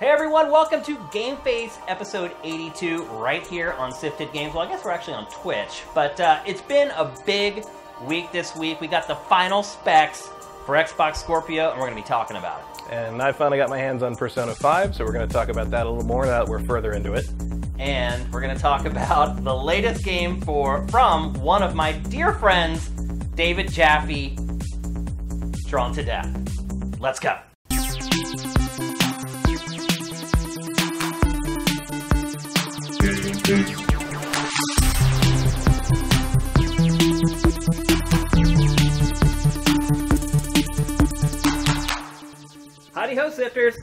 Hey everyone, welcome to GameFace episode 82 right here on Sifted Games. Well, I guess we're actually on Twitch, but it's been a big week this week. We got the final specs for Xbox Scorpio, and we're going to be talking about it. And I finally got my hands on Persona 5, so we're going to talk about that a little more now that we're further into it. And we're going to talk about the latest game from one of my dear friends, David Jaffe, Drawn to Death. Let's go. Howdy ho, Sifters!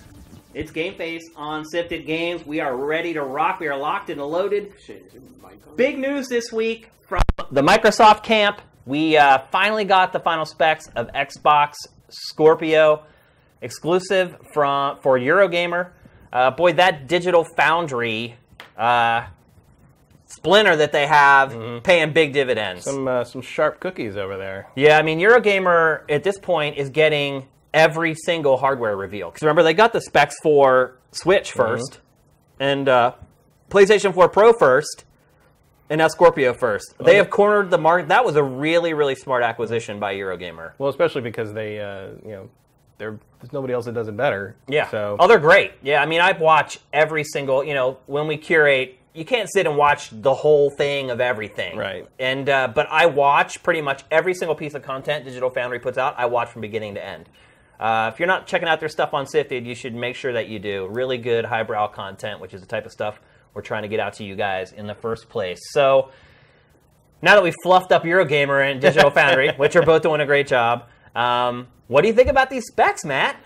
It's GameFace on Sifted Games. We are ready to rock. We are locked and loaded. Big news this week from the Microsoft camp. We finally got the final specs of Xbox Scorpio, exclusive for Eurogamer. Boy, that Digital Foundry splinter that they have paying big dividends. Some sharp cookies over there. Yeah, I mean, Eurogamer at this point is getting every single hardware reveal. Because remember, they got the specs for Switch first, and PlayStation 4 Pro first, and now Scorpio first. They have cornered the market. That was a really, really smart acquisition by Eurogamer. Well, especially because they, there's nobody else that does it better. Yeah. So. Oh, they're great. Yeah, I mean, I watch every single, when we curate, you can't sit and watch the whole thing of everything. Right. And but I watch pretty much every single piece of content Digital Foundry puts out. I watch from beginning to end. If you're not checking out their stuff on Sifted, you should make sure that you do. Really good highbrow content, which is the type of stuff we're trying to get out to you guys in the first place. So now that we've fluffed up Eurogamer and Digital Foundry, which are both doing a great job, what do you think about these specs, Matt?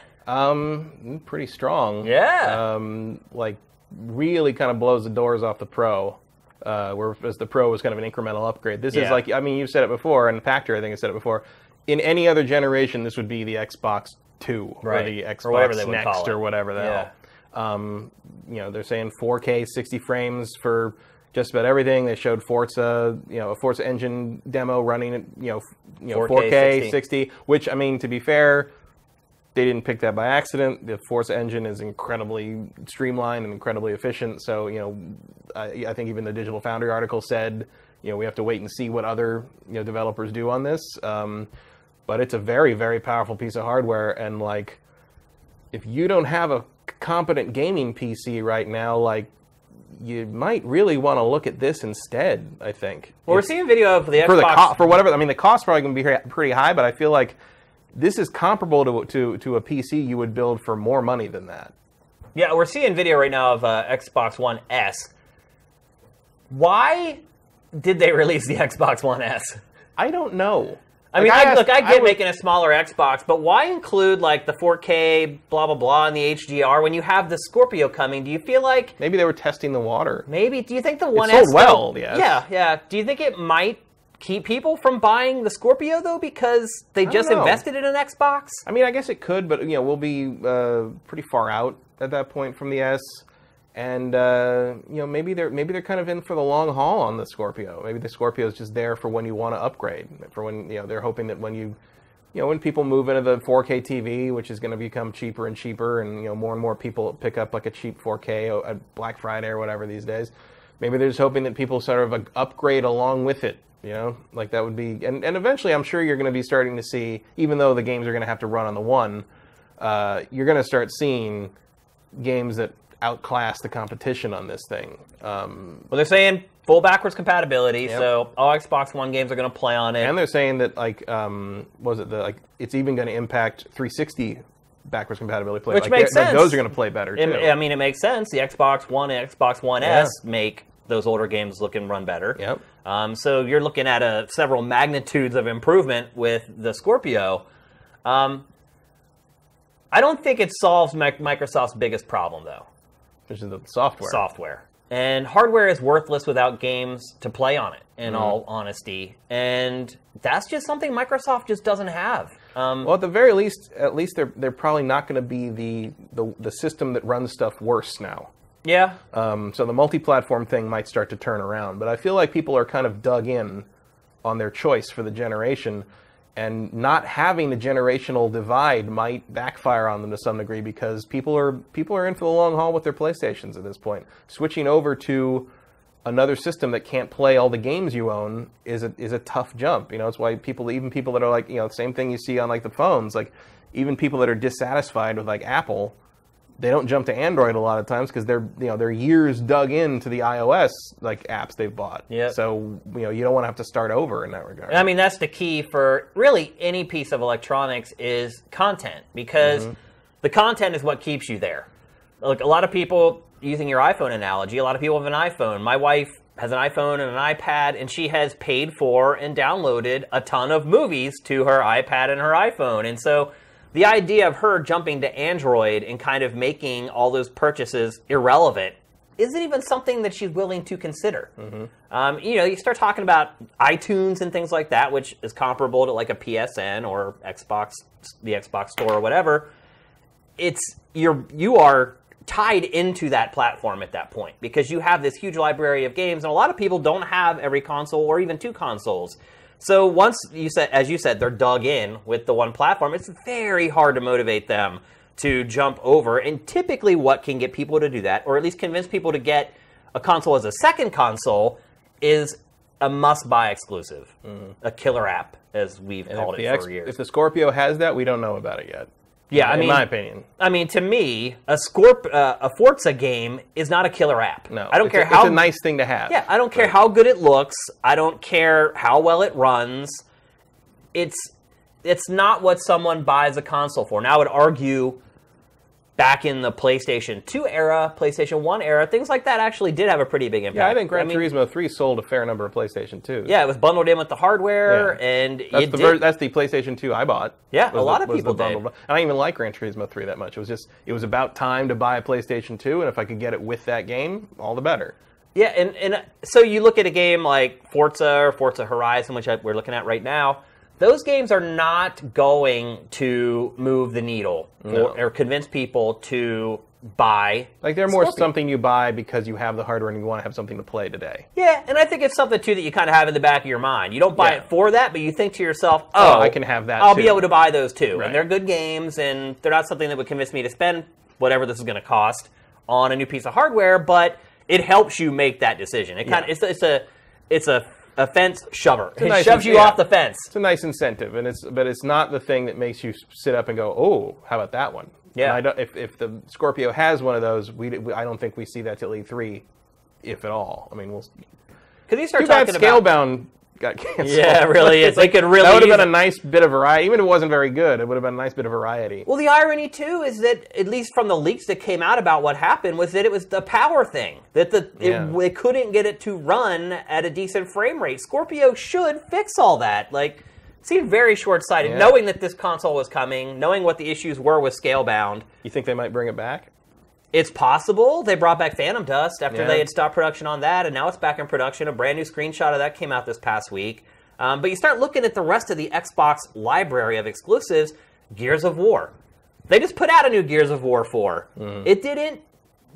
Pretty strong. Yeah. Really kind of blows the doors off the Pro, whereas the Pro was kind of an incremental upgrade. This is like, I mean, you've said it before, and Pactor, I think, has said it before. In any other generation, this would be the Xbox 2 or the Xbox Next or whatever the hell. They're saying 4K 60 frames for just about everything. They showed Forza, a Forza engine demo running at 4K 60, which, I mean, to be fair, they didn't pick that by accident. The Forza engine is incredibly streamlined and incredibly efficient. So, I think even the Digital Foundry article said, we have to wait and see what other developers do on this. But it's a very, very powerful piece of hardware. And if you don't have a competent gaming PC right now, you might really want to look at this instead, I think. Well, we're seeing video of the Xbox. For whatever, I mean, the cost probably going to be pretty high, but I feel like this is comparable to a PC you would build for more money than that. Yeah, we're seeing video right now of Xbox One S. Why did they release the Xbox One S? I don't know. I mean, I get making a smaller Xbox, but why include the 4K blah blah blah and the HDR when you have the Scorpio coming? Do you feel like maybe they were testing the water? Maybe. Do you think the One S sold well? Yes. Yeah. Do you think it might keep people from buying the Scorpio though because they just invested in an Xbox? I mean, I guess it could, but we'll be pretty far out at that point from the S. And maybe they're kind of in for the long haul on the Scorpio. Maybe the Scorpio is just there for when you want to upgrade. For when they're hoping that when when people move into the 4K TV, which is going to become cheaper and cheaper, and more and more people pick up a cheap 4K at Black Friday or whatever these days. Maybe they're just hoping that people sort of upgrade along with it. That would be, and eventually I'm sure you're going to be starting to see, even though the games are going to have to run on the One, you're going to start seeing games that outclass the competition on this thing. Well, they're saying full backwards compatibility, so all Xbox One games are going to play on it. And they're saying that it's even going to impact 360 backwards compatibility play, which makes sense. Those are going to play better too. I mean, it makes sense. The Xbox One and Xbox One S make those older games look and run better. Yep. So you're looking at several magnitudes of improvement with the Scorpio. I don't think it solves Microsoft's biggest problem, though. Which is the software. Software. And hardware is worthless without games to play on it, in all honesty. And that's just something Microsoft just doesn't have. Well, at the very least, they're probably not going to be the system that runs stuff worse now. Yeah. So the multi-platform thing might start to turn around. But I feel like people are kind of dug in on their choice for the generation. And not having the generational divide might backfire on them to some degree, because people are in for the long haul with their PlayStations at this point. Switching over to another system that can't play all the games you own is a tough jump. It's why even people that are like, same thing you see on like the phones, like even people that are dissatisfied with like Apple, they don't jump to Android a lot of times because they're years dug into the iOS like apps they've bought. Yep. So you don't want to have to start over in that regard. I mean, that's the key for really any piece of electronics is content, because the content is what keeps you there. Like a lot of people, using your iPhone analogy, a lot of people have an iPhone. My wife has an iPhone and an iPad, and she has paid for and downloaded a ton of movies to her iPad and her iPhone. And so the idea of her jumping to Android and kind of making all those purchases irrelevant isn't even something that she's willing to consider. You start talking about iTunes and things like that, which is comparable to like a PSN or Xbox, the Xbox Store or whatever. You are tied into that platform at that point because you have this huge library of games, and a lot of people don't have every console or even two consoles. So once as you said, they're dug in with the one platform, it's very hard to motivate them to jump over. And typically what can get people to do that, or at least convince people to get a console as a second console, is a must-buy exclusive, a killer app, as we've called it for years. If the Scorpio has that, we don't know about it yet. Yeah, in my opinion. I mean, to me, a Forza game is not a killer app. No, I don't care how. It's a nice thing to have. Yeah, I don't care how good it looks. I don't care how well it runs. It's not what someone buys a console for. Now, I would argue back in the PlayStation 2 era, PlayStation 1 era, things like that actually did have a pretty big impact. Yeah, I think Gran Turismo 3 sold a fair number of PlayStation 2s. Yeah, it was bundled in with the hardware, and that's the PlayStation 2 I bought. Yeah, a lot of people did. And I didn't even like Gran Turismo 3 that much. It was about time to buy a PlayStation 2, and if I could get it with that game, all the better. Yeah, and so you look at a game like Forza or Forza Horizon, which we're looking at right now. Those games are not going to move the needle or convince people to buy. Like they're more something you buy because you have the hardware and you want to have something to play today. Yeah, and I think it's something too that you kind of have in the back of your mind. You don't buy it for that, but you think to yourself, "Oh, I can have that. I'll be able to buy those too." Right. And they're good games, and they're not something that would convince me to spend whatever this is going to cost on a new piece of hardware. But it helps you make that decision. It kind of it's a fence shover. It shoves you off the fence. It's a nice incentive, but it's not the thing that makes you sit up and go, "Oh, how about that one?" Yeah. If the Scorpio has one of those, I don't think we see that till E3, if at all. I mean, because you start too bad talking Scalebound got canceled. Yeah, it really is. That would have been a nice bit of variety. Even if it wasn't very good, it would have been a nice bit of variety. Well, the irony, too, is that, at least from the leaks that came out about what happened, was that it was the power thing. That they couldn't get it to run at a decent frame rate. Scorpio should fix all that. Like, it seemed very short-sighted, knowing that this console was coming, knowing what the issues were with Scalebound. You think they might bring it back? It's possible. They brought back Phantom Dust after they had stopped production on that, and now it's back in production. A brand new screenshot of that came out this past week. But you start looking at the rest of the Xbox library of exclusives, Gears of War. They just put out a new Gears of War 4. It didn't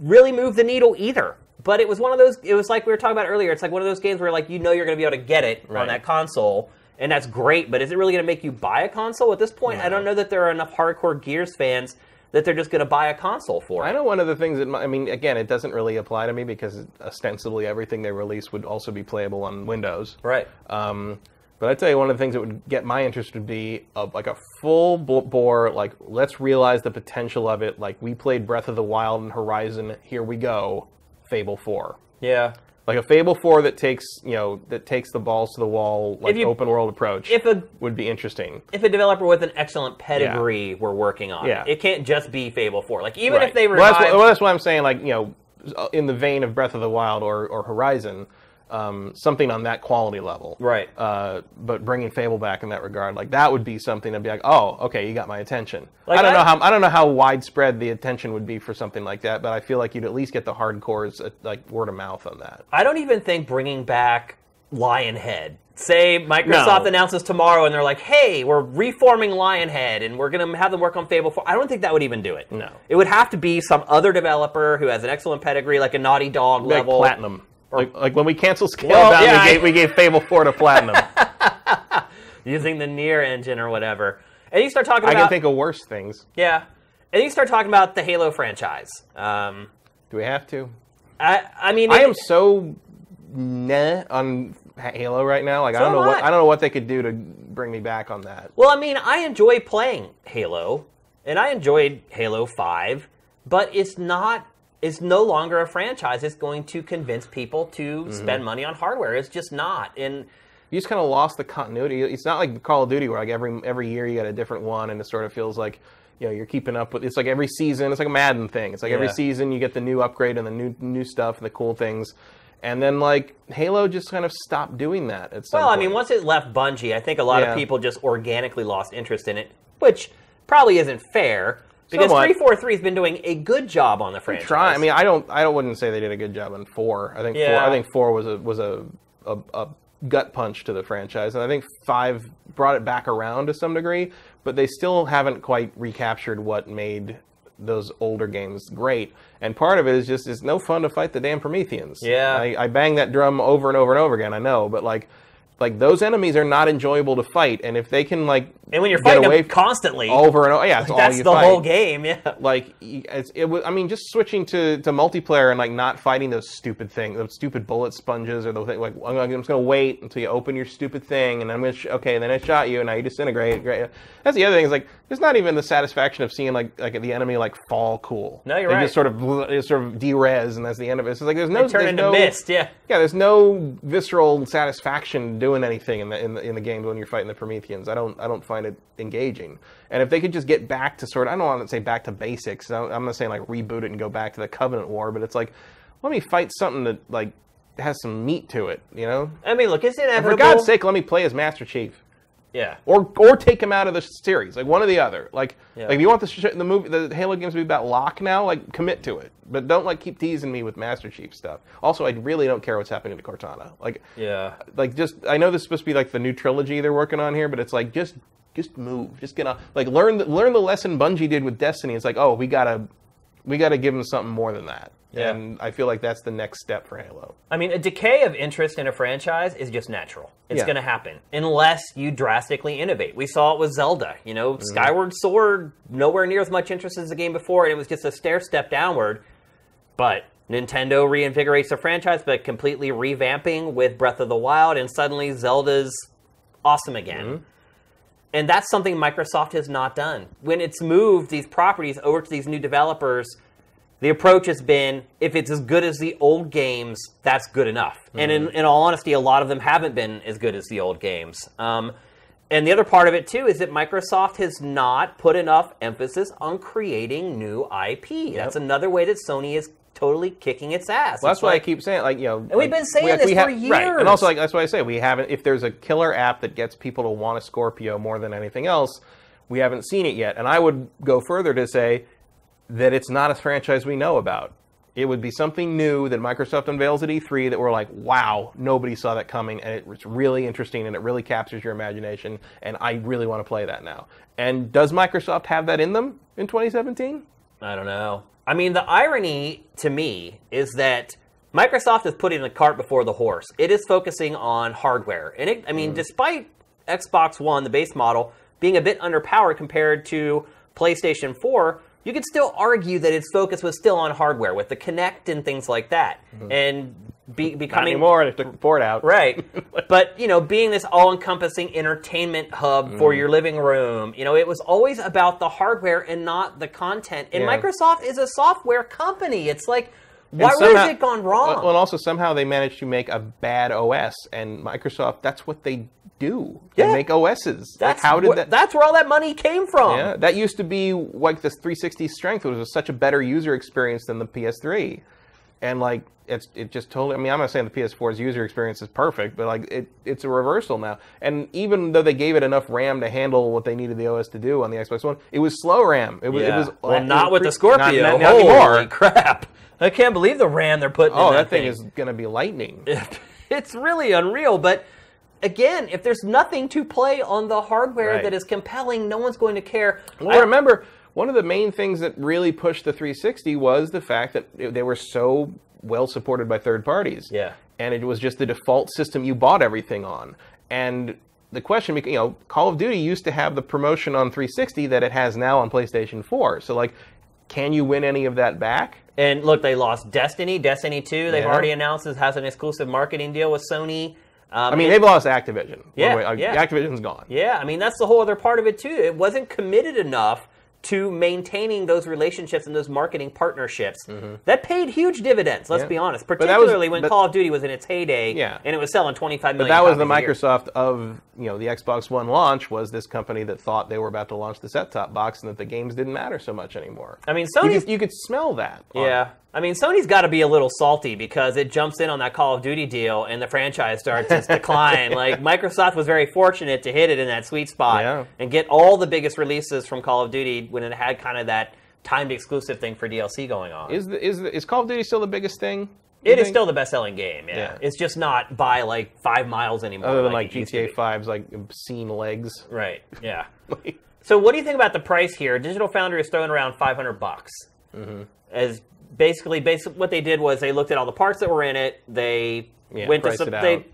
really move the needle either. But it was one of those, it was like we were talking about earlier, it's like one of those games where like you're going to be able to get it on that console, and that's great, but is it really going to make you buy a console? At this point, I don't know that there are enough hardcore Gears fans that they're just going to buy a console for. I know one of the things that, again, it doesn't really apply to me because ostensibly everything they release would also be playable on Windows. Right. But I'd tell you one of the things that would get my interest would be like a full bore, like, let's realize the potential of it. Like, we played Breath of the Wild and Horizon, here we go, Fable 4. Yeah. Like a Fable 4 that takes the balls to the wall, like open world approach would be interesting. If a developer with an excellent pedigree were working on it. It can't just be Fable 4. Like even if they revive... Well, that's why I'm saying, like, in the vein of Breath of the Wild or Horizon, something on that quality level. Right. But bringing Fable back in that regard, like that would be something that'd be like, oh, okay, you got my attention. Like I don't know how widespread the attention would be for something like that, but I feel like you'd at least get the hardcores like word of mouth on that. I don't even think bringing back Lionhead. Say Microsoft announces tomorrow and they're like, hey, we're reforming Lionhead and we're going to have them work on Fable 4. I don't think that would even do it. No. It would have to be some other developer who has an excellent pedigree, like a Naughty Dog level. Like Platinum. Like when we canceled Scalebound, we gave Fable 4 to Platinum. using the Nier engine or whatever. And you start talking about... I can think of worse things. Yeah. And you start talking about the Halo franchise. Do we have to? I mean... I am so on Halo right now. Like, I don't know what they could do to bring me back on that. Well, I mean, I enjoy playing Halo, and I enjoyed Halo 5, but it's no longer a franchise that's going to convince people to spend money on hardware. It's just not. And you just kind of lost the continuity. It's not like Call of Duty where like every year you get a different one, and it sort of feels like, you know, you're keeping up with. It's like every season. It's like a Madden thing. It's like every season you get the new upgrade and the new stuff and the cool things. And then, like, Halo just kind of stopped doing that at some point. I mean, once it left Bungie, I think a lot of people just organically lost interest in it, which probably isn't fair, because 343 has been doing a good job on the franchise. I mean, I wouldn't say they did a good job on 4. I think 4 was a gut punch to the franchise, and I think 5 brought it back around to some degree, but they still haven't quite recaptured what made those older games great. And part of it is just, it's no fun to fight the damn Prometheans. Yeah. I bang that drum over and over and over again, I know, but like those enemies are not enjoyable to fight, and if they can and when you're fighting them constantly over and over, it's that's all you the fight. whole game, I mean, just switching to multiplayer and like not fighting those stupid things, those stupid bullet sponges, or the thing like I'm just gonna wait until you open your stupid thing, and I'm gonna and then I shot you, and now you disintegrate. Great. That's the other thing, is like there's not even the satisfaction of seeing like the enemy like fall cool. No, you're right. Just sort of derez, and that's the end of it. It's like there's no turn into mist. Yeah, there's no visceral satisfaction doing anything in the game when you're fighting the Prometheans. I don't find it engaging. And if they could just get back to I don't want to say back to basics. I'm not saying like reboot it and go back to the Covenant War, but it's like, let me fight something that like has some meat to it, you know? I mean, look, it's inevitable. And for God's sake, let me play as Master Chief. Yeah. Or take him out of the series, like one or the other. Like if you want the Halo games to be about Locke now, like commit to it. But don't like keep teasing me with Master Chief stuff. Also, I really don't care what's happening to Cortana. I know this is supposed to be like the new trilogy they're working on here, but it's like just move, just get on. Like learn the lesson Bungie did with Destiny. It's like, oh, we gotta give them something more than that. Yeah. And I feel like that's the next step for Halo. I mean, a decay of interest in a franchise is just natural. It's going to happen unless you drastically innovate. We saw it with Zelda. You know, Skyward Sword, nowhere near as much interest as the game before, and it was just a stair step downward. But Nintendo reinvigorates the franchise by completely revamping with Breath of the Wild, and suddenly Zelda's awesome again. And that's something Microsoft has not done. When it's moved these properties over to these new developers, the approach has been, if it's as good as the old games, that's good enough. And in all honesty, a lot of them haven't been as good as the old games. And the other part of it, too, is that Microsoft has not put enough emphasis on creating new IP. That's another way that Sony is totally kicking its ass. Well, that's why I keep saying, like, you know... And we've been saying this for years. Right, and also, like, that's why I say, we haven't... If there's a killer app that gets people to want a Scorpio more than anything else, we haven't seen it yet. And I would go further to say that it's not a franchise we know about. It would be something new that Microsoft unveils at E3 that we're like, wow, nobody saw that coming, and it's really interesting, and it really captures your imagination, and I really want to play that now. And does Microsoft have that in them in 2017? I don't know. I mean, the irony, to me, is that Microsoft is putting the cart before the horse. It is focusing on hardware. And despite Xbox One, the base model, being a bit underpowered compared to PlayStation 4, you could still argue that its focus was still on hardware with the Kinect and things like that. And becoming... Not anymore, they took the port out. Right. But, you know, being this all-encompassing entertainment hub for your living room, you know, it was always about the hardware and not the content. And Microsoft is a software company. It's like, where has it gone wrong? Well, and also somehow they managed to make a bad OS, and Microsoft, that's what they do. They make OSs. That's where all that money came from. Yeah, that used to be like the 360's strength. It was such a better user experience than the PS3. And like it just totally, I mean, I'm not saying the PS4's user experience is perfect, but like it's a reversal now. And even though they gave it enough RAM to handle what they needed the OS to do on the Xbox One, it was slow RAM. It was not with the Scorpio. Not Holy anymore. Crap. I can't believe the RAM they're putting in that thing is going to be lightning. It's really unreal, but again, if there's nothing to play on the hardware that is compelling, no one's going to care. Well, remember, one of the main things that really pushed the 360 was the fact that they were so well supported by third parties. Yeah. And it was just the default system you bought everything on. And the question, Call of Duty used to have the promotion on 360 that it has now on PlayStation 4. So, like, can you win any of that back? And look, they lost Destiny 2. They've already announced it has an exclusive marketing deal with Sony. They've lost Activision. Yeah, Activision's gone. Yeah, I mean, that's the whole other part of it, too. It wasn't committed enough to maintaining those relationships and those marketing partnerships. That paid huge dividends, let's be honest, particularly when Call of Duty was in its heyday and it was selling 25 million But that was the copies Microsoft of the Xbox One launch, was this company that thought they were about to launch the set-top box and that the games didn't matter so much anymore. I mean, Sony's... You could smell that. Yeah. I mean, Sony's got to be a little salty because it jumps in on that Call of Duty deal and the franchise starts its decline. Like, Microsoft was very fortunate to hit it in that sweet spot and get all the biggest releases from Call of Duty when it had kind of that timed exclusive thing for DLC going on. Is Call of Duty still the biggest thing? It is still the best-selling game, yeah. It's just not by, like, 5 miles anymore. Other than, like GTA 5's, like, obscene legs. Right, yeah. So what do you think about the price here? Digital Foundry is throwing around $500. As basically what they did was they looked at all the parts that were in it. They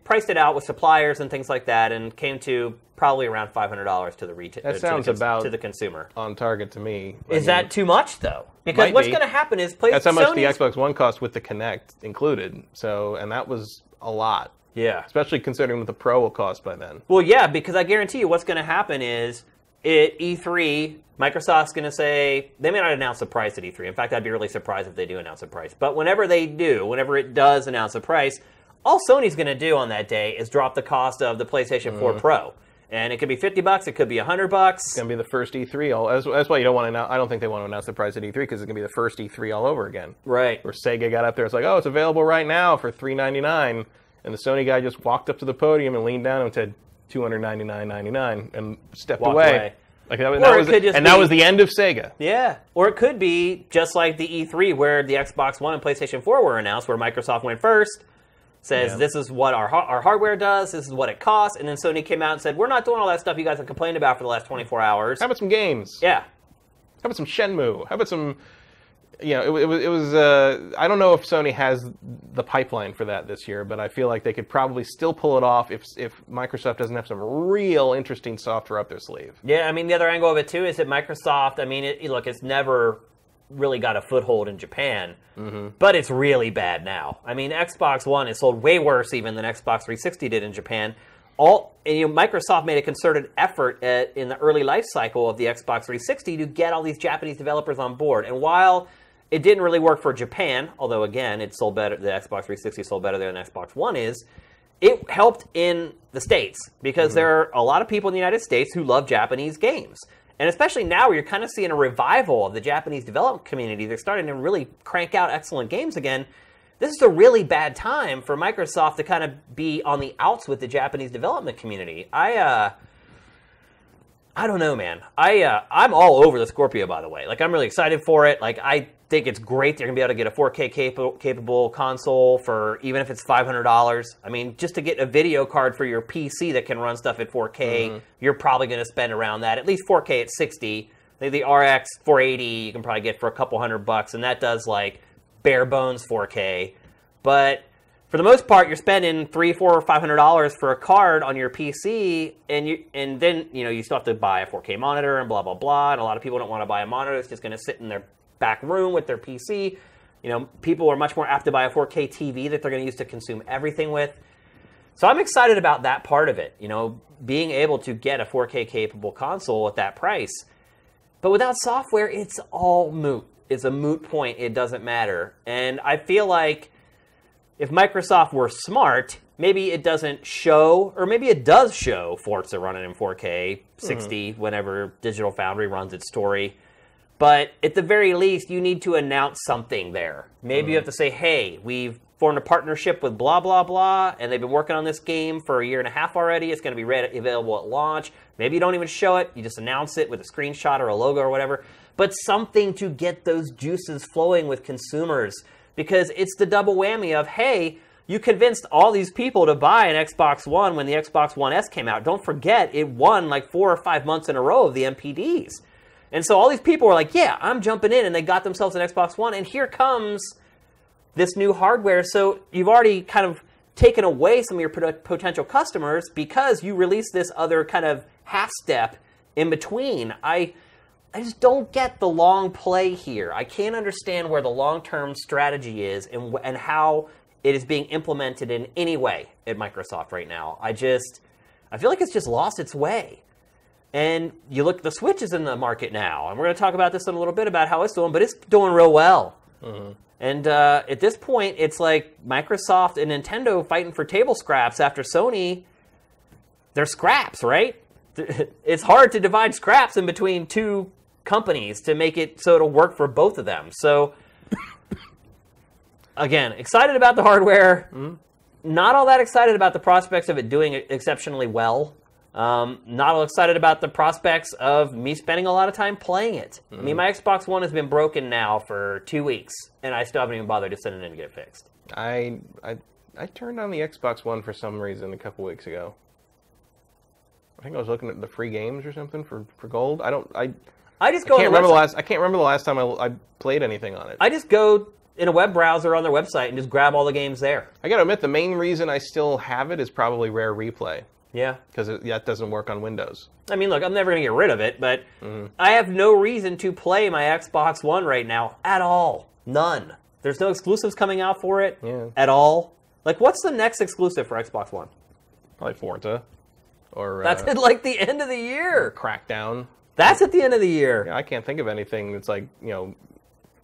priced it out with suppliers and things like that, and came to probably around $500 to the retail. That sounds about to the consumer on target to me. Is that too much though? Because what's going to happen is that's how much the Xbox One cost with the Kinect included. So, and that was a lot. Yeah, especially considering what the Pro will cost by then. Well, yeah, because I guarantee you, what's going to happen is at E3. Microsoft's going to say, they may not announce the price at E3. In fact, I'd be really surprised if they do announce a price. But whenever it does announce a price, all Sony's going to do on that day is drop the cost of the PlayStation 4 Pro. And it could be $50, it could be $100. It's going to be the first E3. That's why you don't want to announce. I don't think they want to announce the price at E3 because it's going to be the first E3 all over again. Right. Where Sega got up there, it's like, oh, it's available right now for $399. And the Sony guy just walked up to the podium and leaned down and said, $299.99 and stepped away. Like that was the end of Sega. Yeah. Or it could be just like the E3 where the Xbox One and PlayStation 4 were announced, where Microsoft went first, says this is what our hardware does, this is what it costs, and then Sony came out and said, we're not doing all that stuff you guys have complained about for the last 24 hours. How about some games? Yeah. How about some Shenmue? How about some... It was I don't know if Sony has the pipeline for that this year, but I feel like they could probably still pull it off if Microsoft doesn't have some real interesting software up their sleeve. Yeah, I mean, the other angle of it, too, is that Microsoft, I mean, it's never really got a foothold in Japan, but it's really bad now. I mean, Xbox One is sold way worse even than Xbox 360 did in Japan. Microsoft made a concerted effort in the early life cycle of the Xbox 360 to get all these Japanese developers on board. And while it didn't really work for Japan, although, again, it sold better. The Xbox 360 sold better there than Xbox One is. It helped in the States because there are a lot of people in the United States who love Japanese games. And especially now where you're kind of seeing a revival of the Japanese development community. They're starting to really crank out excellent games again. This is a really bad time for Microsoft to kind of be on the outs with the Japanese development community. I don't know, man. I'm all over the Scorpio, by the way. Like, I'm really excited for it. Like, I think it's great they're going to be able to get a 4K capable console for, even if it's $500. I mean, just to get a video card for your PC that can run stuff at 4K, you're probably going to spend around that. At least 4K at 60. The RX 480 you can probably get for a couple $100, and that does, like, bare bones 4K. But for the most part, you're spending $300, $400, or $500 for a card on your PC, and then you still have to buy a 4K monitor and blah blah blah. And a lot of people don't want to buy a monitor; it's just going to sit in their back room with their PC. People are much more apt to buy a 4K TV that they're going to use to consume everything with. So I'm excited about that part of it. Being able to get a 4K capable console at that price, but without software, it's all moot. It's a moot point. It doesn't matter. And I feel like if Microsoft were smart, maybe it doesn't show, or maybe it does show Forza running in 4K 60 whenever Digital Foundry runs its story. But at the very least, you need to announce something there. Maybe you have to say, hey, we've formed a partnership with blah, blah, blah, and they've been working on this game for a year and a half already. It's going to be available at launch. Maybe you don't even show it. You just announce it with a screenshot or a logo or whatever. But something to get those juices flowing with consumers. Because it's the double whammy of, hey, you convinced all these people to buy an Xbox One when the Xbox One S came out. Don't forget, it won like 4 or 5 months in a row of the MPDs. And so all these people were like, yeah, I'm jumping in, and they got themselves an Xbox One, and here comes this new hardware. So you've already kind of taken away some of your potential customers because you release this other kind of half step in between. I just don't get the long play here. I can't understand where the long-term strategy is and how it is being implemented in any way at Microsoft right now. I feel like it's just lost its way. And you look, the Switch is in the market now, and we're going to talk about this in a little bit about how it's doing, but it's doing real well. Mm-hmm. And at this point, it's like Microsoft and Nintendo fighting for table scraps after Sony. They're scraps, right? It's hard to divide scraps in between two companies to make it so it'll work for both of them. So, again, excited about the hardware. Mm-hmm. Not all that excited about the prospects of it doing exceptionally well. Not all excited about the prospects of me spending a lot of time playing it. Mm-hmm. I mean, my Xbox One has been broken now for 2 weeks, and I still haven't even bothered to send it in to get it fixed. I turned on the Xbox One for some reason a couple weeks ago. I think I was looking at the free games or something for gold. I can't remember the last time I played anything on it. I just go in a web browser on their website and just grab all the games there. I gotta admit, the main reason I still have it is probably Rare Replay. Yeah. Because that doesn't work on Windows. I mean, look, I'm never going to get rid of it, but I have no reason to play my Xbox One right now at all. None. There's no exclusives coming out for it at all. Like, what's the next exclusive for Xbox One? Probably Forza. Or that's at, like, the end of the year. Crackdown. That's at the end of the year. Yeah, I can't think of anything that's, like,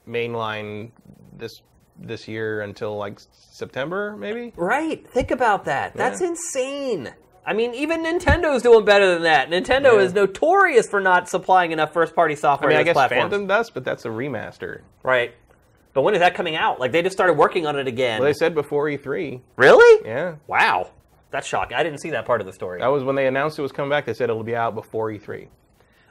mainline this year until, like, September, maybe? Right. Think about that. Yeah. That's insane. I mean, even Nintendo's doing better than that. Nintendo is notorious for not supplying enough first-party software to its platforms. Phantom does, but that's a remaster. Right. But when is that coming out? Like, they just started working on it again. Well, they said before E3. Really? Yeah. Wow. That's shocking. I didn't see that part of the story. That was when they announced it was coming back. They said it'll be out before E3.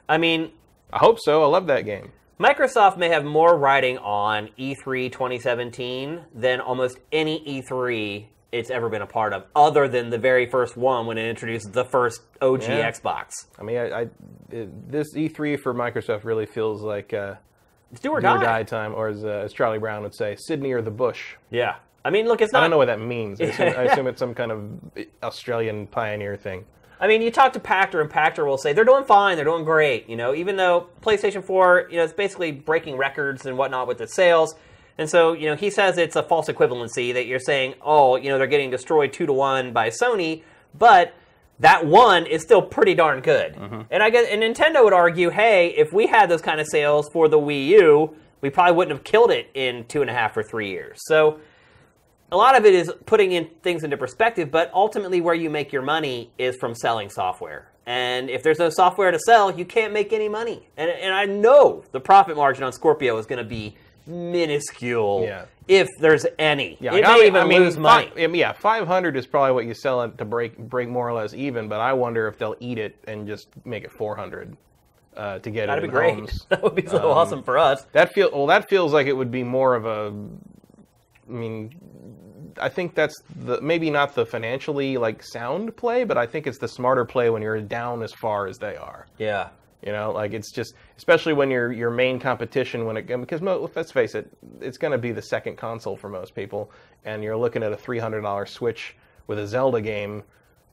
I mean, I hope so. I love that game. Microsoft may have more riding on E3 2017 than almost any E3 it's ever been a part of, other than the very first one when it introduced the first OG Xbox. I mean, this E3 for Microsoft really feels like it's do or die time, or as Charlie Brown would say, Sydney or the bush. Yeah. I mean, look, it's not... I don't know what that means. I assume it's some kind of Australian pioneer thing. I mean, you talk to Pachter, and Pachter will say, they're doing fine, they're doing great, even though PlayStation 4, it's basically breaking records and whatnot with its sales. And so, he says it's a false equivalency that you're saying, they're getting destroyed 2-1 by Sony, but that one is still pretty darn good. Mm-hmm. And Nintendo would argue, hey, if we had those kind of sales for the Wii U, we probably wouldn't have killed it in 2.5 or 3 years. So a lot of it is putting in things into perspective, but ultimately where you make your money is from selling software. And if there's no software to sell, you can't make any money. And I know the profit margin on Scorpio is going to be minuscule, if there's any. Yeah, it may even lose money. 500 is probably what you sell it to break more or less even, but I wonder if they'll eat it and just make it 400 to get That'd it in be great. homes. That would be so awesome for us. That feels like it would be more of a... I mean, I think that's maybe not the financially sound play, but I think it's the smarter play when you're down as far as they are. Yeah. It's just, especially when your main competition, because let's face it, it's going to be the second console for most people, and you're looking at a $300 Switch with a Zelda game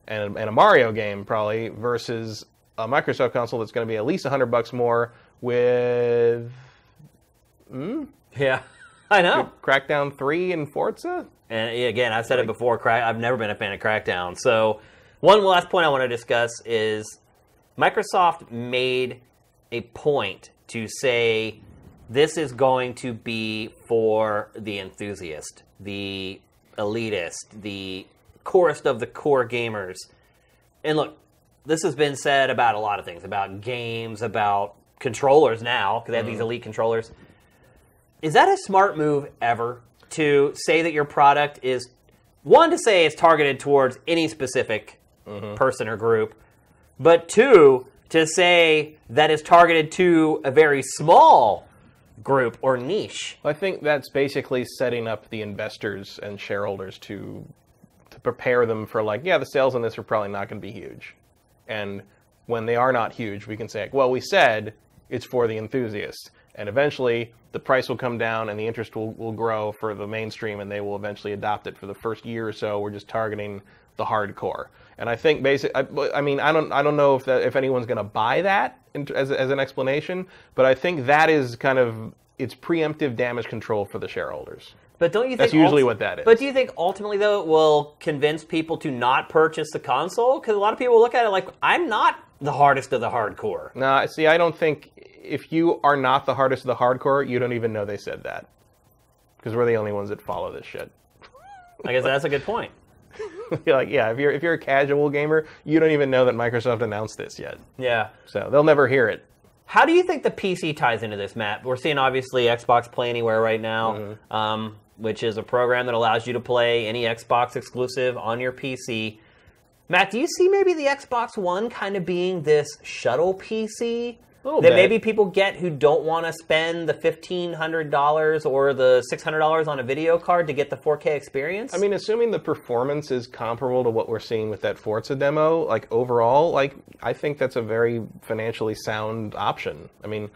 and a Mario game probably versus a Microsoft console that's going to be at least $100 more with... Yeah, I know. Crackdown 3 and Forza? And again, I've said it before, I've never been a fan of Crackdown. So one last point I want to discuss is Microsoft made a point to say this is going to be for the enthusiast, the elitist, the corest of the core gamers. And look, this has been said about a lot of things, about games, about controllers now, because they have these elite controllers. Is that a smart move ever to say that your product is, one, to say it's targeted towards any specific person or group, but two, to say that it's targeted to a very small group or niche? I think that's basically setting up the investors and shareholders to prepare them for the sales on this are probably not going to be huge. And when they are not huge, we can say, well, we said it's for the enthusiasts. And eventually, the price will come down and the interest will grow for the mainstream, and they will eventually adopt it. For the first year or so, we're just targeting the hardcore. And I think I mean, I don't know if anyone's going to buy that as an explanation, but I think that is kind of it's preemptive damage control for the shareholders. But don't you think that's usually what that is? But do you think ultimately, though, it will convince people to not purchase the console? Because a lot of people look at it like, I'm not the hardest of the hardcore. No, see, I don't think if you are not the hardest of the hardcore, you don't even know they said that. Because we're the only ones that follow this shit. I guess that's a good point. You're like, yeah, if you're a casual gamer, you don't even know that Microsoft announced this yet. Yeah. So they'll never hear it. How do you think the PC ties into this, Matt? We're seeing, obviously, Xbox Play Anywhere right now, which is a program that allows you to play any Xbox exclusive on your PC. Matt, do you see maybe the Xbox One kind of being this shuttle PC that maybe people get who don't want to spend the $1,500 or the $600 on a video card to get the 4K experience? I mean, assuming the performance is comparable to what we're seeing with that Forza demo, like overall, like I think that's a very financially sound option. I mean,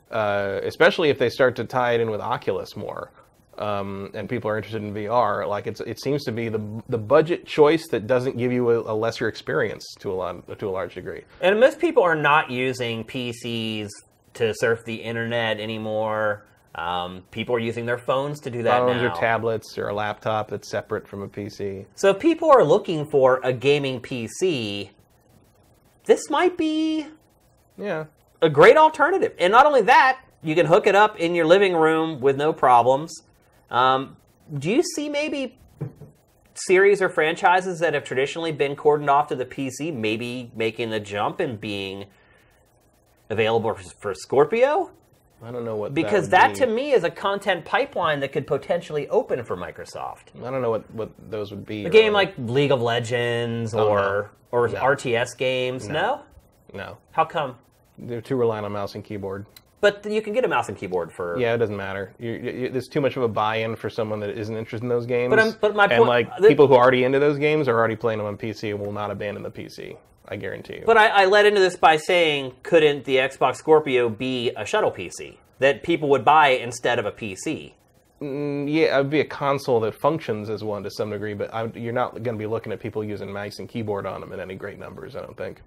especially if they start to tie it in with Oculus more. And people are interested in VR, like it seems to be the budget choice that doesn't give you a lesser experience to a large degree. And most people are not using PCs to surf the internet anymore. People are using their phones to do that now. Phones or tablets or a laptop that's separate from a PC. So if people are looking for a gaming PC, this might be a great alternative. And not only that, you can hook it up in your living room with no problems. Do you see maybe series or franchises that have traditionally been cordoned off to the PC maybe making the jump and being available for Scorpio? I don't know what because that to me is a content pipeline that could potentially open for Microsoft. I don't know what those would be. A game like League of Legends or RTS games. No? How come? They're too reliant on mouse and keyboard. But you can get a mouse and keyboard for... Yeah, it doesn't matter. There's too much of a buy-in for someone that isn't interested in those games. But my point... And like, people who are already into those games are already playing them on PC and will not abandon the PC. I guarantee you. But I led into this by saying, couldn't the Xbox Scorpio be a shuttle PC that people would buy instead of a PC? Yeah, it would be a console that functions as one to some degree, but you're not going to be looking at people using mouse and keyboard on them in any great numbers, I don't think.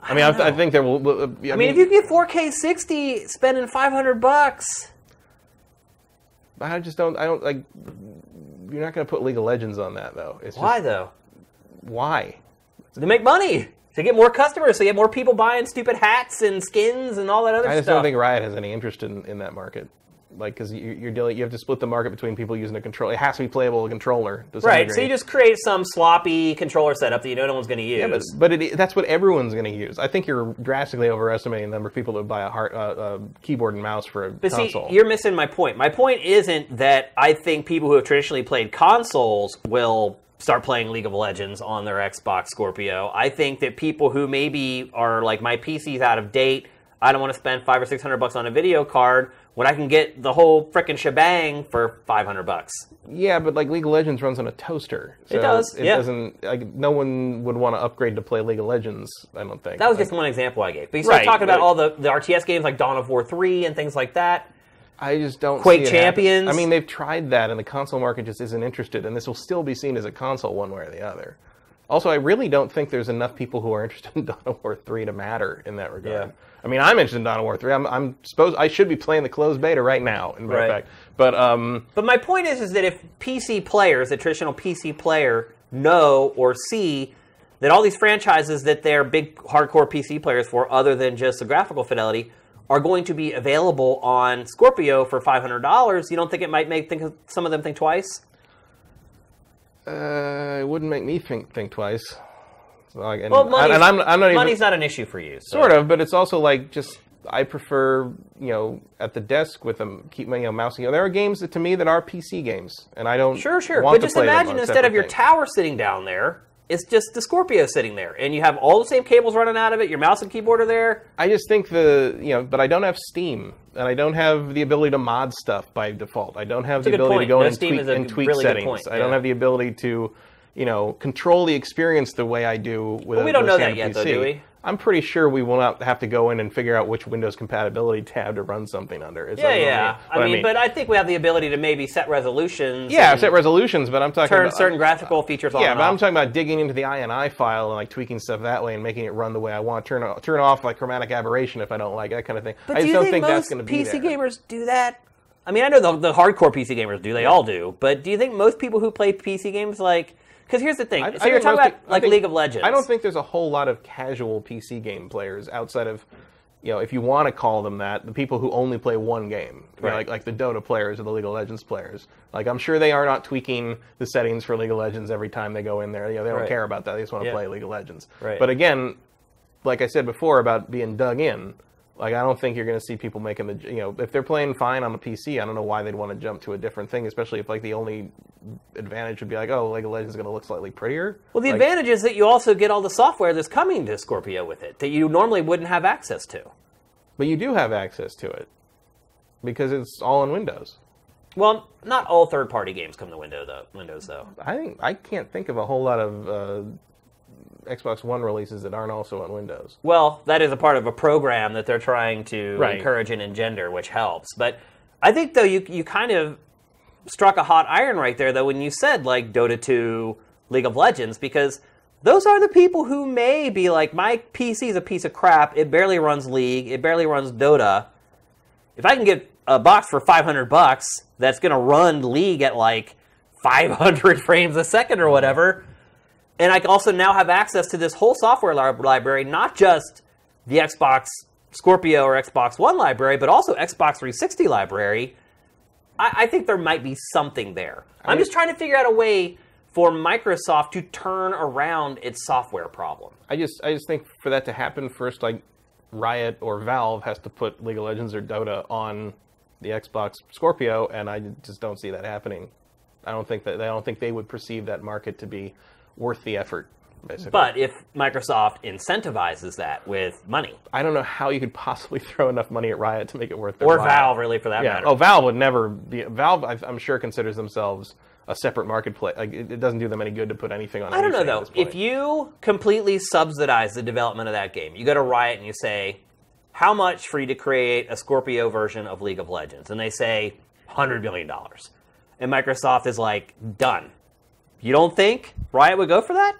I think there will... I mean, if you get 4K 60 spending $500... I don't, like... You're not going to put League of Legends on that, though. Why, though? Why? To make money. To get more customers, so you have more people buying stupid hats and skins and all that other stuff. I just don't think Riot has any interest in that market. Like, because you have to split the market between people using a controller. It has to be playable with a controller. Right, so you just create some sloppy controller setup that you know no one's going to use. Yeah, but that's what everyone's going to use. I think you're drastically overestimating the number of people that buy a keyboard and mouse for a console. But see, you're missing my point. My point isn't that I think people who have traditionally played consoles will start playing League of Legends on their Xbox Scorpio. I think that people who maybe are like, my PC's out of date, I don't want to spend $500 or $600 on a video card when I can get the whole frickin' shebang for $500. Yeah, but like League of Legends runs on a toaster. So it does. It doesn't. Like, no one would want to upgrade to play League of Legends. I don't think that was just one example I gave. But you start talking about all the RTS games like Dawn of War 3 and things like that. I just don't. Quake see Champions. I mean, they've tried that, and the console market just isn't interested. And this will still be seen as a console one way or the other. Also, I really don't think there's enough people who are interested in Dawn of War 3 to matter in that regard. Yeah. I mean, I'm interested in Dawn of War 3. I should be playing the closed beta right now, in fact. But my point is that if PC players, a traditional PC player, know or see that all these franchises that they're big hardcore PC players for, other than just the graphical fidelity, are going to be available on Scorpio for $500, you don't think it might make some of them think twice? It wouldn't make me think twice. Money's not an issue for you. So. Sort of, but it's also like I prefer, at the desk with a mouse. There are games to me that are PC games, and I don't. Sure. But just imagine instead of your tower sitting down there, it's just the Scorpio sitting there, and you have all the same cables running out of it. Your mouse and keyboard are there. I just think but I don't have Steam, and I don't have the ability to mod stuff by default. I don't have the ability to go in and tweak settings. I don't have the ability to, control the experience the way I do with. We don't know that yet, though, do we? I'm pretty sure we will not have to go in and figure out which Windows compatibility tab to run something under. But I think we have the ability to maybe set resolutions. Yeah, set resolutions, but I'm talking turn about certain graphical features on. Yeah, but I'm talking about digging into the INI file and like tweaking stuff that way and making it run the way I want. Turn off like chromatic aberration if I don't like that kind of thing. But I just don't think that's going to be there. PC gamers do that? I mean, I know the hardcore PC gamers do. They all do. But do you think most people who play PC games like? Because here's the thing. So you're talking about like League of Legends. I don't think there's a whole lot of casual PC game players outside of, if you want to call them that, the people who only play one game, right? Like the Dota players or the League of Legends players. Like I'm sure they are not tweaking the settings for League of Legends every time they go in there. They don't care about that. They just want to play League of Legends. Right. But again, like I said before about being dug in. Like, I don't think you're going to see people making if they're playing fine on a PC, I don't know why they'd want to jump to a different thing, especially if, like, the only advantage would be like, oh, League of Legends is going to look slightly prettier. Well, the advantage is that you also get all the software that's coming to Scorpio with it that you normally wouldn't have access to. But you do have access to it because it's all on Windows. Well, not all third-party games come to Windows, though. I can't think of a whole lot of Xbox One releases that aren't also on Windows. Well, that is a part of a program that they're trying to encourage and engender, which helps. But I think, though, you kind of struck a hot iron right there, though, when you said, like, Dota 2, League of Legends, because those are the people who may be like, my PC is a piece of crap, it barely runs League, it barely runs Dota. If I can get a box for $500 that's going to run League at, like, 500 frames a second or whatever... And I also now have access to this whole software library, not just the Xbox Scorpio or Xbox One library, but also Xbox 360 library. I think there might be something there. I'm just trying to figure out a way for Microsoft to turn around its software problem. I just think for that to happen, first, like, Riot or Valve has to put League of Legends or Dota on the Xbox Scorpio, and I just don't see that happening. I don't think they would perceive that market to be worth the effort, basically. But if Microsoft incentivizes that with money. I don't know how you could possibly throw enough money at Riot to make it worth their while. Or Valve, really, for that matter. Oh, Valve would never be... Valve, I'm sure, considers themselves a separate marketplace. Like, it doesn't do them any good to put anything on anything. I don't know, though. If you completely subsidize the development of that game, you go to Riot and you say, how much for you to create a Scorpio version of League of Legends? And they say, $100 million. And Microsoft is like, done. You don't think Riot would go for that?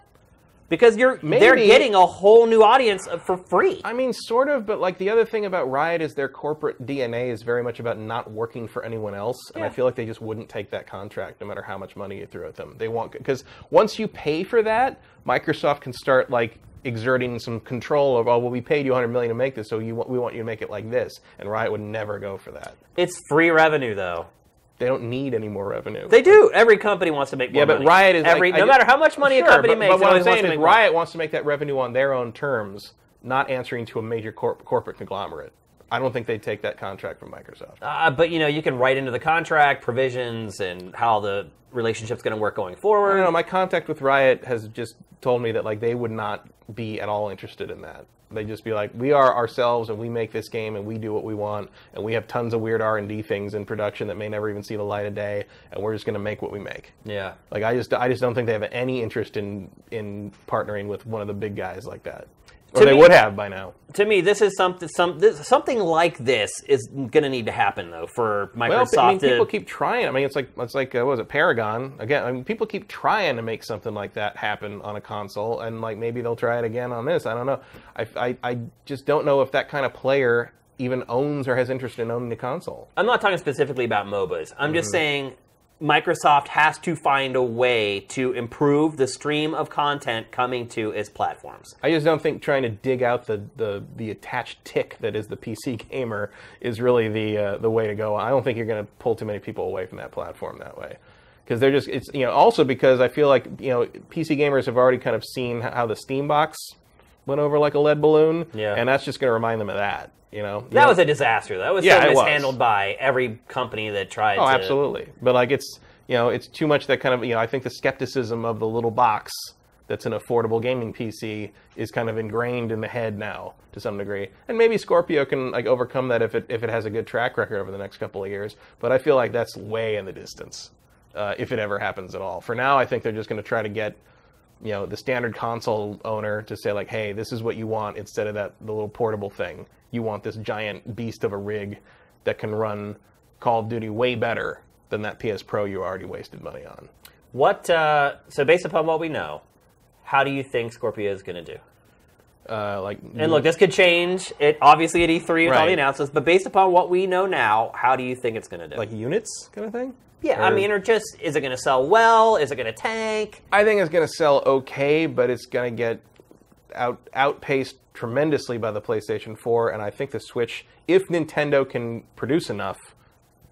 Because they're getting a whole new audience for free. I mean, sort of, but like the other thing about Riot is their corporate DNA is very much about not working for anyone else, and I feel like they just wouldn't take that contract no matter how much money you threw at them. They want, because once you pay for that, Microsoft can start like exerting some control of, oh, well, we paid you $100 million to make this, so we want you to make it like this, and Riot would never go for that. It's free revenue, though. They don't need any more revenue. They do. Every company wants to make more money. Yeah, but Riot is no matter how much money a company makes. But what I'm saying is Riot wants to make that revenue on their own terms, not answering to a major corporate conglomerate. I don't think they'd take that contract from Microsoft. But you can write into the contract provisions and how the relationship's going to work going forward. I don't know. My contact with Riot has just told me that like they would not be at all interested in that. They'd just be like, we are ourselves, and we make this game, and we do what we want, and we have tons of weird R&D things in production that may never even see the light of day, and we're just going to make what we make. Yeah. Like I just don't think they have any interest in partnering with one of the big guys like that. Or they would have by now. To me, this is something like this is going to need to happen though for Microsoft. Well, I mean, people keep trying. I mean, it's like what was it, Paragon? Again, I mean, people keep trying to make something like that happen on a console, and like maybe they'll try it again on this. I don't know. I just don't know if that kind of player even owns or has interest in owning the console. I'm not talking specifically about MOBAs. I'm just saying Microsoft has to find a way to improve the stream of content coming to its platforms. I just don't think trying to dig out the attached tick that is the PC gamer is really the way to go. I don't think you're going to pull too many people away from that platform that way. Because they're just, it's, also because I feel like, PC gamers have already kind of seen how the Steam box went over like a lead balloon. Yeah. And that's just going to remind them of that. That was a disaster. That was so mishandled by every company that tried to... Oh, absolutely. But like it's too much that kind of, I think the skepticism of the little box that's an affordable gaming PC is kind of ingrained in the head now to some degree. And maybe Scorpio can like overcome that if it has a good track record over the next couple of years. But I feel like that's way in the distance if it ever happens at all. For now, I think they're just going to try to get the standard console owner to say like, hey, this is what you want instead of the little portable thing. You want this giant beast of a rig that can run Call of Duty way better than that PS Pro you already wasted money on. So based upon what we know, how do you think Scorpio is going to do? And look, this could change. It obviously at E3 with all the announcements, but based upon what we know now, how do you think it's going to do? Like units kind of thing? Yeah, or just, is it going to sell well? Is it going to tank? I think it's going to sell okay, but it's going to get outpaced tremendously by the PlayStation 4, and I think the Switch, if Nintendo can produce enough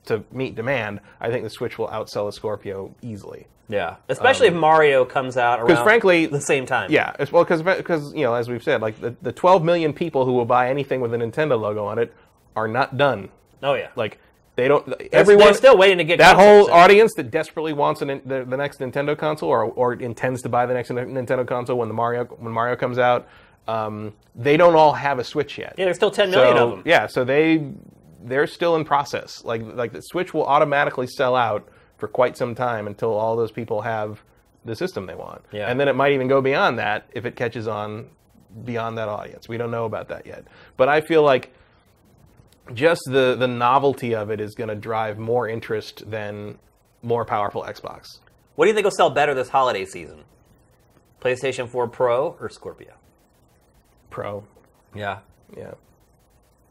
to meet demand, I think the Switch will outsell the Scorpio easily. Yeah, especially if Mario comes out around frankly, the same time. Yeah, because as we've said, like the 12 million people who will buy anything with a Nintendo logo on it are not done. Oh yeah, like they don't. They're still waiting to get that whole audience that desperately wants the next Nintendo console or intends to buy the next Nintendo console when Mario comes out. They don't all have a Switch yet. Yeah, there's still 10 million of them. Yeah, so they're still in process. Like the Switch will automatically sell out for quite some time until all those people have the system they want. Yeah. And then it might even go beyond that if it catches on beyond that audience. We don't know about that yet. But I feel like just the novelty of it is going to drive more interest than more powerful Xbox. What do you think will sell better this holiday season? PlayStation 4 Pro or Scorpio? Pro. Yeah. Yeah.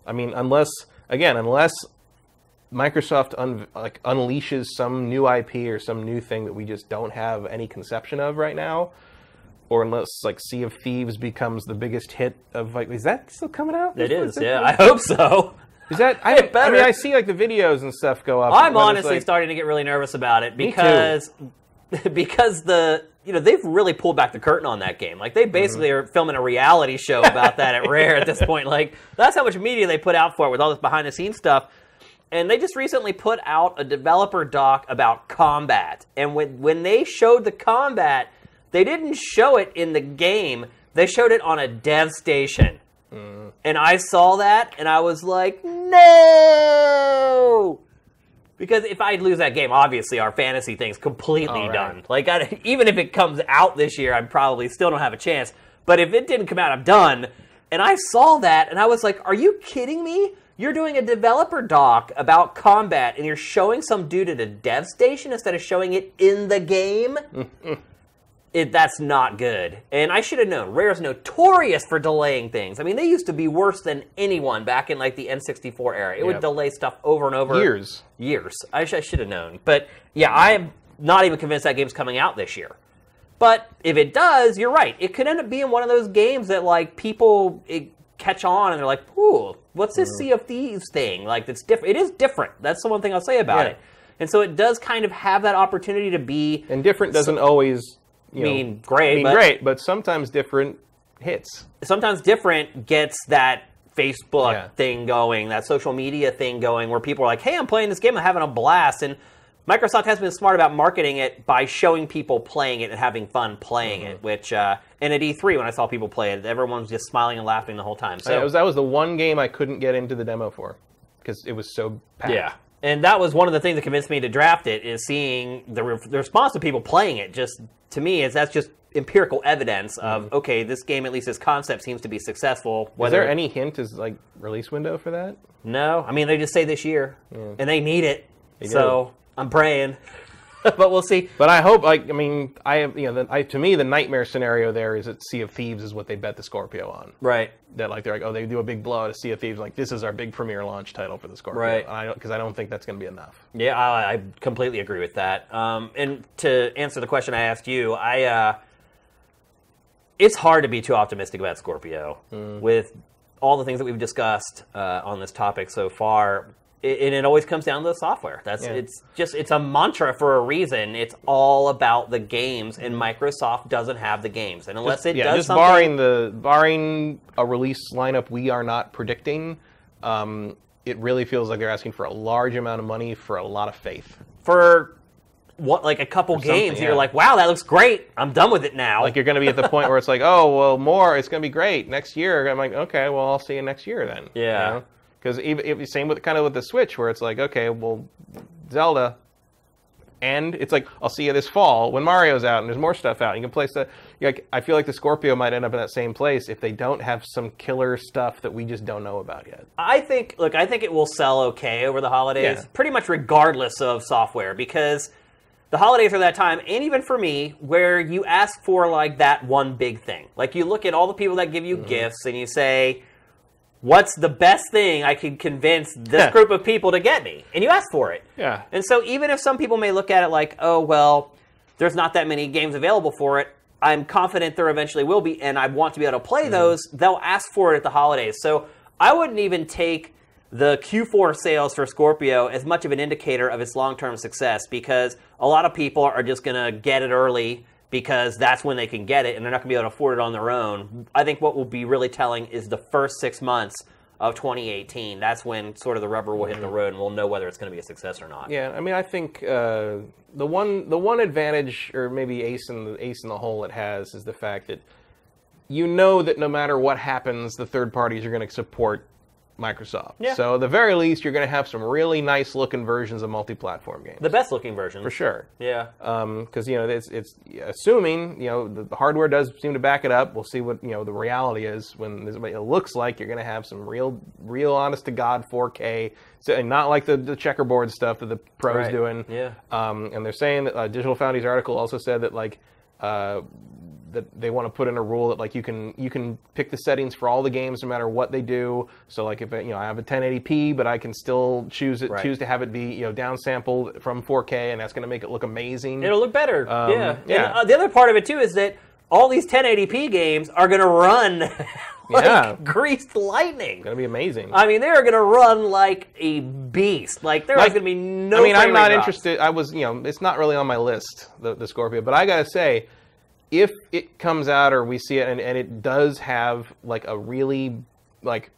I mean, unless Microsoft unleashes some new IP or some new thing that we just don't have any conception of right now, or unless like Sea of Thieves becomes the biggest hit of is that still coming out? It is, yeah. I hope so. Is that? I see like the videos and stuff go up. I'm honestly starting to get really nervous about it because they've really pulled back the curtain on that game. Like they basically are filming a reality show about that at Rare at this point. Like that's how much media they put out for it with all this behind the scenes stuff. And they just recently put out a developer doc about combat. And when they showed the combat, they didn't show it in the game. They showed it on a dev station. And I saw that, and I was like, no! Because if I lose that game, obviously our fantasy thing's completely done. Like, even if it comes out this year, I probably still don't have a chance. But if it didn't come out, I'm done. And I saw that, and I was like, are you kidding me? You're doing a developer doc about combat, and you're showing some dude at a dev station instead of showing it in the game? That's not good. And I should have known. Rare's notorious for delaying things. I mean, they used to be worse than anyone back in, like, the N64 era. It would delay stuff over and over. Years. I should have known. But, yeah, I am not even convinced that game's coming out this year. But if it does, you're right. It could end up being one of those games that, like, people catch on and they're like, ooh, what's this Sea of Thieves thing? Like, it's different. It is different. That's the one thing I'll say about it. And so it does kind of have that opportunity to be... And different doesn't always... great, but sometimes different hits. Sometimes different gets that Facebook thing going, that social media thing going, where people are like, hey, I'm playing this game, I'm having a blast. And Microsoft has been smart about marketing it by showing people playing it and having fun playing it, which, and at E3, when I saw people play it, everyone was just smiling and laughing the whole time. So that was the one game I couldn't get into the demo for, because it was so packed. Yeah. And that was one of the things that convinced me to draft it, is seeing the response of people playing it. Just, to me, that's just empirical evidence of, okay, this game, at least this concept, seems to be successful. Is there any hint as, like, release window for that? No. I mean, they just say this year, and they need it. So I'm praying. But we'll see. But I hope, to me, the nightmare scenario there is that Sea of Thieves is what they bet the Scorpio on. Right. That, like, they're like, oh, they do a big blowout of Sea of Thieves, like, this is our big premiere launch title for the Scorpio. Right. Because I don't think that's going to be enough. Yeah, I completely agree with that. And to answer the question I asked you, it's hard to be too optimistic about Scorpio. With all the things that we've discussed on this topic so far. And it always comes down to the software. It's a mantra for a reason. It's all about the games, and Microsoft doesn't have the games. And unless it does something... barring a release lineup we are not predicting, it really feels like they're asking for a large amount of money for a lot of faith. For what, like a couple games, you're like, wow, that looks great. I'm done with it now. Like you're going to be at the point where it's like, oh, well, more. It's going to be great next year. I'm like, okay, well, I'll see you next year then. Yeah. You know? Because same with the Switch, where it's like, okay, well, Zelda, And it's like, I'll see you this fall when Mario's out and there's more stuff out. You can play stuff. Like, I feel like the Scorpio might end up in that same place if they don't have some killer stuff that we just don't know about yet. I think it will sell okay over the holidays, pretty much regardless of software, because the holidays are that time, and even for me, where you ask for, like, that one big thing. Like, you look at all the people that give you gifts, and you say, what's the best thing I can convince this group of people to get me? And you ask for it. Yeah. And so even if some people may look at it like, oh, well, there's not that many games available for it, I'm confident there eventually will be, and I want to be able to play those, they'll ask for it at the holidays. So I wouldn't even take the Q4 sales for Scorpio as much of an indicator of its long-term success, because a lot of people are just going to get it early because that's when they can get it, and they're not going to be able to afford it on their own. I think what will be really telling is the first 6 months of 2018. That's when sort of the rubber will hit the road, and we'll know whether it's going to be a success or not. Yeah, I mean, I think the one advantage, or maybe ace in the hole it has, is the fact that you know that no matter what happens, the third parties are going to support Microsoft. Yeah. So at the very least, you're going to have some really nice looking versions of multi-platform games. The best looking versions. For sure. Yeah. Because, it's assuming, the hardware does seem to back it up. We'll see what, the reality is when it looks like you're going to have some real honest to God 4K, so, and not like the checkerboard stuff that the Pro's doing. Yeah. And they're saying that Digital Foundry's article also said that, like, that they want to put in a rule that, like, you can pick the settings for all the games no matter what they do. So, like, if I have a 1080p, but I can still choose to have it be downsampled from 4K, and that's going to make it look amazing. It'll look better. Yeah. And, the other part of it too is that all these 1080p games are going to run like greased lightning. It's going to be amazing. I mean, they're going to run like a beast. Like, there's going to be no. I mean, I'm not interested. I was, it's not really on my list, the Scorpio, but I got to say, if it comes out or we see it and it does have like a really like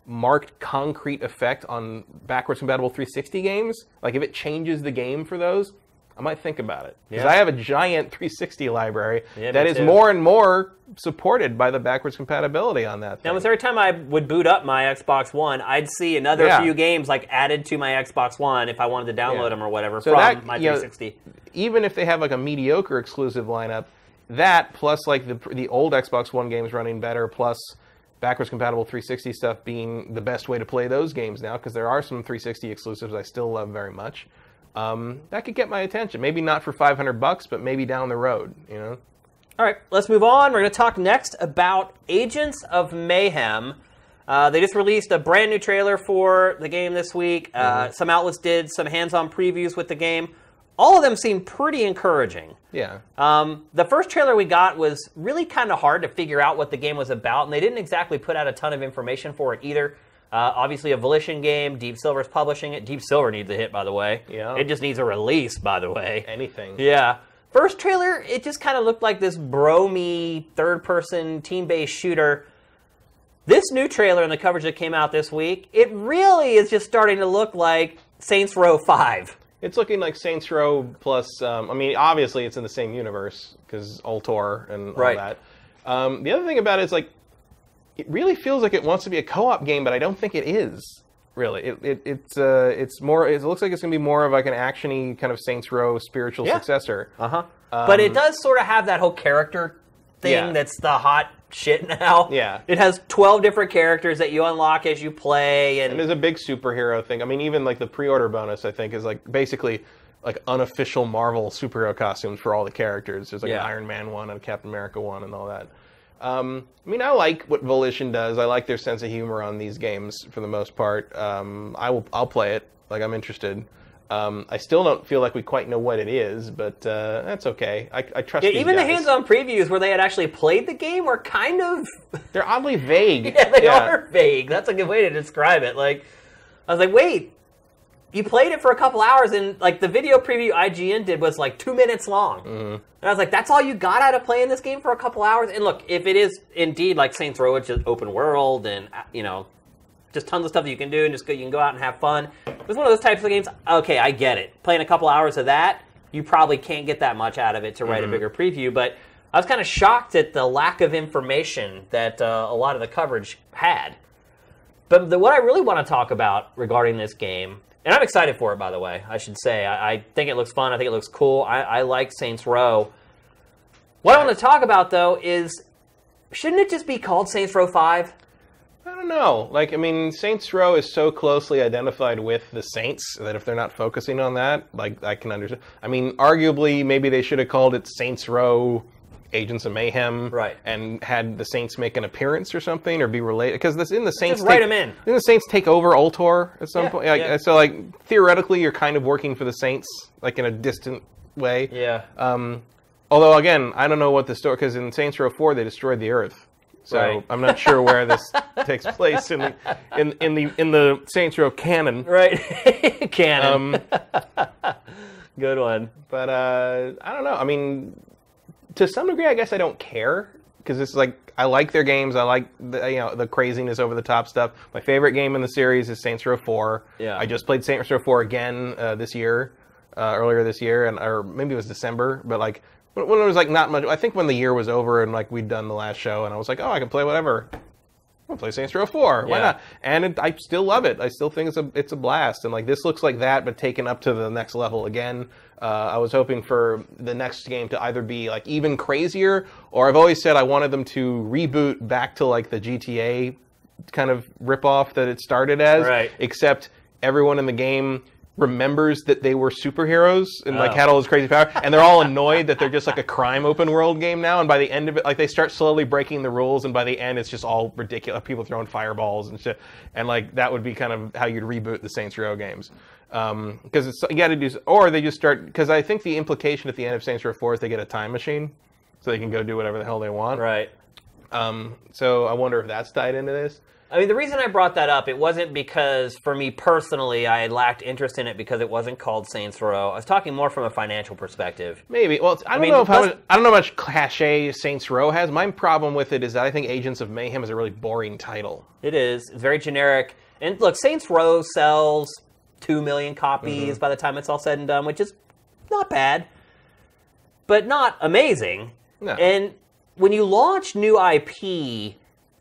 marked concrete effect on backwards compatible 360 games, like if it changes the game for those, I might think about it. Because I have a giant 360 library that is more and more supported by the backwards compatibility on that thing. Almost every time I would boot up my Xbox One, I'd see another few games like added to my Xbox One if I wanted to download them or whatever from my 360. Even if they have like a mediocre exclusive lineup, that plus like the old Xbox One games running better, plus backwards compatible 360 stuff being the best way to play those games now, because there are some 360 exclusives I still love very much. That could get my attention. Maybe not for $500, but maybe down the road. All right, let's move on. We're going to talk next about Agents of Mayhem. They just released a brand new trailer for the game this week. Some outlets did some hands-on previews with the game. All of them seem pretty encouraging. Yeah. The first trailer we got was really kind of hard to figure out what the game was about, and they didn't exactly put out a ton of information for it either. Obviously a Volition game. Deep Silver's publishing it. Deep Silver needs a hit, by the way. Yeah. It just needs a release, by the way. Anything. Yeah. First trailer, it just kind of looked like this bro-me, third-person, team-based shooter. This new trailer and the coverage that came out this week, it really is just starting to look like Saints Row 5. It's looking like Saints Row plus, obviously it's in the same universe, because Ultor and all that. The other thing about it is, like, it really feels like it wants to be a co-op game, but I don't think it is, really. It's more, it looks like it's going to be more of like an action-y kind of Saints Row spiritual successor. But it does sort of have that whole character thing that's the hot shit now. Yeah. It has 12 different characters that you unlock as you play. And there's a big superhero thing. I mean, even like the pre-order bonus, I think, is like basically like unofficial Marvel superhero costumes for all the characters. There's like an Iron Man one and a Captain America one and all that. I like what Volition does. I like their sense of humor on these games for the most part. I'll play it. Like, I'm interested. I still don't feel like we quite know what it is, but that's okay. I trust these even guys. The hands-on previews where they had actually played the game were kind of... They're oddly vague. They are vague. That's a good way to describe it. Like, I was like, wait, you played it for a couple hours, and like the video preview IGN did was like 2 minutes long. And I was like, that's all you got out of playing this game for a couple hours? And look, if it is indeed like Saints Row, it's just open world and, just tons of stuff that you can do, and you can go out and have fun. If it's one of those types of games, okay, I get it. Playing a couple hours of that, you probably can't get that much out of it to write a bigger preview. But I was kind of shocked at the lack of information that a lot of the coverage had. But what I really want to talk about regarding this game And I'm excited for it, by the way, I should say. I think it looks fun. I think it looks cool. I like Saints Row. What I want to talk about, though, is shouldn't it just be called Saints Row 5? I don't know. Like, I mean, Saints Row is so closely identified with the Saints that if they're not focusing on that, like, I can understand. I mean, arguably, maybe they should have called it Saints Row Agents of Mayhem, right? And had the Saints make an appearance or something, or be related. Because in the Saints, just write them in. Didn't the Saints take over Ultor at some point? Like, so, like, theoretically, you're kind of working for the Saints, like in a distant way. Yeah. Although, again, I don't know what the story. Because in Saints Row 4, they destroyed the Earth. So I'm not sure where this takes place in the Saints Row canon. Right, canon. Good one. But I don't know. I mean, to some degree, I guess I don't care because it's like I like their games. I like the craziness, over the top stuff. My favorite game in the series is Saints Row 4. Yeah. I just played Saints Row 4 again this year, earlier this year, or maybe it was December. But like when it was like not much. I think when the year was over and like we'd done the last show, and I was like, oh, I can play whatever. I'll play Saints Row 4. Why not? And I still love it. I still think it's a blast. And like this looks like that, but taken up to the next level again. I was hoping for the next game to either be like even crazier, or I've always said I wanted them to reboot back to like the GTA kind of ripoff that it started as. Right. Except everyone in the game remembers that they were superheroes and like had all this crazy power, and they're all annoyed that they're just like a crime open world game now, and by the end of it, like they start slowly breaking the rules, and by the end it's just all ridiculous, people throwing fireballs and shit, and like that would be kind of how you'd reboot the Saints Row games, because it's you got to do, or they just start, because I think the implication at the end of Saints Row 4 is they get a time machine so they can go do whatever the hell they want, right? So I wonder if that's tied into this. I mean, the reason I brought that up, it wasn't because, for me personally, I had lacked interest in it because it wasn't called Saints Row. I was talking more from a financial perspective. Maybe. Well, I don't know how much cachet Saints Row has. My problem with it is that I think Agents of Mayhem is a really boring title. It is. It's very generic. And look, Saints Row sells 2 million copies by the time it's all said and done, which is not bad, but not amazing. No. And when you launch new IP,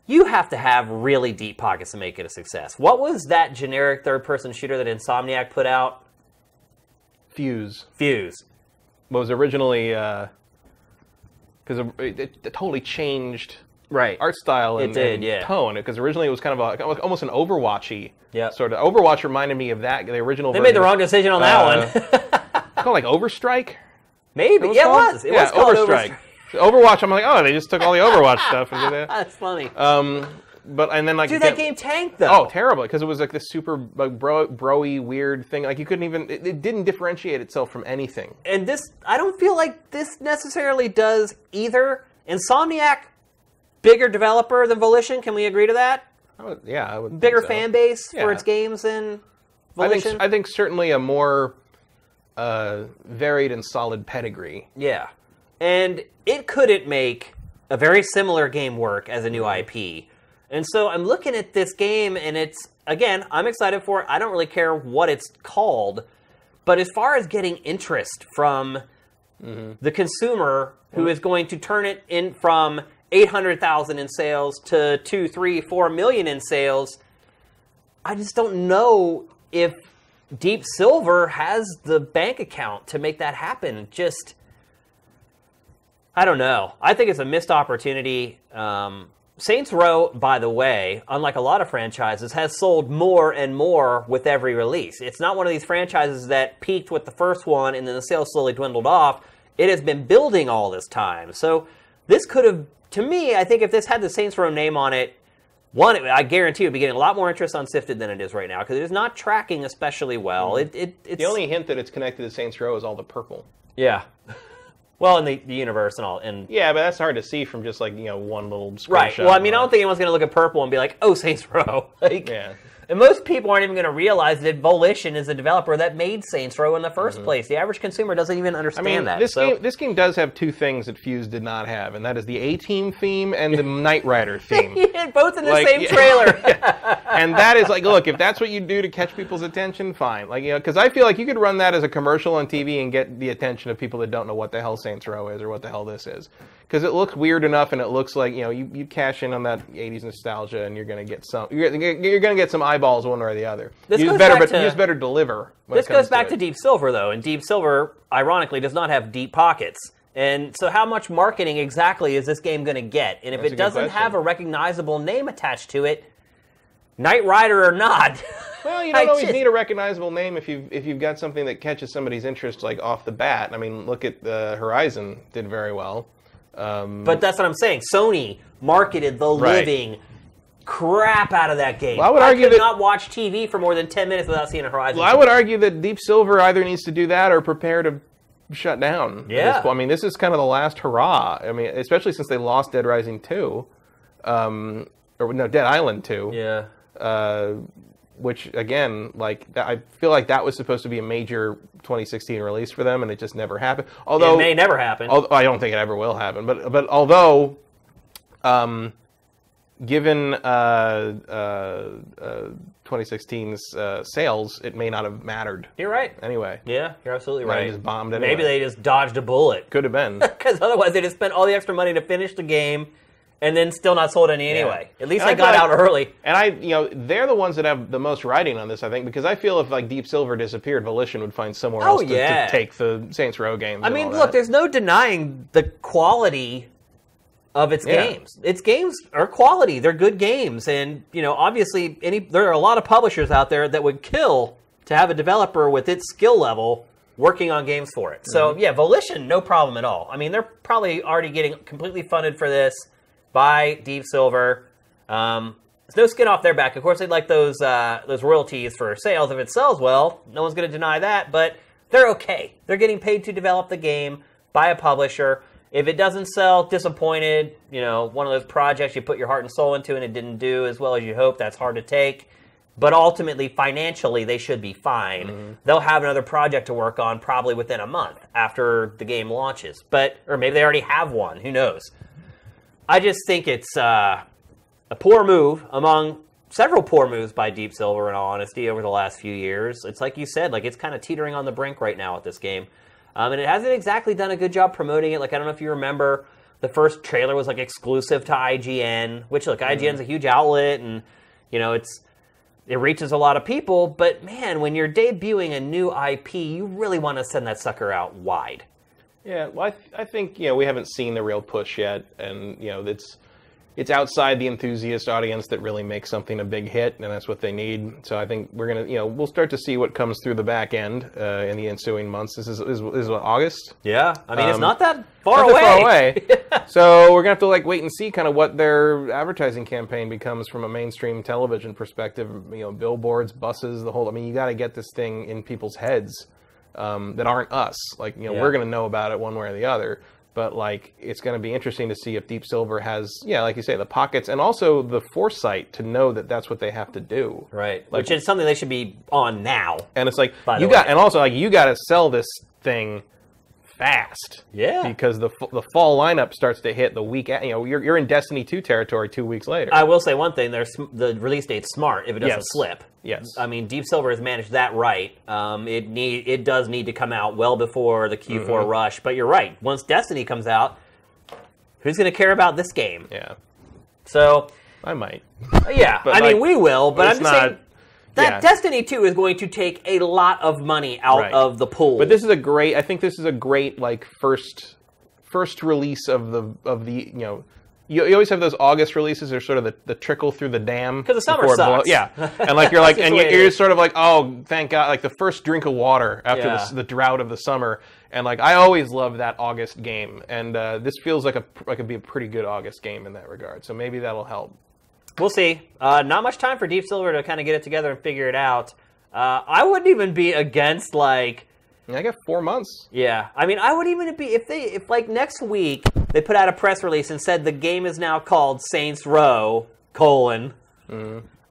you have to have really deep pockets to make it a success. What was that generic third-person shooter that Insomniac put out? Fuse. Was originally because it totally changed art style and tone. Because originally it was kind of almost an Overwatch-y sort of. Overwatch reminded me of that. The original. They made the wrong decision on that one. It's called like Overstrike. Maybe. It was. It was called Overstrike. Overwatch, I'm like, oh, they just took all the Overwatch stuff and did that. That's funny. And then like, dude, that game tanked though. Oh, terribly, because it was like this super like bro-y weird thing. Like you couldn't even. It didn't differentiate itself from anything. And this, I don't feel like this necessarily does either. Insomniac, bigger developer than Volition. Can we agree to that? I would. Bigger think so. fan base for its games than Volition. I think certainly a more varied and solid pedigree. Yeah. And it couldn't make a very similar game work as a new IP. And so I'm looking at this game, and it's, again, I'm excited for it. I don't really care what it's called. But as far as getting interest from the consumer who is going to turn it in from 800,000 in sales to 2, 3, 4 million in sales, I just don't know if Deep Silver has the bank account to make that happen. Just, I don't know. I think it's a missed opportunity. Saints Row, by the way, unlike a lot of franchises, has sold more and more with every release. It's not one of these franchises that peaked with the first one and then the sales slowly dwindled off. It has been building all this time. So this could have, to me, I think if this had the Saints Row name on it, one, I guarantee it would be getting a lot more interest on Sifted than it is right now, because it is not tracking especially well. It's the only hint that it's connected to Saints Row is all the purple. Yeah. Well, in the universe and all. And yeah, but that's hard to see from just like, one little screenshot. Right. Well, I mean, I don't think anyone's going to look at purple and be like, oh, Saints Row. Yeah. And most people aren't even going to realize that Volition is the developer that made Saints Row in the first place. The average consumer doesn't even understand that. This game does have two things that Fuse did not have, and that is the A-Team theme and the Knight Rider theme. Both in the same trailer. And that is like, look, if that's what you do to catch people's attention, fine. Like, because I feel like you could run that as a commercial on TV and get the attention of people that don't know what the hell Saints Row is or what the hell this is. because it looks weird enough, and it looks like you cash in on that '80s nostalgia, and you're gonna get some eyeballs one way or the other. You just better deliver. This goes back to Deep Silver though, and Deep Silver ironically does not have deep pockets. And so how much marketing exactly is this game going to get? And if it doesn't have a recognizable name attached to it, Knight Rider or not. Well, you don't always need a recognizable name if you've got something that catches somebody's interest like off the bat. I mean, look at Horizon did very well. But that's what I'm saying. Sony marketed the living crap out of that game. Well, I could not watch TV for more than 10 minutes without seeing a Horizon. Well, I would argue that Deep Silver either needs to do that or prepare to shut down. Yeah. I mean, this is kind of the last hurrah. I mean, especially since they lost Dead Rising 2. Dead Island 2. Yeah. Which, again, I feel like that was supposed to be a major 2016 release for them, and it just never happened. Although it may never happen. I don't think it ever will happen. But although, given 2016's sales, it may not have mattered. You're right. Anyway. Yeah, you're absolutely right. They just bombed anyway. Maybe they just dodged a bullet. Could have been. Because otherwise they just spent all the extra money to finish the game and then still not sold any anyway. At least they got out early. And they're the ones that have the most writing on this, I think, because I feel if Deep Silver disappeared, Volition would find somewhere else to take the Saints Row games. I mean, look, there's no denying the quality of its games. Its games are quality. They're good games. And, obviously there are a lot of publishers out there that would kill to have a developer with its skill level working on games for it. So, yeah, Volition, no problem at all. I mean, they're probably already getting completely funded for this by Deep Silver. There's no skin off their back. Of course, they'd like those royalties for sales. If it sells well, no one's going to deny that, but they're okay. They're getting paid to develop the game by a publisher. If it doesn't sell, disappointed, one of those projects you put your heart and soul into and it didn't do as well as you hoped, that's hard to take. But ultimately, financially, they should be fine. Mm-hmm. They'll have another project to work on probably within a month after the game launches. Or maybe they already have one. Who knows? I just think it's a poor move among several poor moves by Deep Silver, in all honesty, over the last few years. It's like you said, it's kind of teetering on the brink right now with this game. And it hasn't exactly done a good job promoting it. I don't know if you remember, the first trailer was exclusive to IGN, which IGN's a huge outlet, and it reaches a lot of people. But man, when you're debuting a new IP, you really want to send that sucker out wide. Yeah, well, I think we haven't seen the real push yet, and it's outside the enthusiast audience that really makes something a big hit, and that's what they need. So I think we're gonna we'll start to see what comes through the back end in the ensuing months. This is what, August? Yeah, I mean it's not that far away. So we're gonna have to wait and see kind of what their advertising campaign becomes from a mainstream television perspective. Billboards, buses, the whole. I mean, you got to get this thing in people's heads. That aren't us. We're going to know about it one way or the other. But, it's going to be interesting to see if Deep Silver has, like you say, the pockets and also the foresight to know that that's what they have to do. Right. Which is something they should be on now. And it's you got to sell this thing fast. Yeah. Because the fall lineup starts to hit the week. You're in Destiny 2 territory 2 weeks later. I will say one thing: the release date's smart if it doesn't slip. Yes. I mean, Deep Silver has managed that right. It does need to come out well before the Q4 rush. But you're right. Once Destiny comes out, who's going to care about this game? Yeah. So I might. Yeah. But we will. But I'm just saying. That Destiny 2 is going to take a lot of money out of the pool. But this is I think this is a great first release of the you always have those August releases. They're sort of the trickle through the dam. Because the summer sucks. Yeah. And you're sort of oh, thank God, the first drink of water after the drought of the summer. And I always love that August game. And this feels like it'd be a pretty good August game in that regard. So maybe that'll help. We'll see. Not much time for Deep Silver to kind of get it together and figure it out. I wouldn't even be against I got 4 months. Yeah, I mean, I would even be if next week they put out a press release and said the game is now called Saints Row : I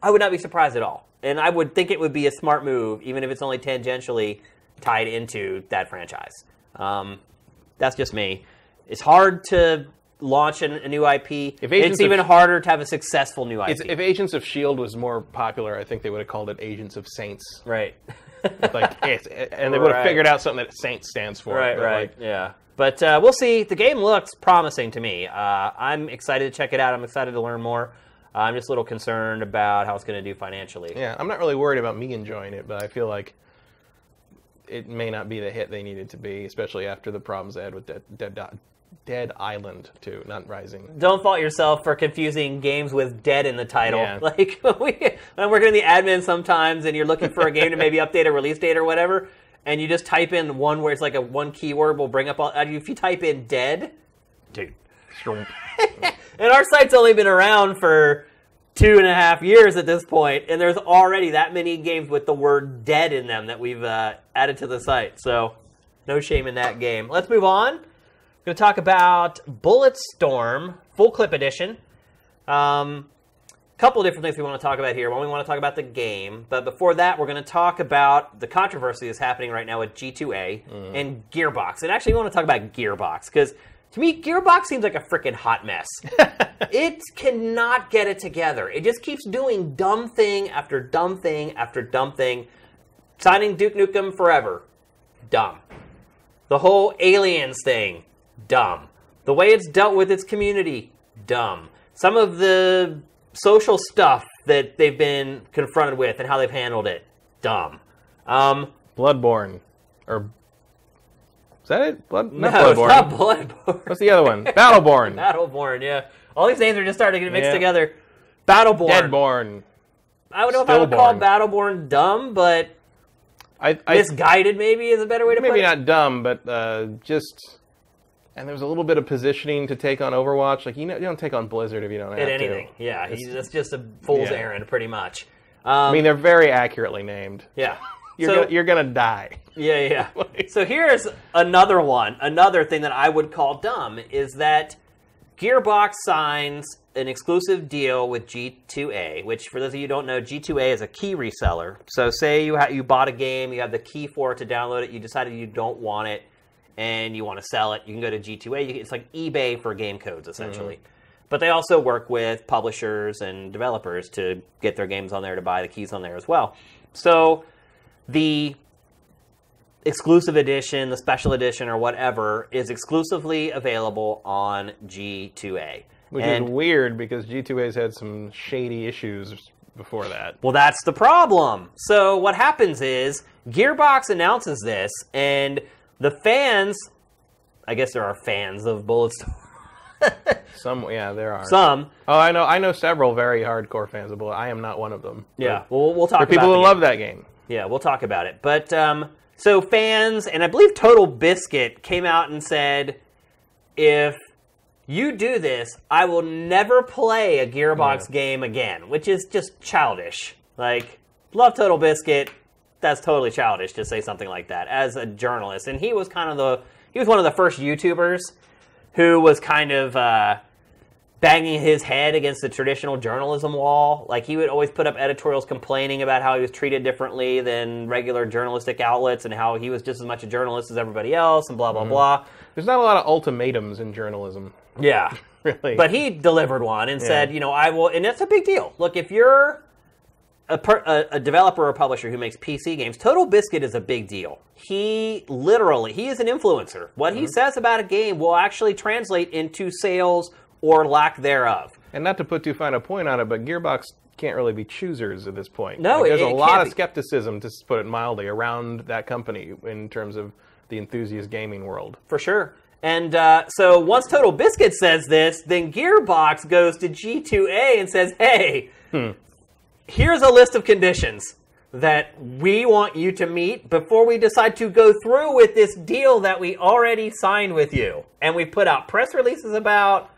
would not be surprised at all, and I would think it would be a smart move, even if it's only tangentially tied into that franchise. That's just me. It's hard to launch a new IP, it's even harder to have a successful new IP. If Agents of S.H.I.E.L.D. was more popular, I think they would have called it Agents of Saints. Right. And they would have figured out something that Saints stands for. Right. Yeah. But we'll see. The game looks promising to me. I'm excited to check it out. I'm excited to learn more. I'm just a little concerned about how it's going to do financially. Yeah, I'm not really worried about me enjoying it, but I feel like it may not be the hit they needed to be, especially after the problems they had with Dead Island 2, not Rising. Don't fault yourself for confusing games with dead in the title. Yeah. Like, when we're getting the admin sometimes and you're looking for a game to maybe update a release date or whatever, and you just type in one where it's like one keyword will bring up all... If you type in dead, dude. And our site's only been around for 2.5 years at this point, and there's already that many games with the word dead in them that we've added to the site. So, no shame in that game. Let's move on. We're going to talk about Bulletstorm, Full Clip Edition. Couple of different things we want to talk about here. One, we want to talk about the game. But before that, we're going to talk about the controversy that's happening right now with G2A and Gearbox. And actually, we want to talk about Gearbox, because to me, Gearbox seems like a freaking hot mess. It cannot get it together. It just keeps doing dumb thing after dumb thing after dumb thing. Signing Duke Nukem Forever. Dumb. The whole Aliens thing. Dumb. The way it's dealt with its community. Dumb. Some of the social stuff that they've been confronted with and how they've handled it. Dumb. Bloodborne. Or... Is that it? No, it's not Bloodborne. What's the other one? Battleborn. Battleborn, yeah. All these names are just starting to get mixed together. Battleborn. Deadborn. I don't know if I would call Battleborn dumb, but misguided maybe is a better way to put it. Maybe not dumb, but just... And there's a little bit of positioning to take on Overwatch. Like, you don't take on Blizzard if you don't have to. Anything. Yeah, that's just a fool's errand, pretty much. I mean, they're very accurately named. Yeah. You're gonna die. Yeah. So here's another one. Another thing that I would call dumb is that Gearbox signs an exclusive deal with G2A, which, for those of you who don't know, G2A is a key reseller. So say you bought a game, you have the key for it to download it, you decided you don't want it, and you want to sell it, you can go to G2A. It's like eBay for game codes, essentially. But they also work with publishers and developers to get their games on there, to buy the keys on there as well. So the exclusive edition, the special edition, or whatever, is exclusively available on G2A. Which is weird, because G2A's had some shady issues before that. Well, that's the problem. So what happens is, Gearbox announces this, and the fans, I guess there are fans of Bulletstorm. There are. Some. Oh, I know several very hardcore fans of Bullet. I am not one of them. Yeah, we'll talk about it. There are people who love that game. Yeah, we'll talk about it. But, so fans, and I believe Total Biscuit came out and said, if you do this, I will never play a Gearbox game again, which is just childish. Like, love Total Biscuit. That's totally childish to say something like that as a journalist. And he was one of the first YouTubers who was kind of banging his head against the traditional journalism wall. Like, he would always put up editorials complaining about how he was treated differently than regular journalistic outlets and how he was just as much a journalist as everybody else and blah, blah, blah. There's not a lot of ultimatums in journalism. Yeah. Really. But he delivered one and said, I will, and that's a big deal. Look, if you're a developer or publisher who makes PC games, Total Biscuit is a big deal. He is an influencer. What he says about a game will actually translate into sales or lack thereof. And not to put too fine a point on it, but Gearbox can't really be choosers at this point. No, there's a lot of skepticism, to put it mildly, around that company in terms of the enthusiast gaming world. For sure. And so once Total Biscuit says this, then Gearbox goes to G2A and says, hey, here's a list of conditions that we want you to meet before we decide to go through with this deal that we already signed with you. And we put out press releases about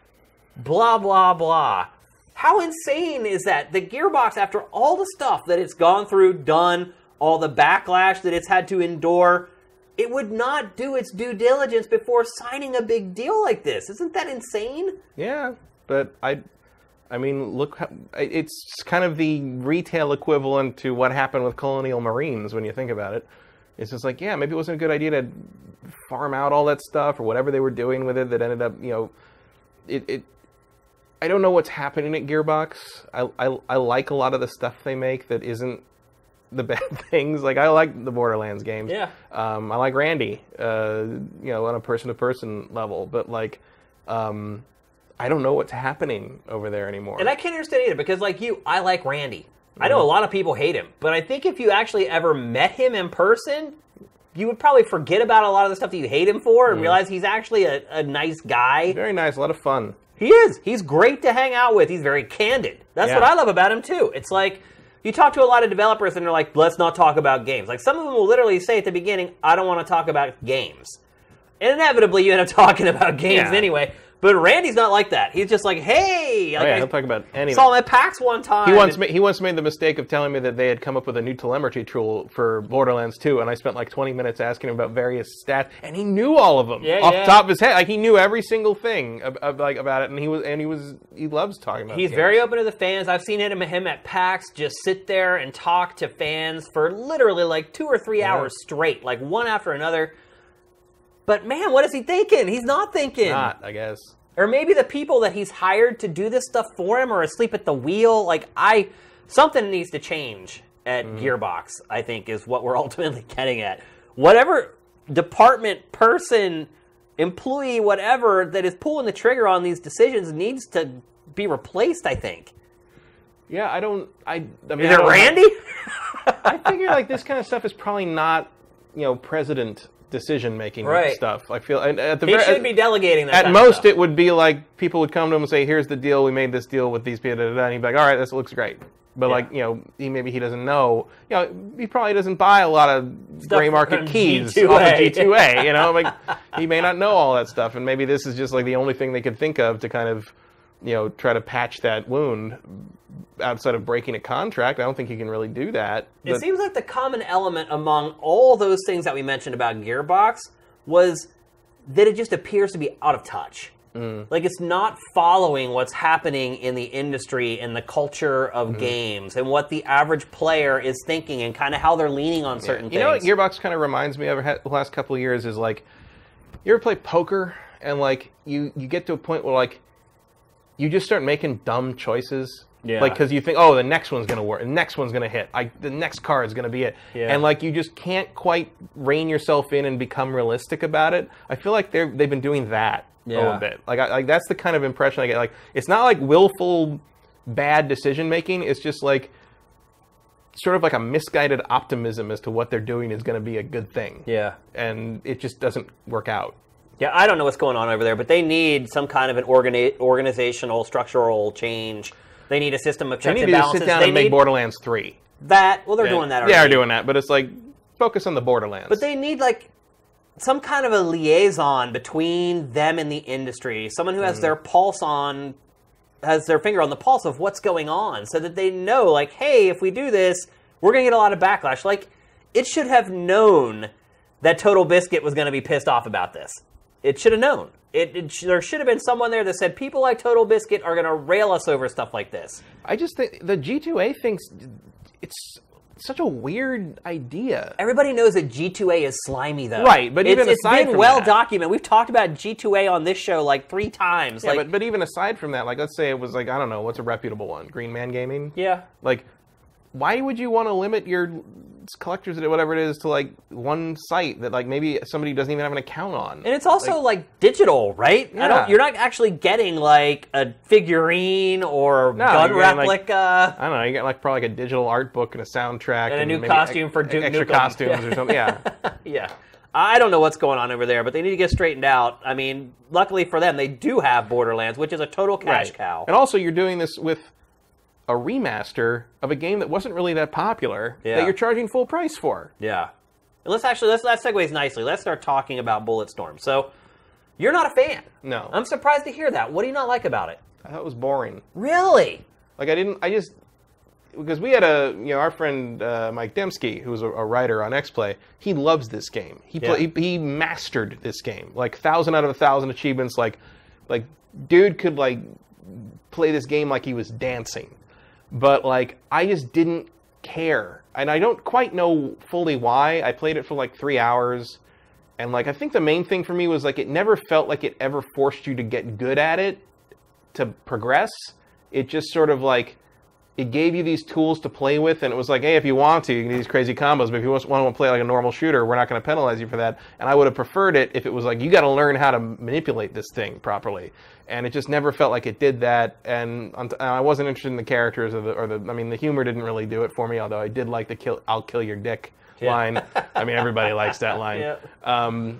blah, blah, blah. How insane is that? The Gearbox, after all the stuff that it's gone through, done, all the backlash that it's had to endure, it would not do its due diligence before signing a big deal like this. Isn't that insane? Yeah, but I mean, look, it's kind of the retail equivalent to what happened with Colonial Marines when you think about it. It's just like, yeah, maybe it wasn't a good idea to farm out all that stuff or whatever they were doing with it that ended up, I don't know what's happening at Gearbox. I like a lot of the stuff they make that isn't the bad things. Like, I like the Borderlands games. Yeah. I like Randy, on a person-to-person level. But, like, I don't know what's happening over there anymore. And I can't understand either, because like you, I like Randy. I know a lot of people hate him, but I think if you actually ever met him in person, you would probably forget about a lot of the stuff that you hate him for and realize he's actually a nice guy. Very nice, a lot of fun. He is. He's great to hang out with. He's very candid. That's what I love about him, too. It's like, you talk to a lot of developers and they're like, let's not talk about games. Like, some of them will literally say at the beginning, I don't want to talk about games. And inevitably, you end up talking about games anyway. But Randy's not like that. He's just like, hey! Like, he'll talk about anything. Saw him at PAX one time. He once made the mistake of telling me that they had come up with a new telemetry tool for Borderlands 2, and I spent like 20 minutes asking him about various stats, and he knew all of them off the top of his head. Like, he knew every single thing about it, and he loves talking about it. He's very open to the fans. I've seen him at PAX just sit there and talk to fans for literally like 2 or 3 hours straight, like one after another. But man, what is he thinking? He's not thinking. Not, I guess. Or maybe the people that he's hired to do this stuff for him are asleep at the wheel. Like, something needs to change at Gearbox, I think, is what we're ultimately getting at. Whatever department, person, employee, whatever, that is pulling the trigger on these decisions needs to be replaced, I think. Yeah, I mean, is it Randy? I figure, like, this kind of stuff is probably not, president decision-making stuff. I feel he should be delegating that. At most, it would be like people would come to him and say, "Here's the deal. We made this deal with these people," and he'd be like, "All right, this looks great." But he doesn't know. He probably doesn't buy a lot of gray market keys G2A. off of G2A. Like, he may not know all that stuff, and maybe this is just like the only thing they could think of to kind of, try to patch that wound. Outside of breaking a contract, I don't think you can really do that. It seems like the common element among all those things that we mentioned about Gearbox was that it just appears to be out of touch. Like, it's not following what's happening in the industry and the culture of games and what the average player is thinking and kind of how they're leaning on certain things. You know what Gearbox kind of reminds me of the last couple of years is, like, you ever play poker and, like, you get to a point where, like, you just start making dumb choices. Yeah. Like, because you think, oh, the next one's going to work, the next one's going to hit, the next card's going to be it. Yeah. And, like, you just can't quite rein yourself in and become realistic about it. I feel like they've been doing that a little bit. Like, that's the kind of impression I get. Like, it's not like willful bad decision-making. It's just, like, sort of like a misguided optimism as to what they're doing is going to be a good thing. Yeah. And it just doesn't work out. Yeah, I don't know what's going on over there, but they need some kind of an organizational, structural change. They need a system of checks and balances. They need to sit down and make Borderlands 3. They're doing that already. They are doing that, but it's like, focus on the Borderlands. But they need, like, some kind of a liaison between them and the industry. Someone who has their finger on the pulse of what's going on, so that they know, like, hey, if we do this, we're going to get a lot of backlash. Like, it should have known that Total Biscuit was going to be pissed off about this. It should have known. There should have been someone there that said, people like Total Biscuit are going to rail us over stuff like this. I just think the G2A thing's, it's such a weird idea. Everybody knows that G2A is slimy, though. Right, but even aside from that. It's been well documented. We've talked about G2A on this show like 3 times. Yeah, but even aside from that, like, let's say it was like, I don't know, what's a reputable one? Green Man Gaming? Yeah. Like, why would you want to limit your collectors, whatever it is, to like one site that like maybe somebody doesn't even have an account on? And it's also like digital, right? Yeah. You're not actually getting like a figurine or gun replica. Like, I don't know. You get like probably like a digital art book and a soundtrack and a new costume for extra costumes or something. Yeah. Yeah. I don't know what's going on over there, but they need to get straightened out. I mean, luckily for them, they do have Borderlands, which is a total cash cow. And also, you're doing this with a remaster of a game that wasn't really that popular that you're charging full price for. Yeah. And that segues nicely. Let's start talking about Bulletstorm. So, you're not a fan. No. I'm surprised to hear that. What do you not like about it? I thought it was boring. Really? Like, because we had our friend Mike Dembski, who's a writer on XPlay, he loves this game. He mastered this game. Like, 1,000 out of 1,000 achievements. Like, dude could, like, play this game like he was dancing. But, like, I just didn't care. And I don't quite know fully why. I played it for, like, 3 hours. And, like, I think the main thing for me was, like, it never felt like it ever forced you to get good at it. to progress. It just sort of like, it gave you these tools to play with, and it was like, hey, if you want to, you can do these crazy combos, but if you want to play like a normal shooter, we're not going to penalize you for that. And I would have preferred it if it was like, you got to learn how to manipulate this thing properly. And it just never felt like it did that, and I wasn't interested in the characters, the humor didn't really do it for me, although I did like the I'll kill your dick line. I mean, everybody likes that line. Yeah.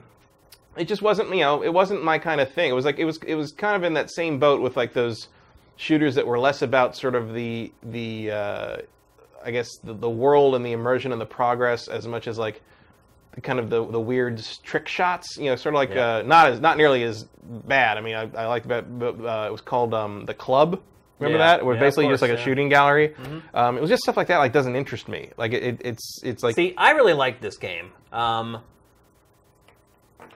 It just wasn't, it wasn't my kind of thing. It was like, it was kind of in that same boat with like those shooters that were less about sort of the I guess the world and the immersion and the progress as much as like kind of the weird trick shots, sort of like not nearly as bad. I mean, I liked that. It was called The Club. Remember that? It was basically just like a shooting gallery. Mm-hmm. It was just stuff like that. Like doesn't interest me. Like it's like. See, I really like this game.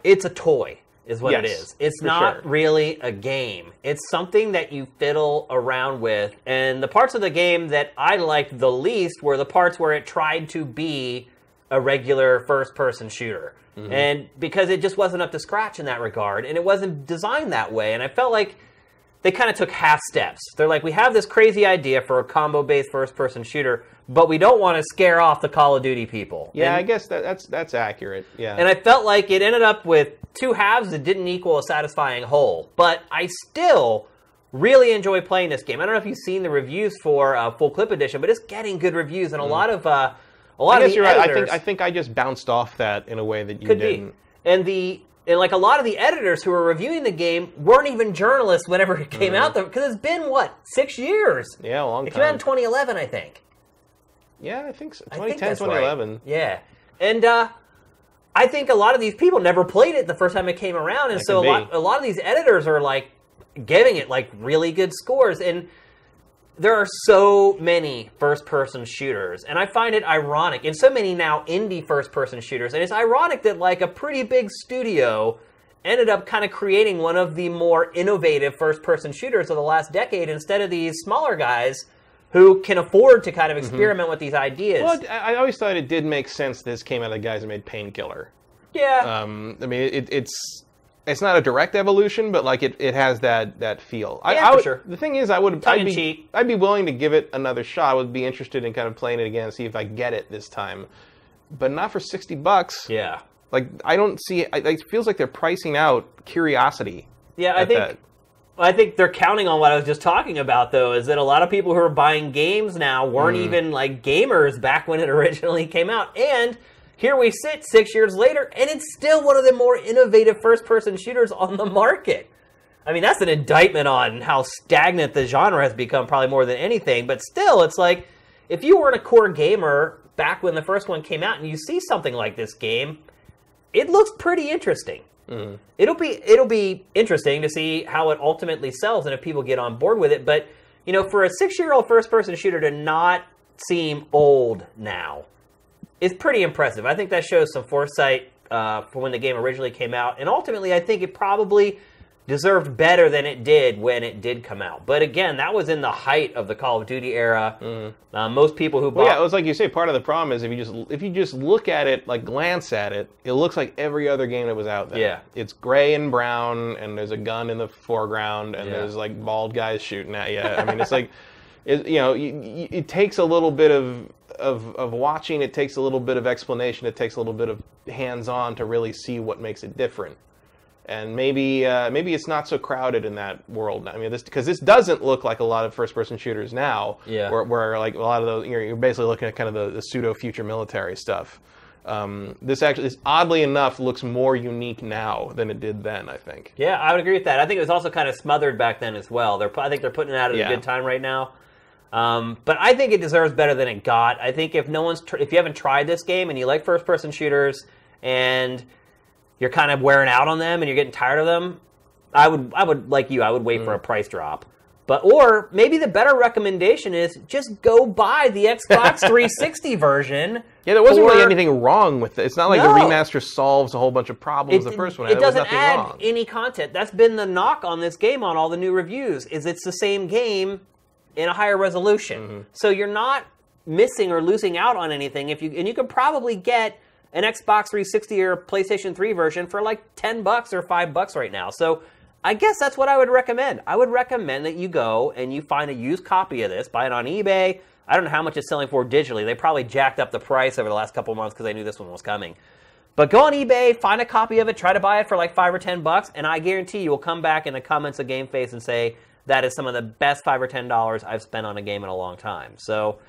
It's a toy. Is what it is. It's not really a game. It's something that you fiddle around with. And the parts of the game that I liked the least were the parts where it tried to be a regular first-person shooter. Mm-hmm. And because it just wasn't up to scratch in that regard, and it wasn't designed that way. And I felt like they kind of took half steps. They're like, we have this crazy idea for a combo-based first-person shooter, but we don't want to scare off the Call of Duty people. Yeah, I guess that's accurate. Yeah. And I felt like it ended up with two halves that didn't equal a satisfying whole. But I still really enjoy playing this game. I don't know if you've seen the reviews for Full Clip Edition, but it's getting good reviews, and a lot of the you're editors, right. I think I just bounced off that in a way that you didn't. And like a lot of the editors who were reviewing the game weren't even journalists whenever it came out, because it's been 6 years? Yeah, a long time. It came out in 2011, I think. Yeah, I think so. 2010, 2011. Right. Yeah. And I think a lot of these people never played it the first time it came around, and so a lot of these editors are like giving it like really good scores. And there are so many first-person shooters, and I find it ironic, and so many now indie first-person shooters, and it's ironic that like a pretty big studio ended up kind of creating one of the more innovative first-person shooters of the last decade instead of these smaller guys who can afford to kind of experiment with these ideas. Well, I always thought it did make sense this came out of the guys who made Painkiller. Yeah. I mean, it's not a direct evolution, but like it has that feel. For sure. The thing is, I'd be willing to give it another shot. I would be interested in kind of playing it again and see if I get it this time, but not for $60. Yeah. Like I don't see it. It feels like they're pricing out curiosity. Yeah, I think they're counting on what I was just talking about, though, is that a lot of people who are buying games now weren't even like gamers back when it originally came out. And here we sit 6 years later, and it's still one of the more innovative first-person shooters on the market. I mean, that's an indictment on how stagnant the genre has become, probably more than anything. But still, it's like, if you weren't a core gamer back when the first one came out and you see something like this game, it looks pretty interesting. Mm. It'll be interesting to see how it ultimately sells and if people get on board with it. But, for a 6-year-old first-person shooter to not seem old now is pretty impressive. I think that shows some foresight for when the game originally came out. And ultimately, I think it probably deserved better than it did when it did come out. But again, that was in the height of the Call of Duty era. Most people who bought... Well, yeah, it was like you say, part of the problem is if you just look at it, like glance at it, it looks like every other game that was out there. Yeah. It's gray and brown, and there's a gun in the foreground, and there's like bald guys shooting at you. I mean, it's like, it takes a little bit of watching, it takes a little bit of explanation, it takes a little bit of hands-on to really see what makes it different. And maybe it's not so crowded in that world. I mean, because this doesn't look like a lot of first-person shooters now, where like a lot of those, you're basically looking at kind of the pseudo-future military stuff. This oddly enough, looks more unique now than it did then, I think. Yeah, I would agree with that. I think it was also kind of smothered back then as well. I think they're putting it out at a good time right now. But I think it deserves better than it got. I think if you haven't tried this game and you like first-person shooters and you're kind of wearing out on them and you're getting tired of them, I would like you, I would wait for a price drop. Or maybe the better recommendation is just go buy the Xbox 360 version. Yeah, there wasn't really anything wrong with it. It's not like the remaster solves a whole bunch of problems the first one had. It doesn't add any content. That's been the knock on this game on all the new reviews, is it's the same game in a higher resolution. So you're not missing or losing out on anything. And you could probably get an Xbox 360 or PlayStation 3 version for like $10 or $5 right now. So I guess that's what I would recommend. I would recommend that you go and you find a used copy of this, buy it on eBay. I don't know how much it's selling for digitally. They probably jacked up the price over the last couple of months because they knew this one was coming. But go on eBay, find a copy of it, try to buy it for like $5 or $10, and I guarantee you will come back in the comments of GameFace and say, that is some of the best $5 or $10 I've spent on a game in a long time. So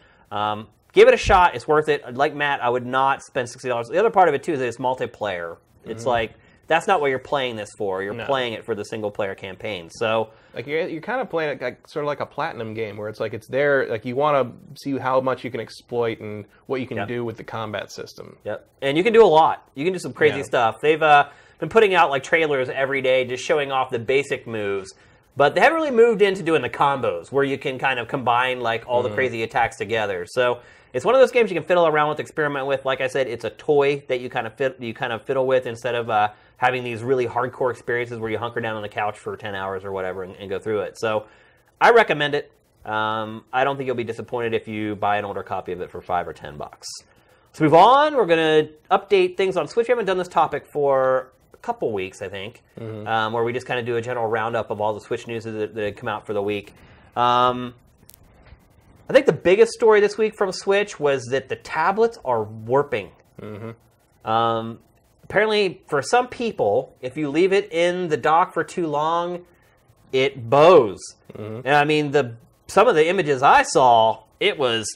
give it a shot. It's worth it. Like Matt, I would not spend $60. The other part of it, too, is that it's multiplayer. It's like, that's not what you're playing this for. You're playing it for the single-player campaign. So, like you're kind of playing it like, sort of like a platinum game, where it's like it's there. Like you want to see how much you can exploit and what you can do with the combat system. Yep, and you can do a lot. You can do some crazy stuff. They've been putting out like trailers every day, just showing off the basic moves. But they haven't really moved into doing the combos, where you can kind of combine like all the crazy attacks together. So it's one of those games you can fiddle around with, experiment with. Like I said, it's a toy that you kind of fiddle with instead of having these really hardcore experiences where you hunker down on the couch for 10 hours or whatever and go through it. So I recommend it. I don't think you'll be disappointed if you buy an older copy of it for $5 or $10. Let's move on. We're going to update things on Switch. We haven't done this topic for a couple weeks, I think, where we just kind of do a general roundup of all the Switch news that had come out for the week. I think the biggest story this week from Switch was that the tablets are warping. Apparently, for some people, if you leave it in the dock for too long, it bows. And I mean, some of the images I saw, it was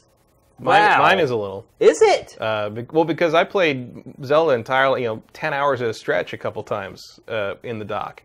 wow. Mine is a little. Is it? Well, because I played Zelda entirely, 10 hours at a stretch a couple times in the dock.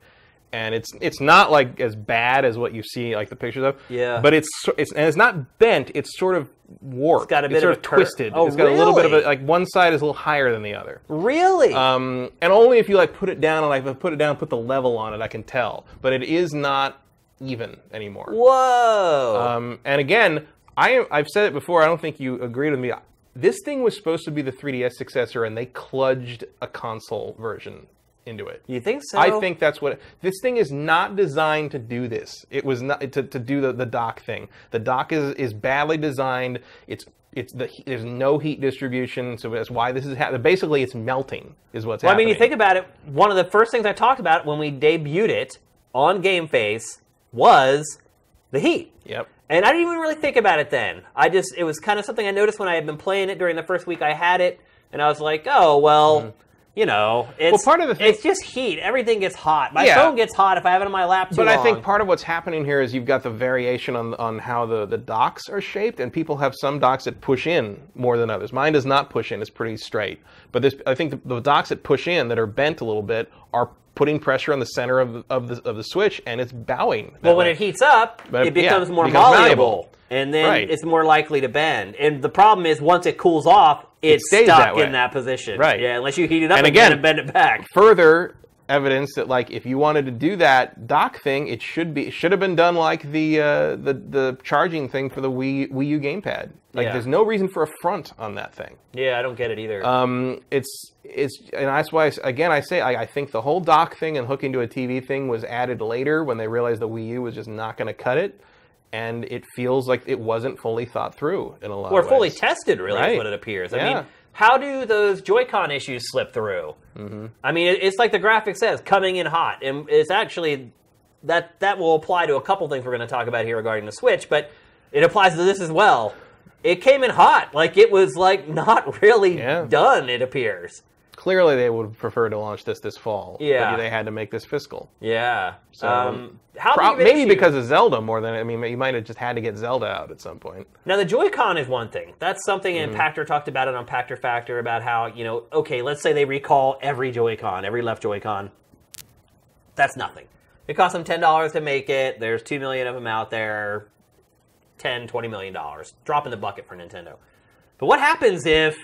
And it's not like as bad as what you see like the pictures of. Yeah. But it's not bent. It's sort of warped. It's got a bit of twisted. Oh, it's got a little bit of like one side is a little higher than the other. Really? And only if you like put it down and put the level on it, I can tell. But it is not even anymore. Whoa. And again, I've said it before. I don't think you agreed with me. This thing was supposed to be the 3DS successor, and they kludged a console version into it. You think so? I think that's what this thing is not designed to do. This it was not to do the dock thing. The dock is badly designed. There's no heat distribution, so that's why this is happening. Basically, it's melting is what's happening. I mean, you think about it. One of the first things I talked about when we debuted it on GameFace was the heat. Yep. And I didn't even really think about it then. It was kind of something I noticed when I had been playing it during the first week I had it, and I was like, oh well. It's, part of the thing, it's just heat. Everything gets hot. My phone gets hot if I have it on my lap too long. But I think part of what's happening here is you've got the variation on how the docks are shaped, and people have some docks that push in more than others. Mine does not push in. It's pretty straight. But I think the docks that push in, that are bent a little bit, are putting pressure on the center of the Switch, and it's bowing. Well, when it heats up, it becomes more malleable. And then it's more likely to bend. And the problem is, once it cools off, it's stuck in that position. Right. Yeah, unless you heat it up again and bend it back. Further evidence that, like, if you wanted to do that dock thing, it should have been done like the charging thing for the Wii U gamepad. Like, there's no reason for a front on that thing. Yeah, I don't get it either. And that's why I say I think the whole dock thing and hooking to a TV thing was added later when they realized the Wii U was just not going to cut it. And it feels like it wasn't fully thought through in a lot of ways. Or fully tested, really, is what it appears. I mean, how do those Joy-Con issues slip through? I mean, it's like the graphic says, coming in hot. And it's actually, that will apply to a couple things we're going to talk about here regarding the Switch, but it applies to this as well. It came in hot. Like, it was, like, not really done, it appears. Clearly, they would prefer to launch this fall. Yeah. But they had to make this fiscal. Yeah. So, maybe because of Zelda more than, I mean, you might have just had to get Zelda out at some point. Now, the Joy-Con is one thing. That's something, and Pactor talked about it on Pactor Factor, about how, okay, let's say they recall every Joy-Con, every left Joy-Con. That's nothing. It costs them $10 to make it. There's 2 million of them out there. $10, $20 million. Drop in the bucket for Nintendo. But what happens if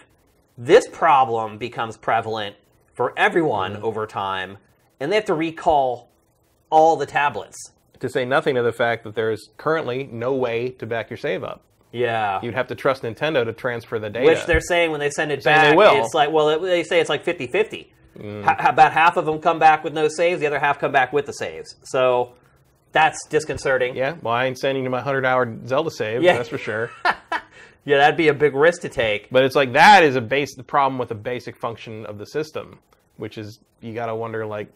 this problem becomes prevalent for everyone over time, and they have to recall all the tablets? To say nothing of the fact that there's currently no way to back your save up. Yeah. You'd have to trust Nintendo to transfer the data. Which they're saying when they send it back, it's like, they say it's like 50-50. About half of them come back with no saves, the other half come back with the saves. So that's disconcerting. Yeah, well, I ain't sending you my 100-hour Zelda save, that's for sure. Yeah, that'd be a big risk to take. But it's like that is the problem with the basic function of the system, which is you got to wonder, like,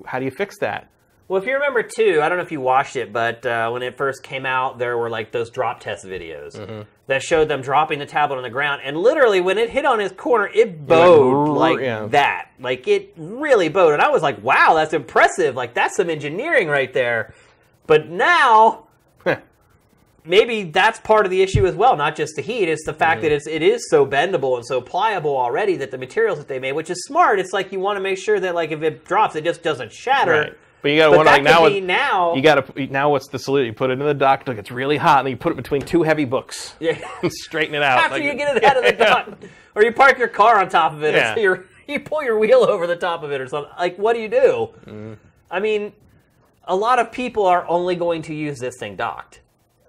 how do you fix that? Well, if you remember, too, I don't know if you watched it, but when it first came out, there were, like, those drop test videos that showed them dropping the tablet on the ground. And literally, when it hit on his corner, it bowed that. Like, it really bowed. And I was like, wow, that's impressive. Like, that's some engineering right there. But now... Maybe that's part of the issue as well, not just the heat. It's the fact that it is so bendable and so pliable already that the materials that they made, which is smart. It's like you want to make sure that like if it drops, it just doesn't shatter. Right. But you got to wonder like now what's the solution? You put it in the dock, look, it's really hot, and then you put it between two heavy books. Yeah. And straighten it out. After you get it out of the dock. Or you park your car on top of it, or so you pull your wheel over the top of it or something. Like, what do you do? I mean, a lot of people are only going to use this thing docked.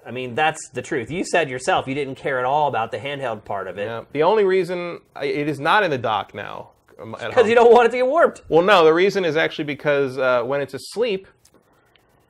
I mean, that's the truth. You said yourself you didn't care at all about the handheld part of it. Yeah. The only reason it is not in the dock now. Because you don't want it to get warped. Well, no. The reason is actually because when it's asleep,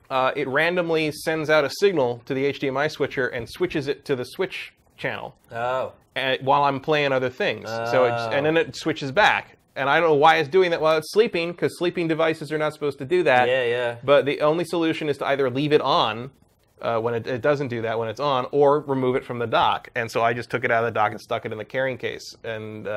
it randomly sends out a signal to the HDMI switcher and switches it to the switch channel. Oh. While I'm playing other things. And then it switches back. And I don't know why it's doing that while it's sleeping, because sleeping devices are not supposed to do that. Yeah, yeah. But the only solution is to either leave it on when it doesn't do that when it's on, or remove it from the dock. And so I just took it out of the dock and stuck it in the carrying case, and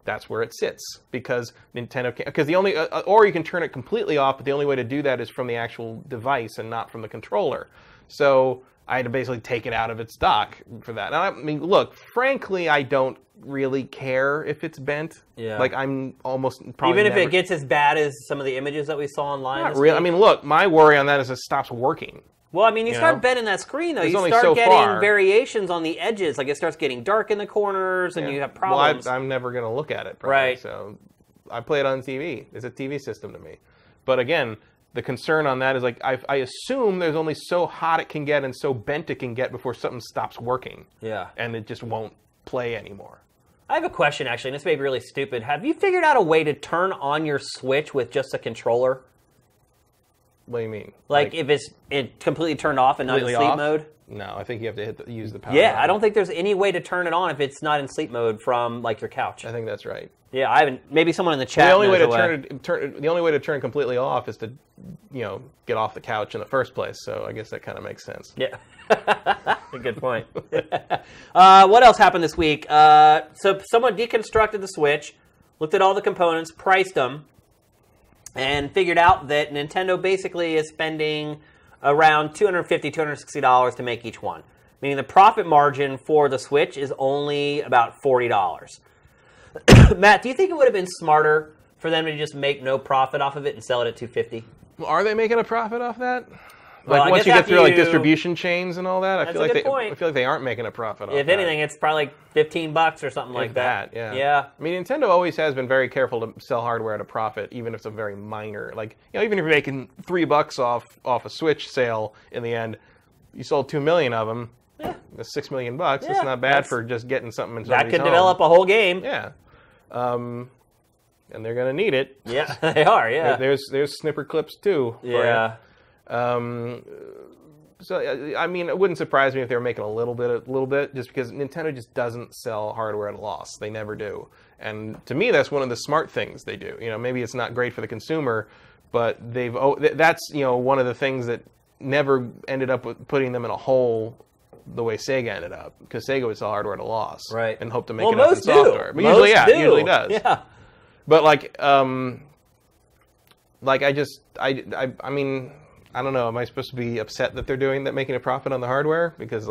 that's where it sits because Nintendo can't. Because the only or you can turn it completely off, but the only way to do that is from the actual device and not from the controller. So I had to basically take it out of its dock for that. And I mean, look, frankly, I don't really care if it's bent. Yeah. Like I'm almost probably even if it gets as bad as some of the images that we saw online. Not really. I mean, look, my worry on that is it stops working. Well, I mean, you start bending that screen, though. You start getting variations on the edges. Like, it starts getting dark in the corners, and you have problems. Well, I'm never going to look at it, probably. Right. So I play it on TV. It's a TV system to me. But again, the concern on that is, like, I assume there's only so hot it can get and so bent it can get before something stops working. Yeah. And it just won't play anymore. I have a question, actually, and this may be really stupid. Have you figured out a way to turn on your Switch with just a controller? What do you mean? Like if it's completely turned off and not in sleep mode? No, I think you have to use the power. Yeah, button. I don't think there's any way to turn it on if it's not in sleep mode from like your couch. I think that's right. Yeah, I haven't. Maybe someone in the chat. The only way to turn it completely off is to, get off the couch in the first place. So I guess that kind of makes sense. Yeah, a good point. What else happened this week? So someone deconstructed the Switch, looked at all the components, priced them, and figured out that Nintendo basically is spending around $250, $260 to make each one. Meaning the profit margin for the Switch is only about $40. Matt, do you think it would have been smarter for them to just make no profit off of it and sell it at $250? Well, are they making a profit off that? Like once you get through like distribution chains and all that, I feel like they aren't making a profit off that. If anything, it's probably like $15 or something like that. Yeah. I mean, Nintendo always has been very careful to sell hardware at a profit, even if it's a very minor. Like, even if you're making $3 off a Switch sale in the end, you sold 2 million of them. Yeah. That's $6 million. That's not bad for just getting something in somebody's home. That could develop a whole game. Yeah. And they're going to need it. Yeah, they are, yeah. There's snipper clips, too. Yeah. So, I mean, it wouldn't surprise me if they were making a little bit, just because Nintendo just doesn't sell hardware at a loss. They never do. And to me, that's one of the smart things they do. Maybe it's not great for the consumer, but that's, one of the things that never ended up with putting them in a hole the way Sega ended up, because Sega would sell hardware at a loss, right? And hope to make it up in software. But usually does. Yeah. But I mean, I don't know. Am I supposed to be upset that they're making a profit on the hardware? Because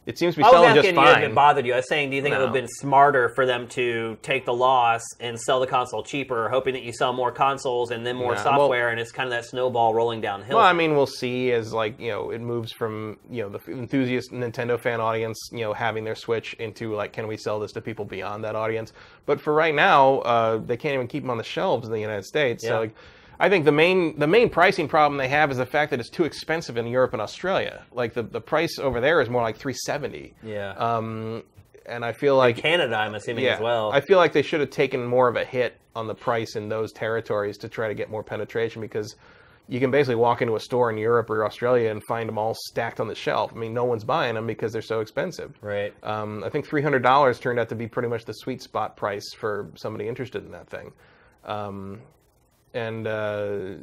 it seems to be selling just fine. I was asking you if it bothered you. I was saying, do you think it would have been smarter for them to take the loss and sell the console cheaper, hoping that you sell more consoles and then more software, and it's kind of that snowball rolling downhill? Well, I mean, we'll see as it moves from the enthusiast Nintendo fan audience having their Switch into can we sell this to people beyond that audience? But for right now, they can't even keep them on the shelves in the United States. Yeah. So I think the main pricing problem they have is the fact that it's too expensive in Europe and Australia. Like the price over there is more like $370. Yeah. And I feel like in Canada, I'm assuming as well. I feel like they should have taken more of a hit on the price in those territories to try to get more penetration, because you can basically walk into a store in Europe or Australia and find them all stacked on the shelf. I mean, no one's buying them because they're so expensive. Right. I think $300 turned out to be pretty much the sweet spot price for somebody interested in that thing. And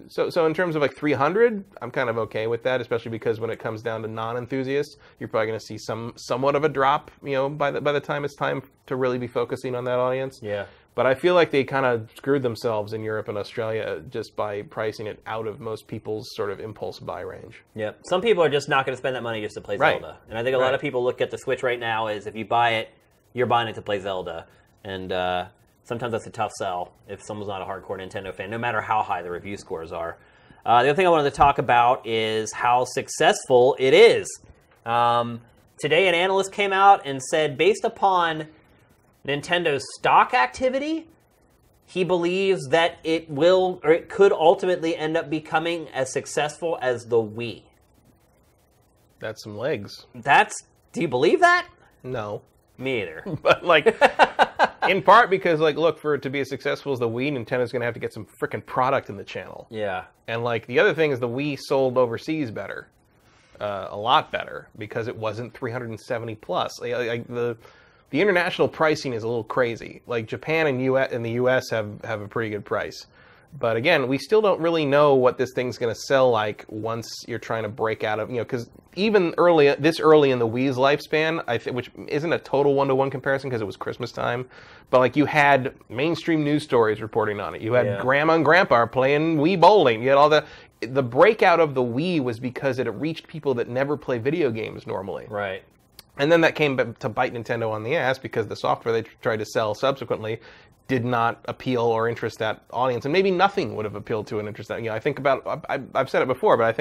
so in terms of like 300, I'm kind of okay with that, especially because when it comes down to non-enthusiasts, you're probably going to see somewhat of a drop, by the time it's time to really be focusing on that audience. Yeah. But I feel like they kind of screwed themselves in Europe and Australia just by pricing it out of most people's sort of impulse buy range. Yep. Some people are just not going to spend that money just to play Zelda. And I think a lot of people look at the Switch right now as if you buy it, you're buying it to play Zelda. And sometimes that's a tough sell if someone's not a hardcore Nintendo fan, no matter how high the review scores are. The other thing I wanted to talk about is how successful it is. Today, an analyst came out and said, based upon Nintendo's stock activity, he believes that it will, or it could ultimately end up becoming as successful as the Wii. That's some legs. Do you believe that? No. Me either. But, in part because, look, for it to be as successful as the Wii, Nintendo's going to have to get some freaking product in the channel. Yeah. And, the other thing is the Wii sold overseas better. A lot better, because it wasn't 370 plus. The international pricing is a little crazy. Japan and the US have a pretty good price. But again, we still don't really know what this thing's going to sell like once you're trying to break out of, because even this early in the Wii's lifespan, which isn't a total one-to-one comparison because it was Christmas time, but you had mainstream news stories reporting on it. You had Grandma and Grandpa playing Wii bowling. You had all the breakout of the Wii was because it reached people that never play video games normally. Right. And then that came to bite Nintendo on the ass because the software they tried to sell subsequently did not appeal or interest that audience. And maybe nothing would have appealed to and interest that. I think I've said it before, but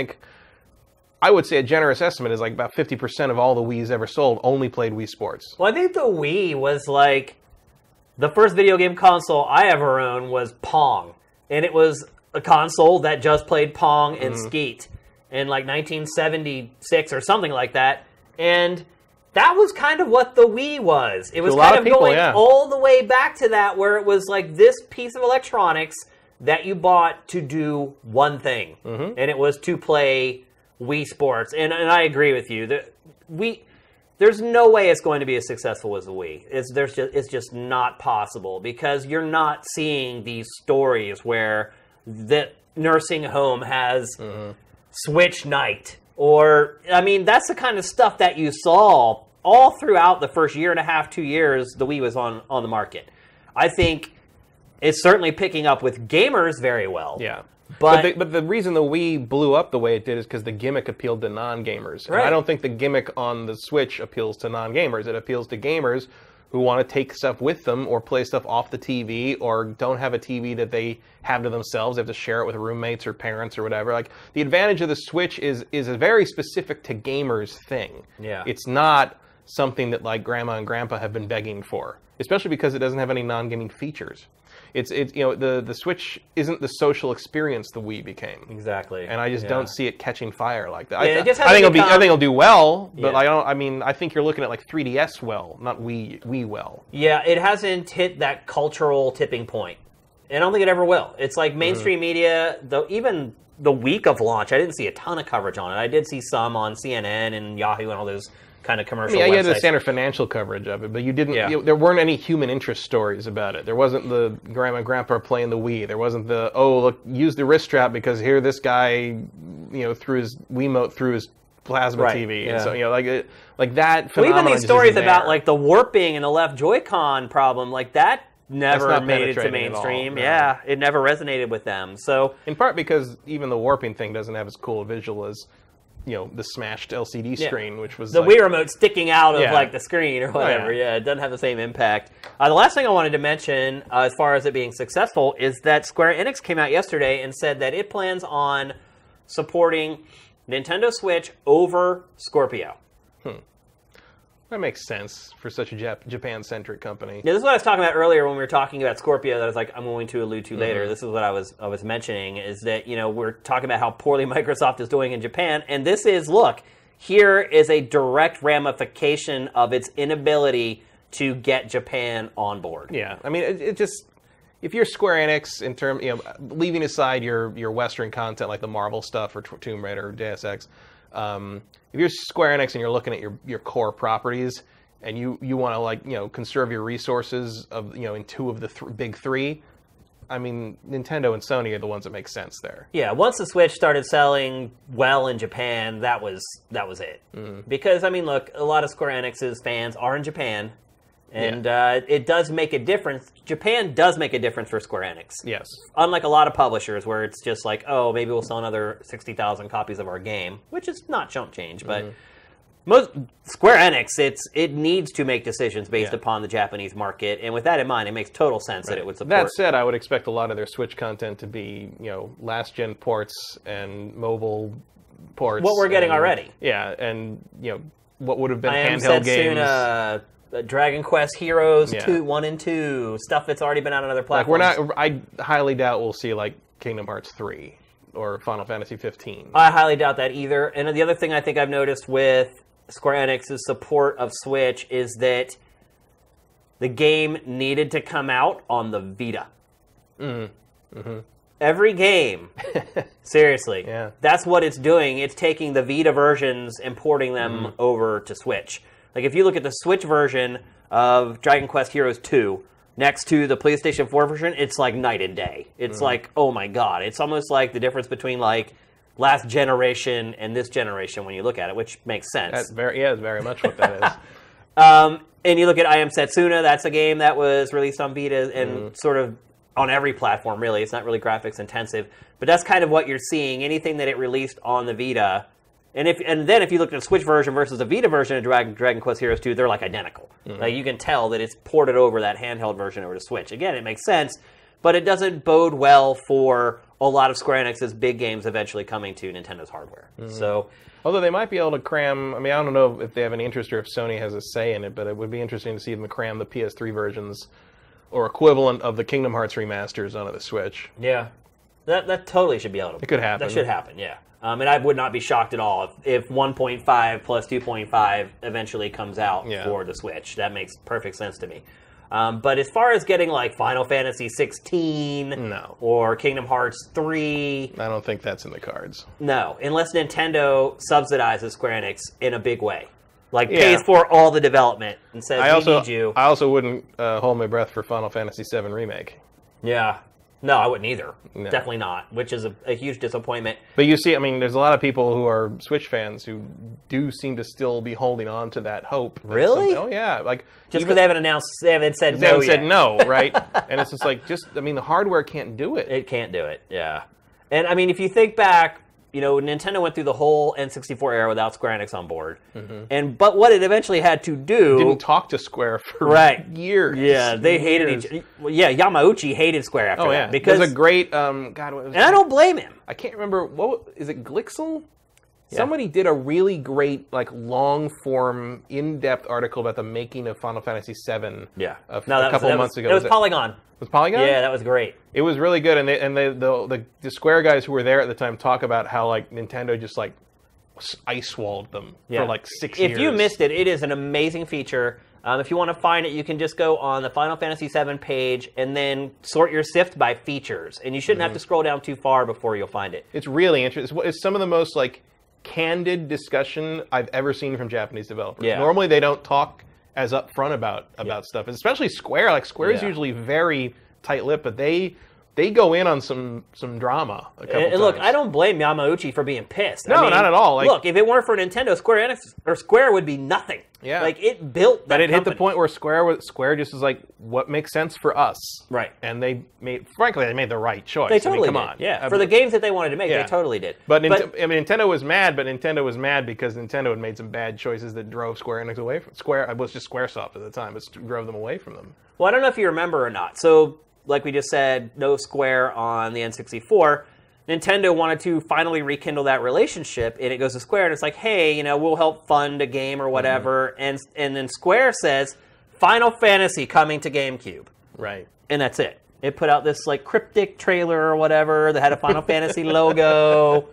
I would say a generous estimate is about 50% of all the Wiis ever sold only played Wii Sports. Well, I think the Wii was the first video game console I ever owned was Pong. And it was a console that just played Pong and Skeet in 1976 or something like that. And that was kind of what the Wii was. It was kind of going all the way back to that, where it was this piece of electronics that you bought to do one thing. And it was to play Wii Sports. And I agree with you. There's no way it's going to be as successful as the Wii. It's just not possible, because you're not seeing these stories where the nursing home has Switch night. Or, that's the kind of stuff that you saw all throughout the first year and a half, 2 years the Wii was on the market. I think it's certainly picking up with gamers very well. Yeah. But the reason the Wii blew up the way it did is because the gimmick appealed to non-gamers. Right. And I don't think the gimmick on the Switch appeals to non-gamers. It appeals to gamers who want to take stuff with them or play stuff off the TV or don't have a TV that they have to themselves. They have to share it with roommates or parents or whatever. The advantage of the Switch is a very specific to gamers thing. Yeah. It's not something that Grandma and Grandpa have been begging for, especially because it doesn't have any non-gaming features. The Switch isn't the social experience the Wii became. Exactly. And I just don't see it catching fire like that. Yeah, I think it'll do well, but I think you're looking at 3DS well, not Wii well. Yeah, it hasn't hit that cultural tipping point. And I don't think it ever will. It's mainstream media, even the week of launch, I didn't see a ton of coverage on it. I did see some on CNN and Yahoo and all those kind of commercial websites. You had the standard financial coverage of it, but you didn't. There weren't any human interest stories about it. There wasn't the Grandma and Grandpa playing the Wii. There wasn't the look, use the wrist strap because here this guy threw his Wiimote through his plasma TV. Yeah. And so that phenomenon. Well, even these stories about the warping and the left Joy-Con problem, that never made it to mainstream. No. Yeah, it never resonated with them. So in part because even the warping thing doesn't have as cool a visual as the smashed LCD screen, which was the Wii remote sticking out of the screen or whatever. It doesn't have the same impact. The last thing I wanted to mention, as far as it being successful, is that Square Enix came out yesterday and said that it plans on supporting Nintendo Switch over Scorpio. That makes sense for such a Japan-centric company. Yeah, this is what I was talking about earlier when we were talking about Scorpio that I was I'm going to allude to later. This is what I was mentioning, is that, we're talking about how poorly Microsoft is doing in Japan, and this is, look, here is a direct ramification of its inability to get Japan on board. Yeah, it just, if you're Square Enix, in term, leaving aside your Western content like the Marvel stuff or Tomb Raider or Deus Ex, if you're Square Enix and you're looking at your core properties and you want to conserve your resources in two of the big three, I mean, Nintendo and Sony are the ones that make sense there. Yeah, once the Switch started selling well in Japan, that was it. Because, I mean, look, a lot of Square Enix's fans are in Japan, and it does make a difference. Japan does make a difference for Square Enix. Yes. Unlike a lot of publishers where it's just like, oh, maybe we'll sell another 60,000 copies of our game, which is not chump change, but most Square Enix, it needs to make decisions based upon the Japanese market, and with that in mind, it makes total sense that it would support. That said, I would expect a lot of their Switch content to be, last-gen ports and mobile ports. What we're getting already. Yeah, and, what would have been I handheld games. Setsuna, Dragon Quest Heroes 1 and 2, stuff that's already been on other platforms. I highly doubt we'll see, Kingdom Hearts 3 or Final Fantasy 15. I highly doubt that either. And the other thing I think I've noticed with Square Enix's support of Switch is that the game needed to come out on the Vita. Every game, seriously, that's what it's doing. It's taking the Vita versions and porting them over to Switch. Like, if you look at the Switch version of Dragon Quest Heroes 2 next to the PlayStation 4 version, it's like night and day. It's like, oh my god. It's almost like the difference between, last generation and this generation when you look at it, which makes sense. That's very much what that is. And you look at I Am Setsuna, that's a game that was released on Vita and sort of on every platform, really. It's not really graphics intensive. But that's kind of what you're seeing. Anything that it released on the Vita. And then if you look at the Switch version versus the Vita version of Dragon Quest Heroes 2, they're identical. Like, you can tell that it's ported over that handheld version over to Switch. Again, it makes sense, but it doesn't bode well for a lot of Square Enix's big games eventually coming to Nintendo's hardware. So, although they might be able to cram, I mean, I don't know if they have any interest or if Sony has a say in it, but it would be interesting to see them cram the PS3 versions or equivalent of the Kingdom Hearts remasters onto the Switch. Yeah. That totally should be able to. It could happen. That should happen, yeah. And I would not be shocked at all if 1.5 plus 2.5 eventually comes out for the Switch. That makes perfect sense to me. But as far as getting Final Fantasy 16 or Kingdom Hearts 3... I don't think that's in the cards. No, unless Nintendo subsidizes Square Enix in a big way. Pays for all the development and says, we need you. I also wouldn't hold my breath for Final Fantasy VII Remake. Yeah. No, I wouldn't either. No. Definitely not, which is a huge disappointment. But you see, I mean, there's a lot of people who are Switch fans who do seem to still be holding on to that hope. Really? Oh, yeah. Just because they haven't announced, they haven't said no They haven't said no, right? And it's just the hardware can't do it. It can't do it, yeah. And, I mean, if you think back, Nintendo went through the whole N64 era without Square Enix on board. But what it eventually had to do... Didn't talk to Square for years. Yeah, they hated each other. Yeah, Yamauchi hated Square after that. Because there's a great... God, what was and I don't blame him. I can't remember... Is it Glixel? Yeah. Somebody did a really great, long-form, in-depth article about the making of Final Fantasy VII a couple of months ago. It was Polygon. Was Polygon? Yeah, that was great. It was really good, and the Square guys who were there at the time talk about how Nintendo just ice walled them for 6 years. If you missed it, it is an amazing feature. If you want to find it, you can just go on the Final Fantasy VII page and then sort your sift by features, and you shouldn't have to scroll down too far before you'll find it. It's really interesting. It's some of the most candid discussion I've ever seen from Japanese developers. Yeah. Normally, they don't talk as upfront about stuff, especially Square. Square is usually very tight-lipped, but they go in on some drama a couple times. Look, I don't blame Yamauchi for being pissed. No, not at all. Look, if it weren't for Nintendo, Square would be nothing. Yeah. It built that But it company. hit the point where Square just was what makes sense for us? Right. And they made the right choice. They totally come did. on. Yeah. For the games that they wanted to make, they totally did. But Nintendo was mad, because Nintendo had made some bad choices that drove Square Enix away from Square. It was just Squaresoft at the time. It drove them away from them. Well, I don't know if you remember or not. So, like we just said, no Square on the N64. Nintendo wanted to finally rekindle that relationship, and it goes to Square, and it's hey, we'll help fund a game or whatever, and then Square says, Final Fantasy coming to GameCube. Right. And that's it. It put out this cryptic trailer or whatever that had a Final Fantasy logo.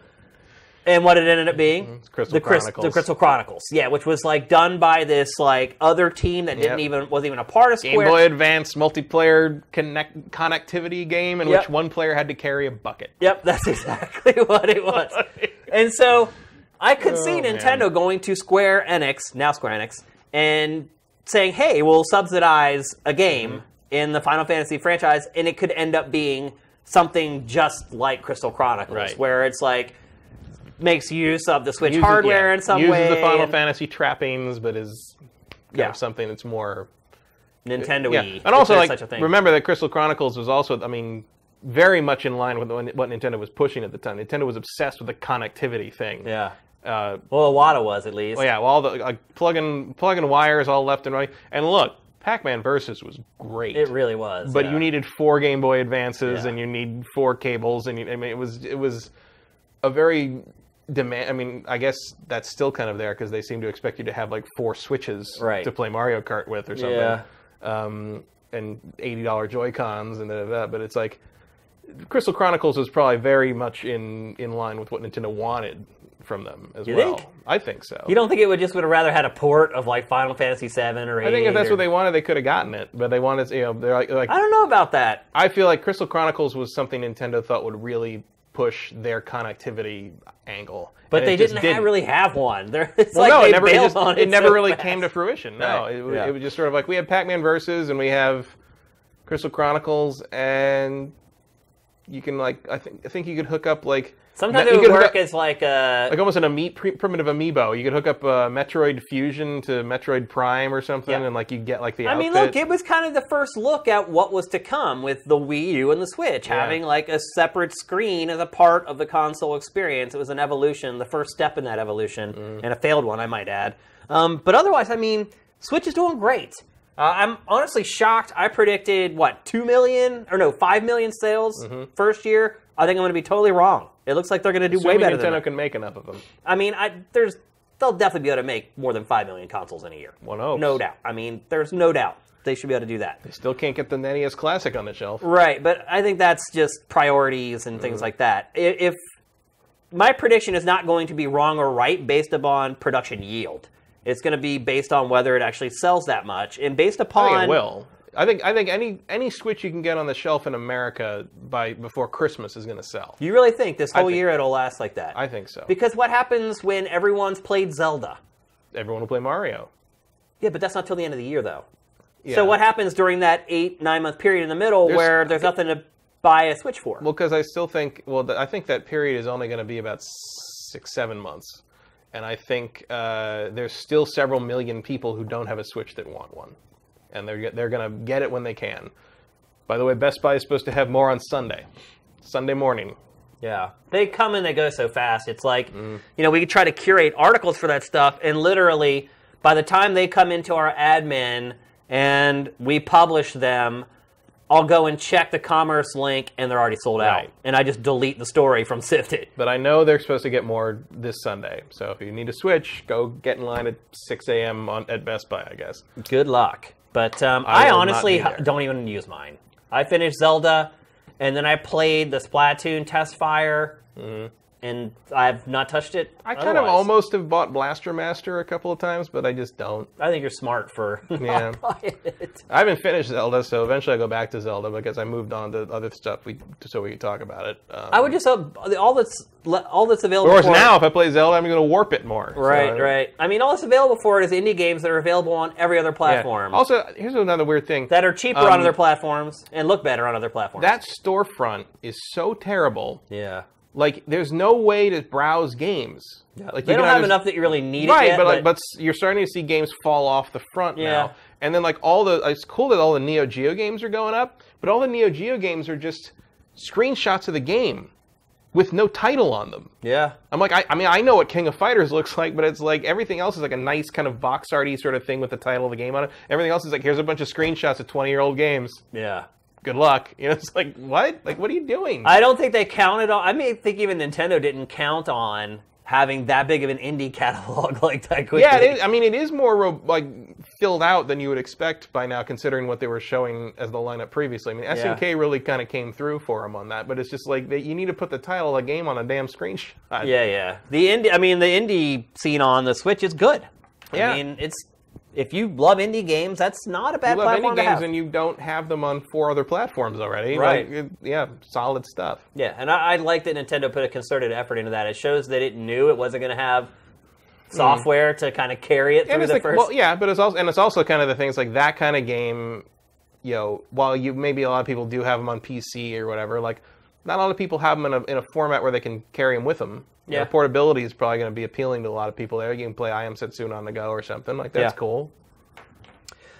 And what it ended up being? The Crystal Chronicles. Yeah, which was done by this other team that wasn't even a part of Square. Game Boy Advance multiplayer connectivity game in which one player had to carry a bucket. Yep, that's exactly what it was. And so I could see Nintendo going to Square Enix, now Square Enix, and saying, "Hey, we'll subsidize a game." in the Final Fantasy franchise, and it could end up being something just like Crystal Chronicles, where it's like makes use of the Switch hardware in some way. Uses the Final Fantasy trappings, but is kind of something that's more Nintendo-y. And also, like, remember that Crystal Chronicles was also, I mean, very much in line with what Nintendo was pushing at the time. Nintendo was obsessed with the connectivity thing. Yeah. Well, Iwata was, at least. Well, yeah, well, all the plugging wires all left and right. And look, Pac-Man Versus was great. It really was. But you needed 4 Game Boy Advances, and you need 4 cables, and I mean, it was a very demand. I mean, I guess that's still kind of there because they seem to expect you to have like 4 Switches to play Mario Kart with or something. Yeah. And $80 Joy-Cons and that, but it's like Crystal Chronicles was probably very much in line with what Nintendo wanted from them as well. Think? I think so. You don't think it would have rather had a port of like Final Fantasy 7 or 8? I think if that's what they wanted, they could have gotten it, but they wanted, they're like I don't know about that. I feel like Crystal Chronicles was something Nintendo thought would really push their connectivity angle. But they didn't really have one. It's it never really came to fruition. No, it was just sort of like we have Pac-Man Versus and we have Crystal Chronicles, and you can like I think you could hook up like sometimes it would work as like almost an primitive amiibo. You could hook up Metroid Fusion to Metroid Prime or something, and like you get like the outfit. I mean, look, it was kind of the first look at what was to come with the Wii U and the Switch, having like a separate screen as a part of the console experience. It was an evolution, the first step in that evolution, and a failed one, I might add. But otherwise, I mean, Switch is doing great. I'm honestly shocked. I predicted, 2 million? Or no, 5 million sales first year. I think I'm going to be totally wrong. It looks like they're going to do way better than that. Nintendo can make enough of them. I mean, they'll definitely be able to make more than 5 million consoles in a year. One hopes. No doubt. I mean, there's no doubt they should be able to do that. They still can't get the NES Classic on the shelf. Right, but I think that's just priorities and things like that. If my prediction is not going to be wrong or right based upon production yield. It's going to be based on whether it actually sells that much, and based upon. I think it will. I think any Switch you can get on the shelf in America before Christmas is going to sell. You really think this whole year it'll last like that? I think so. Because what happens when everyone's played Zelda? Everyone will play Mario. Yeah, but that's not till the end of the year, though. Yeah. So what happens during that 8-9 month period in the middle where there's nothing to buy a Switch for? Well, because I still think I think that period is only going to be about 6-7 months. And I think there's still several million people who don't have a Switch that want one. And they're going to get it when they can. By the way, Best Buy is supposed to have more on Sunday morning. Yeah. They come and they go so fast. It's like, we could try to curate articles for that stuff, and literally, by the time they come into our admin and we publish them, I'll go and check the commerce link, and they're already sold out. And I just delete the story from Sifted. But I know they're supposed to get more this Sunday. So if you need a Switch, go get in line at 6 a.m. at Best Buy, I guess. Good luck. But I honestly don't even use mine. I finished Zelda, and then I played the Splatoon Test Fire, and I've not touched it. I kind of almost have bought Blaster Master a couple of times, but I just don't. I think you're smart for not buying it. I haven't finished Zelda, so eventually I'll go back to Zelda because I moved on to other stuff so we could talk about it. I would just hope all that's available. Of course, now if I play Zelda, I'm going to warp it more. Right. I mean, all that's available for it is indie games that are available on every other platform. Yeah. Also, here's another weird thing. That are cheaper on other platforms and look better on other platforms. That storefront is so terrible. Yeah. Like, there's no way to browse games. Yeah. Like, they don't have enough that you really need it yet. But you're starting to see games fall off the front now. And then, like, it's cool that all the Neo Geo games are going up, but all the Neo Geo games are just screenshots of the game with no title on them. Yeah. I'm like, I know what King of Fighters looks like, but it's like everything else is like a nice kind of box arty sort of thing with the title of the game on it. Everything else is like, here's a bunch of screenshots of 20-year-old games. Yeah. Good luck. It's like, what? Like, what are you doing? I don't think they counted on... I think even Nintendo didn't count on having that big of an indie catalog like that quickly. Yeah, it is more filled out than you would expect by now, considering what they were showing as the lineup previously. I mean, SNK really kind of came through for them on that, but it's just like you need to put the title of the game on a damn screenshot. Yeah. The indie scene on the Switch is good. Yeah. I mean, if you love indie games, that's not a bad platform to have. You love indie games and you don't have them on 4 other platforms already. Right. Solid stuff. Yeah, and I like that Nintendo put a concerted effort into that. It shows that it knew it wasn't going to have software to kind of carry it through the first... Well, yeah, but it's also kind of the things like that kind of game while maybe a lot of people do have them on PC or whatever, like not a lot of people have them in a format where they can carry them with them. Yeah. Portability is probably going to be appealing to a lot of people there. You can play I Am Setsuna on the go or something. Like, that's cool.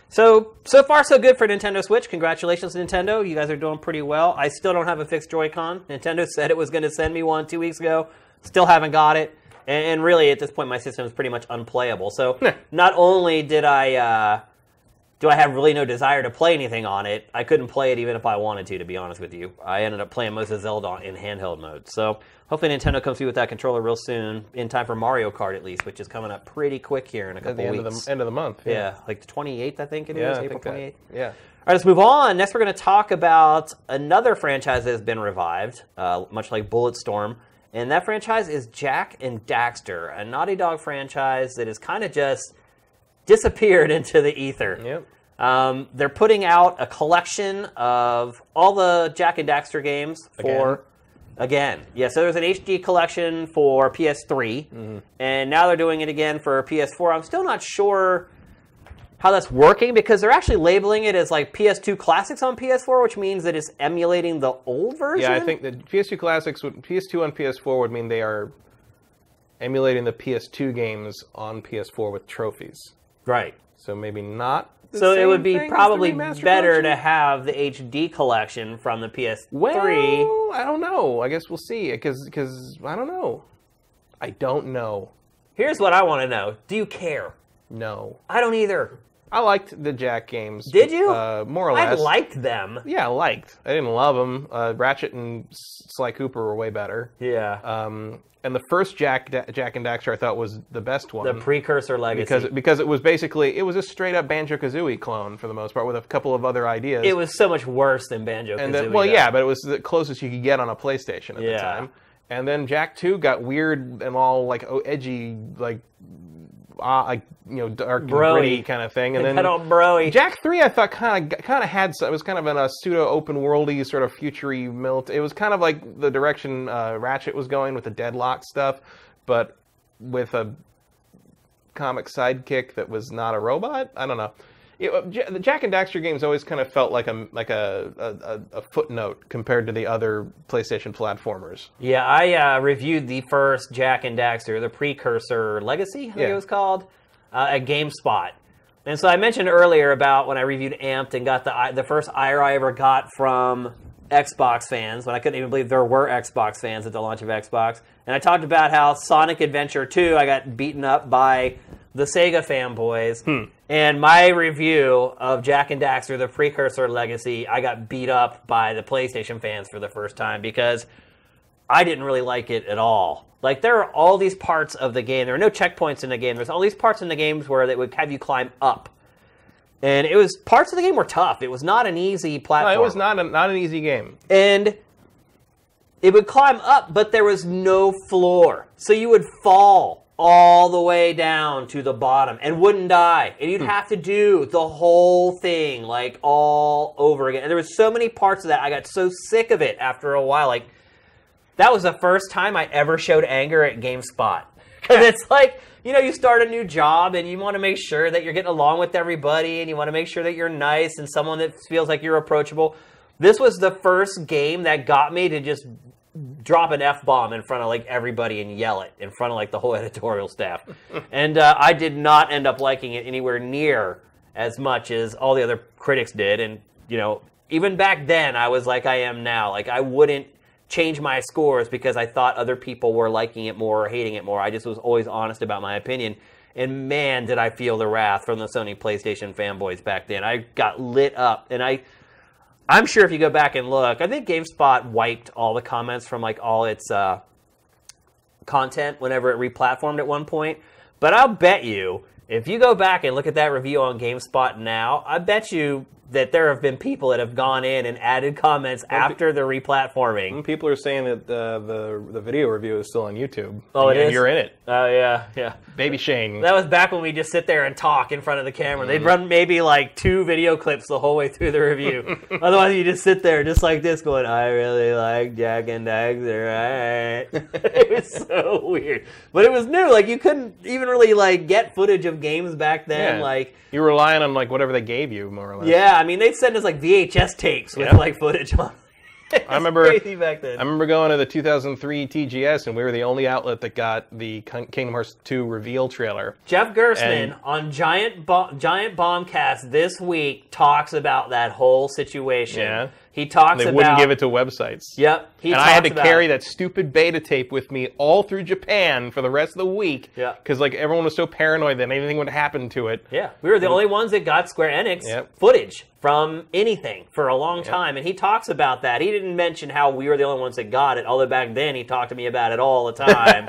So far, so good for Nintendo Switch. Congratulations, Nintendo. You guys are doing pretty well. I still don't have a fixed Joy-Con. Nintendo said it was going to send me one 2 weeks ago. Still haven't got it. And really, at this point, my system is pretty much unplayable. So not only do I have really no desire to play anything on it, I couldn't play it even if I wanted to be honest with you. I ended up playing most of Zelda in handheld mode. So hopefully Nintendo comes through with that controller real soon, in time for Mario Kart at least, which is coming up pretty quick here in a couple weeks. End of the month. Yeah, like the 28th, I think it is, April 28th. Yeah. All right, let's move on. Next, we're going to talk about another franchise that has been revived, much like Bulletstorm. And that franchise is Jak and Daxter, a Naughty Dog franchise that has kind of just disappeared into the ether. Yep. They're putting out a collection of all the Jak and Daxter games for... Again. Yeah, so there's an HD collection for PS3, and now they're doing it again for PS4. I'm still not sure how that's working, because they're actually labeling it as like PS2 Classics on PS4, which means that it's emulating the old version? Yeah, I think the PS2 Classics, PS2 and PS4 would mean they are emulating the PS2 games on PS4 with trophies. Right. So maybe not. So it would be probably better to have the HD collection from the PS3. Well, I don't know. I guess we'll see. Because I don't know. I don't know. Here's what I want to know. Do you care? No. I don't either. I liked the Jak games. Did you? More or less. I liked them. Yeah, I liked. I didn't love them. Ratchet and Sly Cooper were way better. Yeah. And the first Jak and Daxter I thought was the best one. The precursor legacy. Because it was basically, it was a straight up Banjo-Kazooie clone for the most part with a couple of other ideas. It was so much worse than Banjo-Kazooie. Well, yeah, but it was the closest you could get on a PlayStation at the time. And then Jak 2 got weird and all like edgy, like dark and gritty kind of thing. And then broy. Jak 3 I thought kind of had some, it was kind of in a pseudo open worldy sort of future-y It was kind of like the direction Ratchet was going with the Deadlock stuff, but with a comic sidekick that was not a robot. I don't know. The Jak and Daxter games always kind of felt like a footnote compared to the other PlayStation platformers. Yeah, I reviewed the first Jak and Daxter, the precursor Legacy, I think it was called, at GameSpot. And so I mentioned earlier about when I reviewed Amped and got the first ire I ever got from Xbox fans, when I couldn't even believe there were Xbox fans at the launch of Xbox. And I talked about how Sonic Adventure 2, I got beaten up by the Sega fanboys. And my review of Jak and Daxter, the precursor Legacy, I got beat up by the PlayStation fans for the first time because I didn't really like it at all. Like, there are all these parts of the game. There are no checkpoints in the game. There's all these parts in the games where they would have you climb up. And parts of the game were tough. It was not an easy platform. No, it was not an easy game. And it would climb up, but there was no floor. So you would fall all the way down to the bottom and wouldn't die. And you'd have to do the whole thing, like, all over again. And there was so many parts of that. I got so sick of it after a while. Like, that was the first time I ever showed anger at GameSpot. Because it's like, you start a new job and you want to make sure that you're getting along with everybody and you want to make sure that you're nice and someone that feels like you're approachable. This was the first game that got me to just drop an F-bomb in front of like everybody and yell it in front of like the whole editorial staff. And I did not end up liking it anywhere near as much as all the other critics did. And, even back then I was like I am now. Like, I wouldn't change my scores because I thought other people were liking it more or hating it more. I just was always honest about my opinion. And man, did I feel the wrath from the Sony PlayStation fanboys back then. I got lit up. And I'm sure if you go back and look, I think GameSpot wiped all the comments from like all its content whenever it replatformed at one point. But I'll bet you, if you go back and look at that review on GameSpot now, I bet you that there have been people that have gone in and added comments after the replatforming. People are saying that the video review is still on YouTube. Oh, it is? And you're in it. Oh, yeah. Baby Shane. That was back when we just sit there and talk in front of the camera. They'd run maybe like 2 video clips the whole way through the review. Otherwise, you just sit there just like this going, I really like Jak and Daxter, alright. It was so weird. But it was new. Like, you couldn't even really like get footage of games back then. Yeah. Like you were relying on like whatever they gave you, more or less. Yeah, I mean they'd send us like VHS tapes with like footage on. I remember crazy back then. I remember going to the 2003 TGS, and we were the only outlet that got the Kingdom Hearts 2 reveal trailer. Jeff Gerstmann on Giant Bombcast this week talks about that whole situation. Yeah. He talks about... They wouldn't give it to websites. Yep. And I had to carry that stupid beta tape with me all through Japan for the rest of the week. Yeah. Because like everyone was so paranoid that anything would happen to it. Yeah. We were the only ones that got Square Enix footage from anything for a long time. And he talks about that. He didn't mention how we were the only ones that got it, although back then he talked to me about it all the time.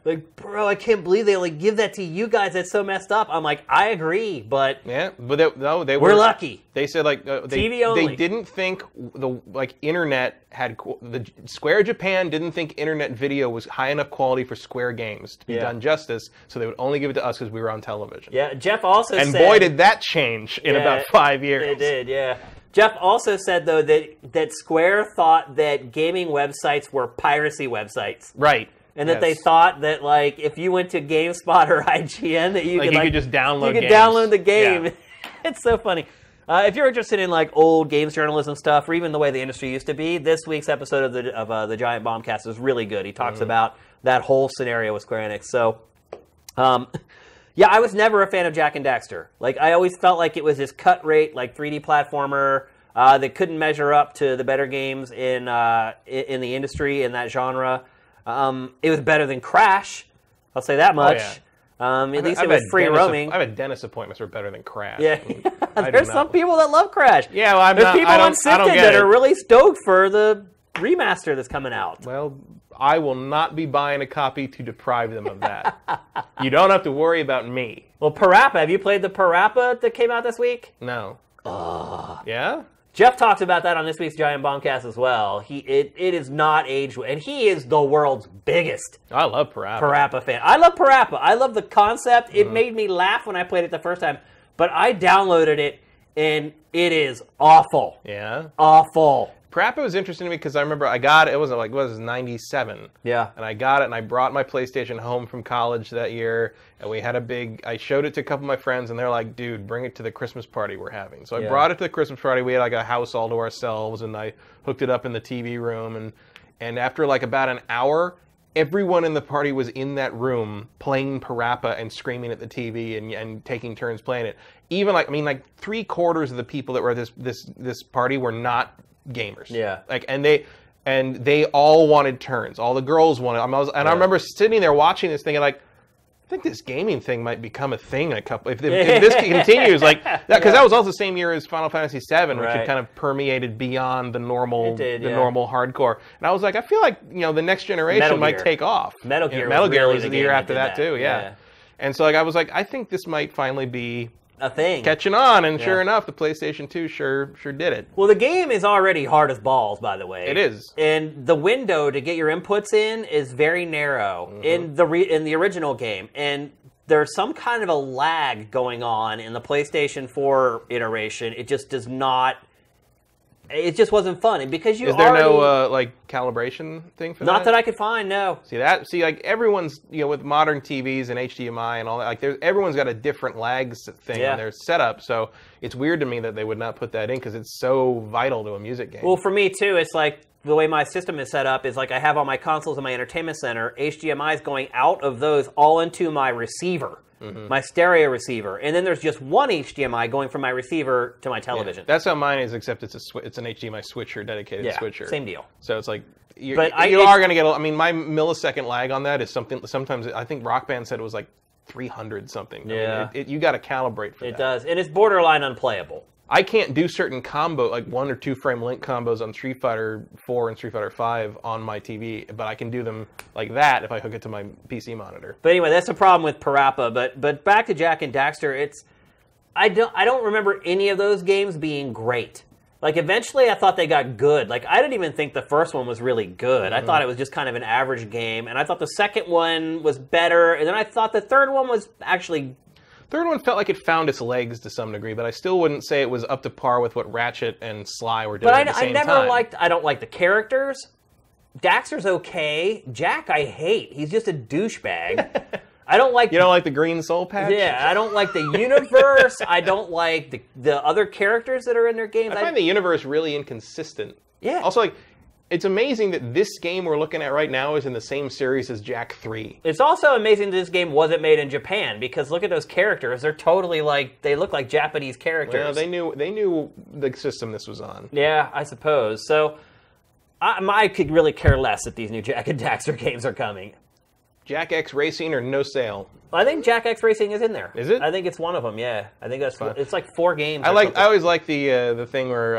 Like, bro, I can't believe they only give that to you guys. That's so messed up. I'm like, I agree, but... Yeah, but we're lucky. They said like TV only. They didn't think the internet had the Square Japan didn't think internet video was high enough quality for Square games to be done justice, so they would only give it to us because we were on television. Yeah, Jeff also said, and boy did that change in about 5 years. It did, yeah. Jeff also said though that Square thought that gaming websites were piracy websites. Right. And that they thought that, like, if you went to GameSpot or IGN, that you could just download. You could download the game. Yeah. It's so funny. If you're interested in like old games journalism stuff, or even the way the industry used to be, this week's episode of the Giant Bombcast is really good. He talks about that whole scenario with Square Enix. So, yeah, I was never a fan of Jak and Daxter. Like, I always felt like it was this cut rate, like 3D platformer that couldn't measure up to the better games in the industry in that genre. It was better than Crash. I'll say that much. Oh, yeah. At least it was free roaming. I've had dentist appointments were better than Crash. Yeah, there's some people that love Crash. Yeah, well, there's people on Sifted that are really stoked for the remaster that's coming out. Well, I will not be buying a copy to deprive them of that. You don't have to worry about me. Well, Parappa, have you played the Parappa that came out this week? No. Yeah? Jeff talks about that on this week's Giant Bombcast as well. It is not aged well, and he is the world's biggest I love Parappa. Parappa fan. I love Parappa. I love the concept. It made me laugh when I played it the first time, but I downloaded it, and it is awful. Yeah? Awful. Parappa was interesting to me because I remember I got it. It was like, what was it, 97? Yeah. And I got it, and I brought my PlayStation home from college that year, and we had I showed it to a couple of my friends, and they're like, dude, bring it to the Christmas party we're having. So I brought it to the Christmas party. We had like a house all to ourselves, and I hooked it up in the TV room, and after like about an hour, everyone in the party was in that room playing Parappa and screaming at the TV and taking turns playing it. Even like 3/4 of the people that were at this party were not gamers. Yeah. Like, and they all wanted turns. All the girls wanted. I remember sitting there watching this thing and like, I think this gaming thing might become a thing in a couple. If this continues, like that, because that was also the same year as Final Fantasy VII, which had kind of permeated beyond the normal normal hardcore. And I was like, I feel like the next generation might take off. Metal Gear was the year after that too. Yeah. And so like I was like, I think this might finally be a thing catching on, and sure enough, the PlayStation 2 sure did it. Well, the game is already hard as balls, by the way. It is, and the window to get your inputs in is very narrow in the original game, and there's some kind of a lag going on in the PlayStation 4 iteration. It just does not. It just wasn't fun, and because is there no like calibration thing for that? Not that I could find. No. See, like everyone's with modern TVs and HDMI and all that. Like everyone's got a different lag thing on their setup. So it's weird to me that they would not put that in because it's so vital to a music game. Well, for me too, it's like the way my system is set up is like I have all my consoles in my entertainment center. HDMI is going out of those all into my receiver. My stereo receiver, and then there's just one HDMI going from my receiver to my television. That's how mine is, except it's an HDMI switcher, dedicated switcher. Same deal. So it's like you are going to get. I mean, my millisecond lag on that is something. Sometimes I think Rock Band said it was like 300 something. Yeah, I mean, you got to calibrate for that. It does, and it's borderline unplayable. I can't do certain like 1 or 2 frame link combos on Street Fighter 4 and Street Fighter 5 on my TV, but I can do them like that if I hook it to my PC monitor. But anyway, that's the problem with Parappa. But back to Jak and Daxter, I don't remember any of those games being great. Like eventually, I thought they got good. Like I didn't even think the first one was really good. I thought it was just kind of an average game, and I thought the second one was better, and then I thought the third one was actually. Third one felt like it found its legs to some degree, but I still wouldn't say it was up to par with what Ratchet and Sly were doing at the same time. I don't like the characters. Daxter's okay. Jak I hate. He's just a douchebag. I don't like... You don't like the green soul patch? Yeah, I don't like the universe. I don't like the other characters that are in their games. I find the universe really inconsistent. Yeah. Also, like, it's amazing that this game we're looking at right now is in the same series as Jak 3. It's also amazing that this game wasn't made in Japan, because look at those characters. They're totally like, they look like Japanese characters. Well, they knew the system this was on. Yeah, I suppose. So, I could really care less that these new Jak and Daxter games are coming. Jak X Racing or no sale? I think Jak X Racing is in there. Is it? I think it's one of them. Yeah, I think that's fun. It's like 4 games. I always like the thing where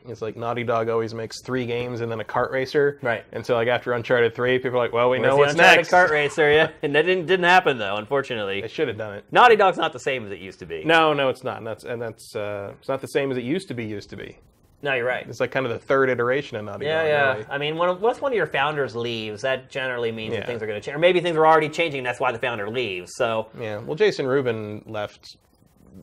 it's like Naughty Dog always makes 3 games and then a kart racer. Right. And so like after Uncharted 3, people are like, well, we know Where's what's the Uncharted next. Kart racer, yeah, and that didn't happen though, unfortunately. They should have done it. Naughty Dog's not the same as it used to be. No, it's not. And that's it's not the same as it used to be. No, you're right. It's like kind of the 3rd iteration of Naughty Dog. Yeah. Really. I mean, once one of your founders leaves, that generally means that things are going to change. Or maybe things are already changing, and that's why the founder leaves. So yeah. Well, Jason Rubin left.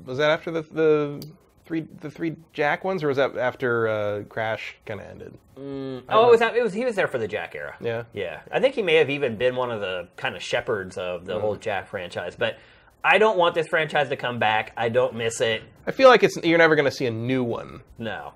Was that after the three Jak ones, or was that after Crash kind of ended? He was there for the Jak era. Yeah. Yeah. I think he may have even been one of the kind of shepherds of the whole Jak franchise. But I don't want this franchise to come back. I don't miss it. I feel like you're never going to see a new one. No.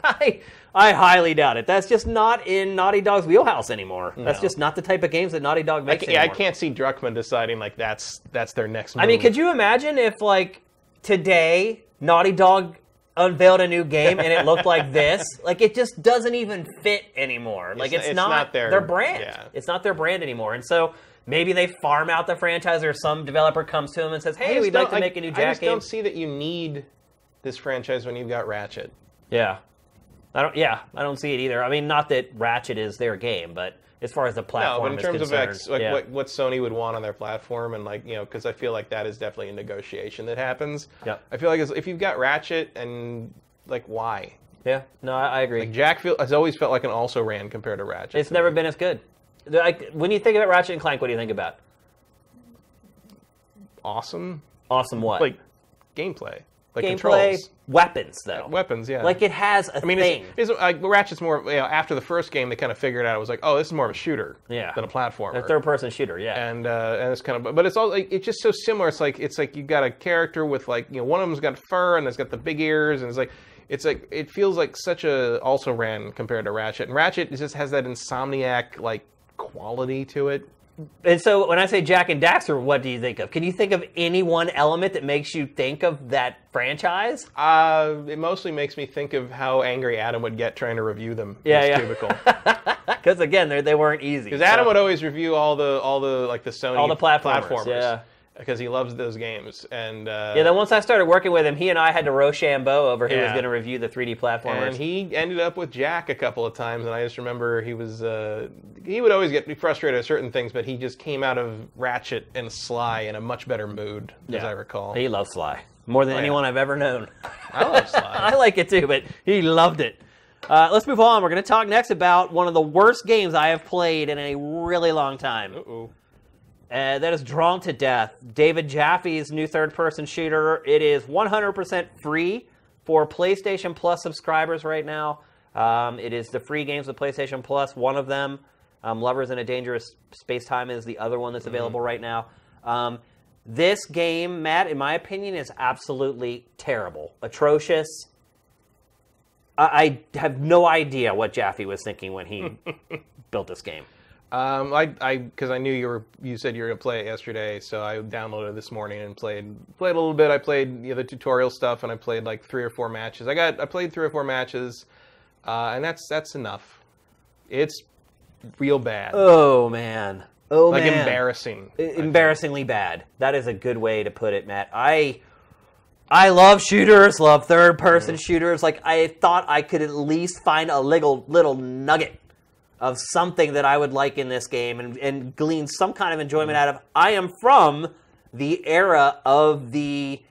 I highly doubt it. That's just not in Naughty Dog's wheelhouse anymore. No. That's just not the type of games that Naughty Dog makes anymore. I can't see Druckmann deciding like that's their next move. I mean, could you imagine if like today Naughty Dog unveiled a new game and it looked like this? Like it just doesn't even fit anymore. Like it's not their brand. Yeah. It's not their brand anymore. And so maybe they farm out the franchise, or some developer comes to them and says, "Hey, we'd like to make a new Jak game." I just don't see that you need this franchise when you've got Ratchet. Yeah. I don't see it either. I mean, not that Ratchet is their game, but as far as the platform is concerned. No, but in terms of what Sony would want on their platform, and because I feel like that is definitely a negotiation that happens. Yeah. I feel like if you've got Ratchet, and why? Yeah. No, I agree. Like Jak has always felt like an also-ran compared to Ratchet. It's never been as good. Like when you think about Ratchet and Clank, what do you think about? Awesome. Awesome what? Like gameplay. Like gameplay, controls. Weapons, though. Weapons, yeah. Like, it has a thing. It's Ratchet's more, after the first game, they kind of figured out, it was like, oh, this is more of a shooter than a platformer. A third-person shooter, yeah. And it's kind of, but it's all, it's just so similar. It's like you've got a character with, one of them's got fur, and it's got the big ears, and it feels like such a also-ran compared to Ratchet. And Ratchet just has that Insomniac, quality to it. And so when I say Jak and Daxter, what do you think of? Can you think of any one element that makes you think of that franchise? It mostly makes me think of how angry Adam would get trying to review them in his cubicle. Because again, they weren't easy. Because Adam would always review all the Sony all the platformers. Yeah. Because he loves those games. And then once I started working with him, he and I had to Rochambeau over who was going to review the 3D platformers. And he ended up with Jak a couple of times, and I just remember he would always get frustrated at certain things, but he just came out of Ratchet and Sly in a much better mood, as I recall. He loves Sly. More than anyone I've ever known. I love Sly. I like it too, but he loved it. Let's move on. We're going to talk next about one of the worst games I have played in a really long time. Uh-oh. That is Drawn to Death, David Jaffe's new third-person shooter. It is 100% free for PlayStation Plus subscribers right now. It is the free games with PlayStation Plus, one of them. Lovers in a Dangerous Space-Time is the other one that's available right now. This game, Matt, in my opinion, is absolutely terrible, atrocious. I have no idea what Jaffe was thinking when he built this game. Because I knew you said you were gonna play it yesterday, so I downloaded it this morning and played a little bit. I played the tutorial stuff, and I played 3 or 4 matches. I played 3 or 4 matches, and that's enough. It's real bad. Oh man. Embarrassing. Embarrassingly bad. That is a good way to put it, Matt. I love shooters, love third-person shooters. I thought I could at least find a little nugget of something that I would like in this game and glean some kind of enjoyment out of. I am from the era of the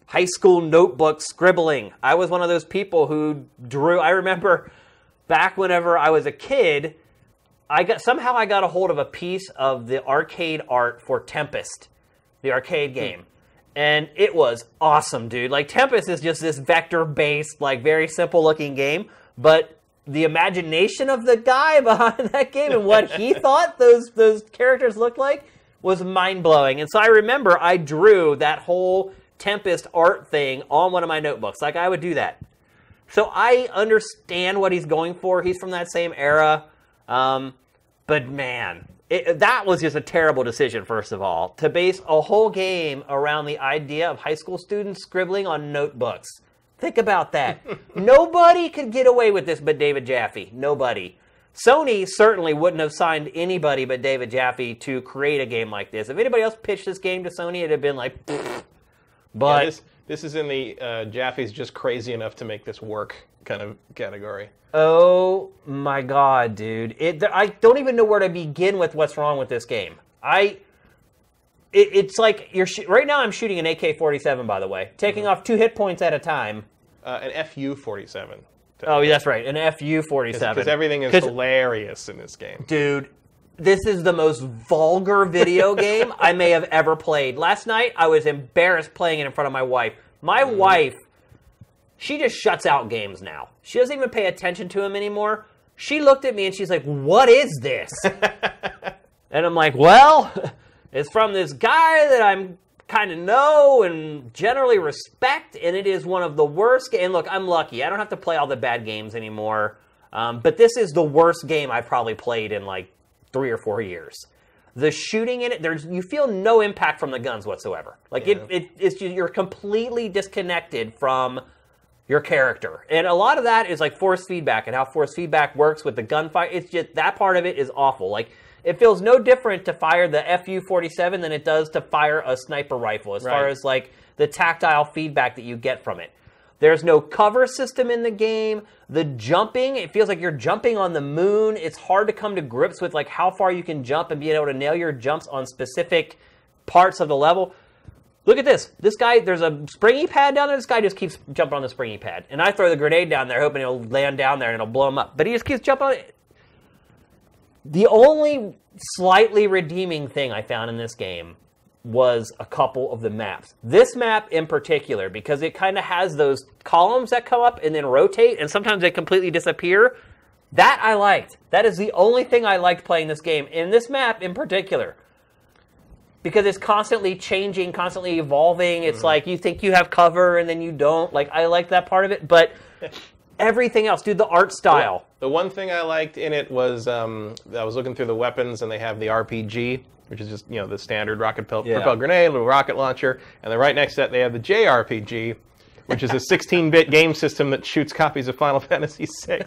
high school notebook scribbling. I was one of those people who drew. I remember back whenever I was a kid, I got a hold of a piece of the arcade art for Tempest, the arcade game. And it was awesome, dude. Tempest is just this vector-based, very simple-looking game, but the imagination of the guy behind that game and what he thought those characters looked like was mind-blowing. And so I remember I drew that whole Tempest art thing on one of my notebooks. Like, I would do that. So I understand what he's going for. He's from that same era. But man, that was just a terrible decision, first of all, to base a whole game around the idea of high school students scribbling on notebooks. Think about that. Nobody could get away with this but David Jaffe. Nobody. Sony certainly wouldn't have signed anybody but David Jaffe to create a game like this. If anybody else pitched this game to Sony, it'd have been like, pfft. But yeah, this is in the Jaffe's just crazy enough to make this work kind of category. Oh my god, dude! I don't even know where to begin with what's wrong with this game. It's like right now. I'm shooting an AK-47, by the way, taking off 2 hit points at a time. An FU-47. Oh, that's right, an FU-47. Because everything is hilarious in this game, dude. This is the most vulgar video game I may have ever played. Last night, I was embarrassed playing it in front of my wife. My wife, she just shuts out games now. She doesn't even pay attention to them anymore. She looked at me and she's like, "What is this?" And I'm like, "Well, it's from this guy that I'm kind of know and generally respect, and it is one of the worst games." And look, I'm lucky. I don't have to play all the bad games anymore. But this is the worst game I've probably played in like 3 or 4 years. The shooting in it, you feel no impact from the guns whatsoever. Like it's just, you're completely disconnected from your character. And a lot of that is like force feedback and how force feedback works with the gunfight. It's just, that part of it is awful. Like, it feels no different to fire the FU-47 than it does to fire a sniper rifle as far as like the tactile feedback that you get from it. There's no cover system in the game. The jumping, it feels like you're jumping on the moon. It's hard to come to grips with like how far you can jump and being able to nail your jumps on specific parts of the level. Look at this. This guy, there's a springy pad down there. This guy just keeps jumping on the springy pad. And I throw the grenade down there hoping it'll land down there and it'll blow him up. But he just keeps jumping on it. The only slightly redeeming thing I found in this game was a couple of the maps. This map in particular, because it kind of has those columns that come up and then rotate, and sometimes they completely disappear. That I liked. That is the only thing I liked playing this game. In this map in particular. Because it's constantly changing, constantly evolving. It's like you think you have cover and then you don't. Like, I like that part of it. But everything else, dude, the art style. The one thing I liked in it was I was looking through the weapons, and they have the RPG, which is just, you know, the standard propelled grenade, little rocket launcher. And then right next to that, they have the JRPG, which is a 16-bit game system that shoots copies of Final Fantasy VI.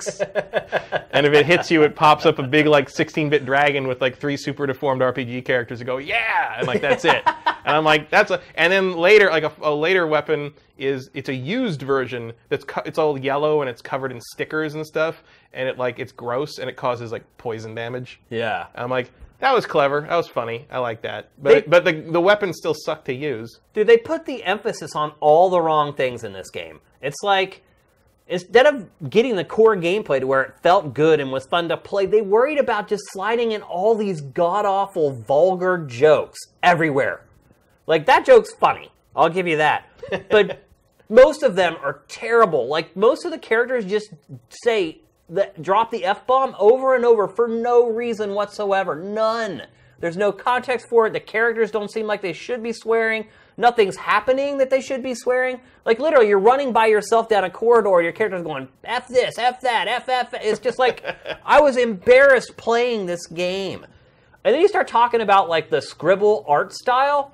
And if it hits you, it pops up a big, like, 16-bit dragon with, like, 3 super deformed RPG characters that go, yeah! And, like, that's it. And I'm like, that's a... And then later, like, a later weapon is... It's a used version that's... It's all yellow, and it's covered in stickers and stuff. And it, like, it's gross, and it causes, like, poison damage. Yeah. And I'm like... That was clever. That was funny. I like that. But the weapons still suck to use. Dude, they put the emphasis on all the wrong things in this game. It's like, instead of getting the core gameplay to where it felt good and was fun to play, they worried about just sliding in all these god-awful, vulgar jokes everywhere. Like, that joke's funny. I'll give you that. But most of them are terrible. Like, most of the characters just say... drop the F-bomb over and over for no reason whatsoever. None. There's no context for it. The characters don't seem like they should be swearing. Nothing's happening that they should be swearing. Like, literally, you're running by yourself down a corridor, your character's going, F this, F that, F. It's just like, I was embarrassed playing this game. And then you start talking about, like, the scribble art style.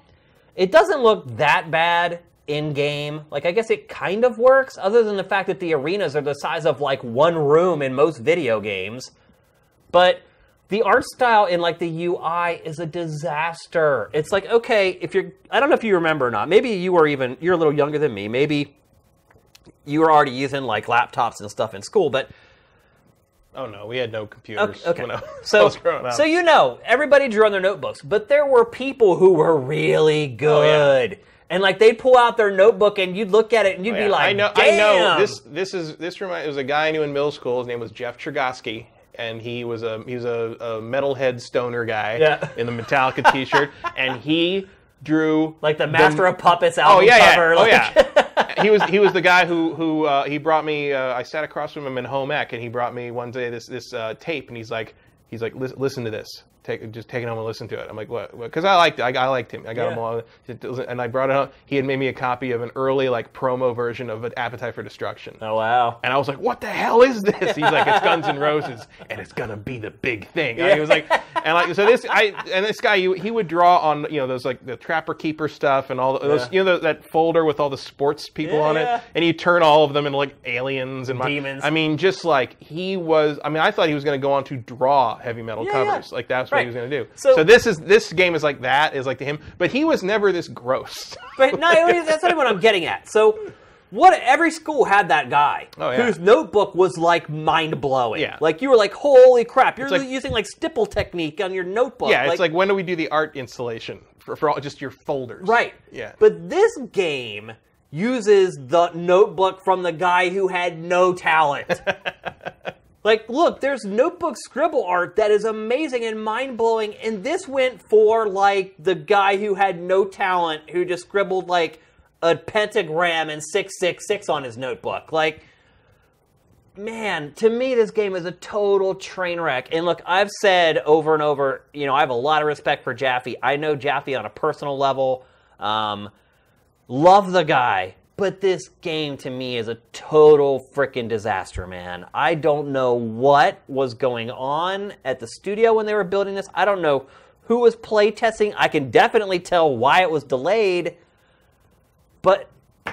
It doesn't look that bad in-game. Like, I guess it kind of works, other than the fact that the arenas are the size of, like, one room in most video games. But the art style in, like, the UI is a disaster. It's like, okay, if you're... I don't know if you remember or not. Maybe you're a little younger than me. Maybe you were already using, like, laptops and stuff in school, but... Oh, no, we had no computers when I was growing up. So, you know, everybody drew on their notebooks, but there were people who were really good. Oh, yeah. And, like, they'd pull out their notebook, and you'd look at it, and you'd be like, damn! I know. It was a guy I knew in middle school. His name was Jeff Chergosky, and he was a metalhead stoner guy in the Metallica T-shirt, and he drew like the Master of Puppets album cover. He was the guy who he brought me. I sat across from him in home ec, and he brought me one day this tape, and he's like, listen to this. just take it home and listen to it. I'm like, what? Because I liked it. I liked him. I got him all. And I brought it up. He had made me a copy of an early like promo version of an Appetite for Destruction. Oh, wow. And I was like, what the hell is this? He's like, it's Guns N' Roses, and it's going to be the big thing. And he was like, so this guy, he would draw on, those like the Trapper Keeper stuff and all those, that folder with all the sports people on it. And he'd turn all of them into like aliens and demons. I mean, just like I thought he was going to go on to draw heavy metal covers. Like that's what he was going to do. So this game is like that, is like to him, but he was never this gross. But no, that's not what I'm getting at. So every school had that guy whose notebook was like mind-blowing. Yeah. Like you were like, holy crap, you're using like stipple technique on your notebook. Yeah, it's like when do we do the art installation for all, just your folders? Right. Yeah. But this game uses the notebook from the guy who had no talent. Like, look, there's notebook scribble art that is amazing and mind-blowing, and this went for, like, the guy who had no talent, who just scribbled, like, a pentagram and 666 on his notebook. Like, man, to me, this game is a total train wreck. And look, I've said over and over, I have a lot of respect for Jaffe. I know Jaffe on a personal level. Love the guy. But this game, to me, is a total freaking disaster, man. I don't know what was going on at the studio when they were building this. I don't know who was playtesting. I can definitely tell why it was delayed. But,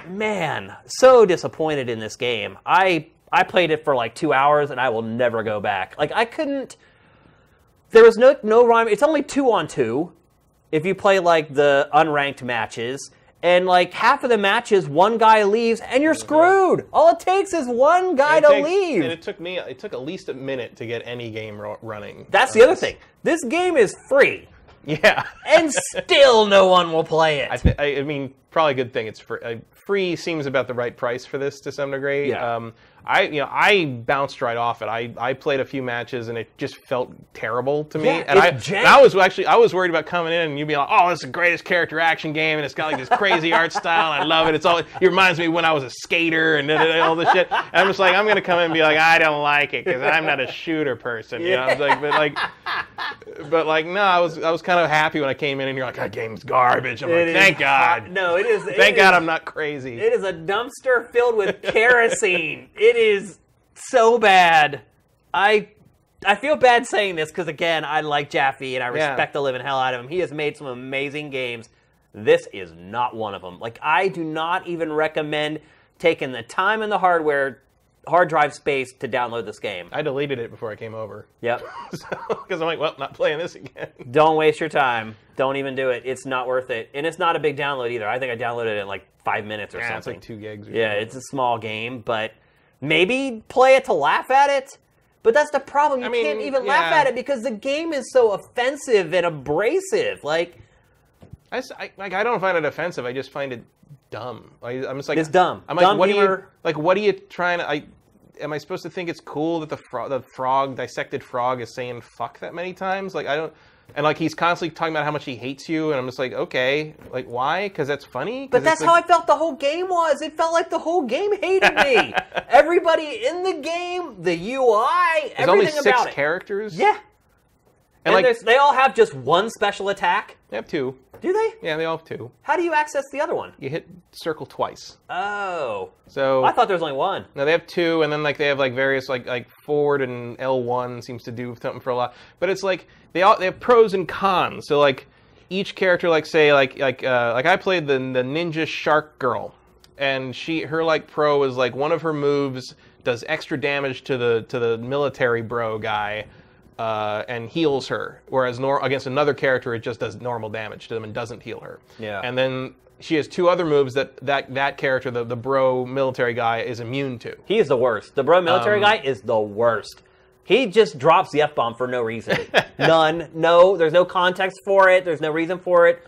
man, so disappointed in this game. I played it for like 2 hours, and I will never go back. Like, I couldn't... There was no rhyme. It's only 2-on-2 if you play, like, the unranked matches. And, like, half of the matches, one guy leaves, and you're screwed. All it takes is one guy to leave. And it took at least a minute to get any game running. That's the other thing. This game is free. Yeah. And still no one will play it. I mean, probably a good thing it's free. Free seems about the right price for this to some degree. Yeah. I bounced right off it. I played a few matches and it just felt terrible to me. Yeah, and I was worried about coming in and you'd be like, oh, this is the greatest character action game and it's got like this crazy art style and I love it. It reminds me when I was a skater and all this shit. And I'm just like, I'm gonna come in and be like, I don't like it because I'm not a shooter person. I was like, but no, I was kind of happy when I came in and you're like, that game's garbage. I'm like, thank God. No, it is. Thank God I'm not crazy. It is a dumpster filled with kerosene. It is so bad. I feel bad saying this because, again, I like Jaffe and I respect the living hell out of him. He has made some amazing games. This is not one of them. Like, I do not even recommend taking the time and the hard drive space to download this game. I deleted it before I came over. Yep. Because I'm like, well, not playing this again. Don't waste your time. Don't even do it. It's not worth it. And it's not a big download either. I think I downloaded it in like 5 minutes or something. It's like 2 gigs. Yeah, it's a small game, but maybe play it to laugh at it. But that's the problem. You can't even laugh at it because the game is so offensive and abrasive. Like, I don't find it offensive. I just find it dumb. I'm just like, it's dumb. I'm like, dumb what humor. What are you trying to? Am I supposed to think it's cool that the dissected frog is saying fuck that many times? Like, I don't. And like he's constantly talking about how much he hates you, and I'm just like, okay, like why? Because that's funny. But that's how I felt the whole game was. It felt like the whole game hated me. Everybody in the game, the UI, there's everything only about 6 it. characters. Yeah. And like, they all have just one special attack. They have 2. Do they? Yeah, they all have 2. How do you access the other one? You hit circle twice. Oh. So I thought there was only 1. No, they have 2, and then like they have like various like forward and L1 seems to do something for a lot. But it's like they have pros and cons. So like each character, like say like I played the ninja shark girl, and her like pro is like one of her moves does extra damage to the military bro guy. And heals her, whereas against another character it just does normal damage to them and doesn't heal her. Yeah. And then she has 2 other moves that character, the bro military guy, is immune to. He is the worst. The bro military guy is the worst. He just drops the F-bomb for no reason. None. No, there's no context for it. There's no reason for it.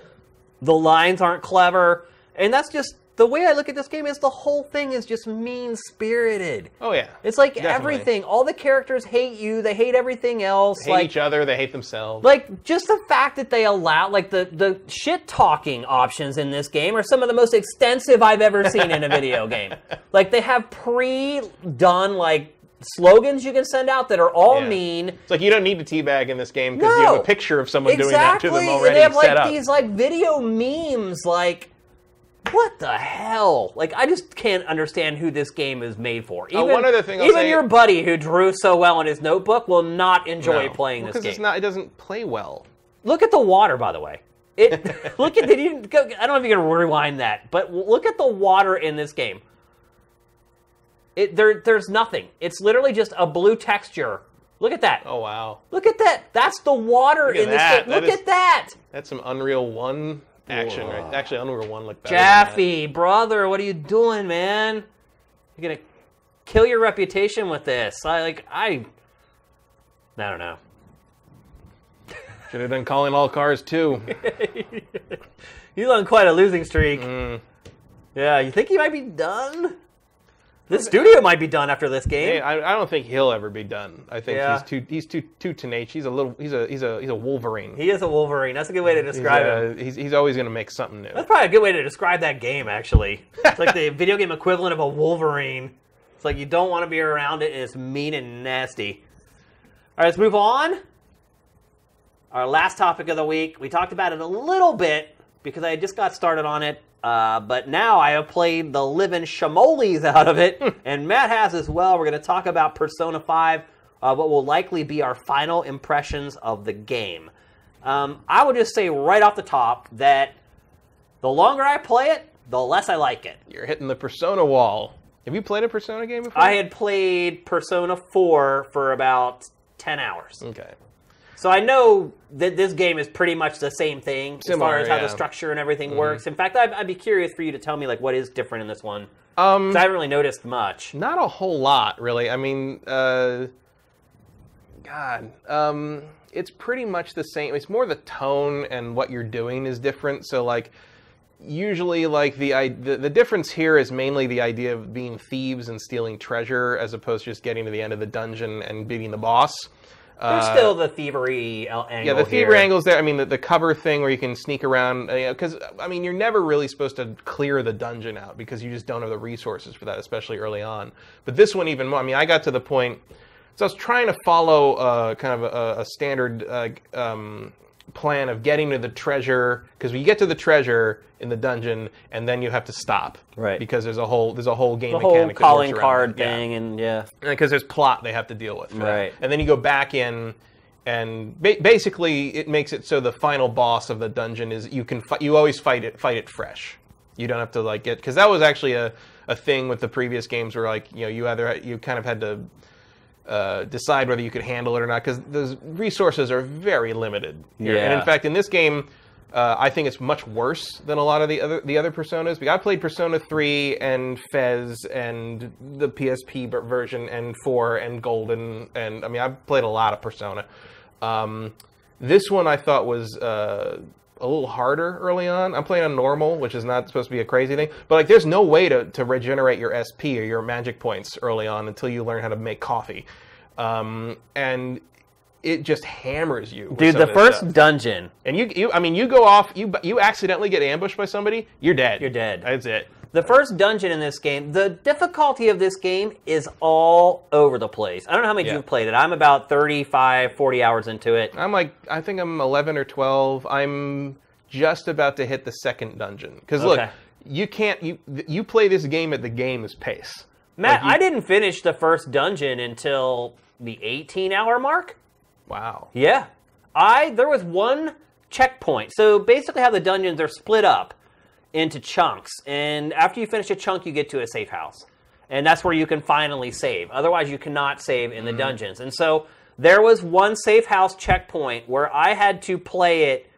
The lines aren't clever. And that's just... The way I look at this game is the whole thing is just mean-spirited. Oh, yeah. It's like definitely. Everything. All the characters hate you. They hate everything else. They hate each other. They hate themselves. Like, just the fact that they allow... Like, the shit-talking options in this game are some of the most extensive I've ever seen in a video game. Like, they have pre-done, like, slogans you can send out that are all mean. It's like you don't need to teabag in this game because you have a picture of someone doing that to them already and they have set up. these like video memes like, what the hell? Like, I just can't understand who this game is made for. Even, one other thing I'll even say, your buddy who drew so well in his notebook will not enjoy playing this game. Because it doesn't play well. Look at the water, by the way. Look at I don't know if you can rewind that, but look at the water in this game. There's nothing. It's literally just a blue texture. Look at that. Oh, wow. Look at that. That's the water in this game. Look at that. That's some Unreal 1 action, right? Actually, Unreal 1 looked better. Jaffe, brother, what are you doing, man? You're gonna kill your reputation with this. I don't know. Should have done Calling All Cars too. He's on quite a losing streak. Yeah, you think he might be done? The studio might be done after this game. Hey, I don't think he'll ever be done. I think he's too tenacious. He's a Wolverine. He is a Wolverine. That's a good way to describe him. He's always going to make something new. That's probably a good way to describe that game, actually. It's like the video game equivalent of a Wolverine. It's like you don't want to be around it, and it's mean and nasty. All right, let's move on. Our last topic of the week. We talked about it a little bit because I just got started on it. But now I have played the living shamoles out of it, and Matt has as well. We're going to talk about Persona 5, what will likely be our final impressions of the game. I would just say right off the top that the longer I play it, the less I like it. You're hitting the Persona wall. Have you played a Persona game before? I had played Persona 4 for about 10 hours. Okay. So I know that this game is pretty much the same thing as far as how the structure and everything works. In fact, I'd be curious for you to tell me like what is different in this one. Because I haven't really noticed much. Not a whole lot, really. I mean, it's pretty much the same. It's more the tone and what you're doing is different. So like, usually like the difference here is mainly the idea of being thieves and stealing treasure as opposed to just getting to the end of the dungeon and beating the boss. There's still the thievery angle. Yeah, the thievery angle's there. I mean, the cover thing where you can sneak around. Because, I mean, you're never really supposed to clear the dungeon out because you just don't have the resources for that, especially early on. But this one even more. I mean, I got to the point. So I was trying to follow kind of a standard plan of getting to the treasure. Because when you get to the treasure in the dungeon, and then you have to stop. Right. Because there's a whole game the mechanic. The whole calling card thing, and because there's plot they have to deal with. Right. And then you go back in, and basically it makes it so the final boss of the dungeon is you always fight it fresh. You don't have to like get, because that was actually a thing with the previous games where like you kind of had to decide whether you could handle it or not, because the resources are very limited here. Yeah. And in fact, in this game, I think it's much worse than a lot of the other Personas. I played Persona 3 and Fez and the PSP version and 4 and Golden, and I mean I've played a lot of Persona. This one I thought was a little harder early on. I'm playing on normal, which is not supposed to be a crazy thing, but like there's no way to regenerate your SP or your magic points early on until you learn how to make coffee, and it just hammers you. Dude, the first dungeon. And you go off, you accidentally get ambushed by somebody, you're dead. You're dead. That's it. The first dungeon in this game, the difficulty of this game is all over the place. I don't know how many you've played it. I'm about 35, 40 hours into it. I think I'm 11 or 12. I'm just about to hit the second dungeon. Because look, you play this game at the game's pace. Matt, I didn't finish the first dungeon until the 18-hour mark. Wow. Yeah. There was one checkpoint. So basically how the dungeons are split up into chunks. And after you finish a chunk, you get to a safe house. And that's where you can finally save. Otherwise, you cannot save in the dungeons. And so there was one safe house checkpoint where I had to play it,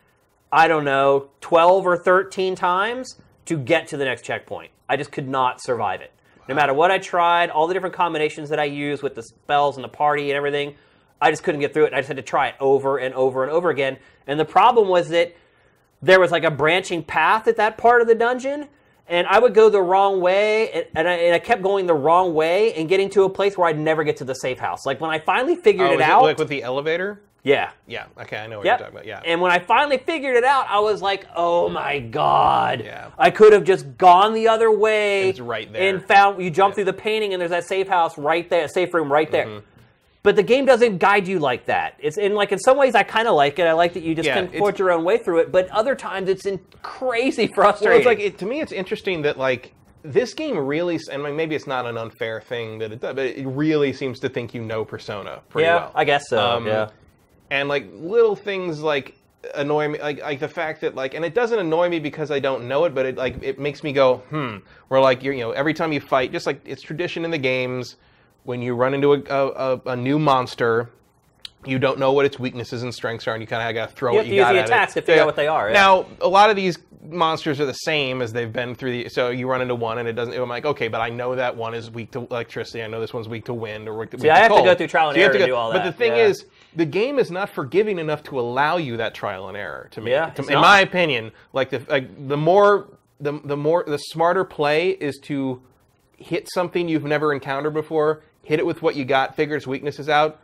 I don't know, 12 or 13 times to get to the next checkpoint. I just could not survive it. No matter what I tried, all the different combinations that I used with the spells and the party and everything, I just couldn't get through it. I just had to try it over and over and over again. And the problem was that there was like a branching path at that part of the dungeon, and I would go the wrong way, and I kept going the wrong way and getting to a place where I'd never get to the safe house. Like when I finally figured it out. Like with the elevator? Yeah. Yeah. Okay, I know what Yep. you're talking about. Yeah. And when I finally figured it out, I was like, "Oh my god! Yeah. I could have just gone the other way. It's right there. And found you jump through the painting, and there's that safe house right there, safe room right there." But the game doesn't guide you like that. It's in some ways I kind of like it. I like that you just can forge your own way through it. But other times it's crazy frustrating. Well, it's like to me, it's interesting that like this game really, and maybe it's not an unfair thing that it does, but it really seems to think you know Persona pretty well. I guess so. Yeah. And like little things like annoy me, like the fact that like, and it doesn't annoy me because I don't know it, but it makes me go Where like every time you fight, just like it's tradition in the games. When you run into a new monster, you don't know what its weaknesses and strengths are, and you kind of got to throw what you got at it. You have to use the attacks to figure out what they are. Yeah. Now, a lot of these monsters are the same as they've been through so you run into one, and it doesn't. I'm like, okay, but I know that one is weak to electricity. I know this one's weak to wind or weak to cold. I have to go through trial and error to do all that. But the thing is, the game is not forgiving enough to allow you that trial and error. To me, Yeah, in my opinion, the smarter play is to hit something you've never encountered before. Hit it with what you got, figure its weaknesses out,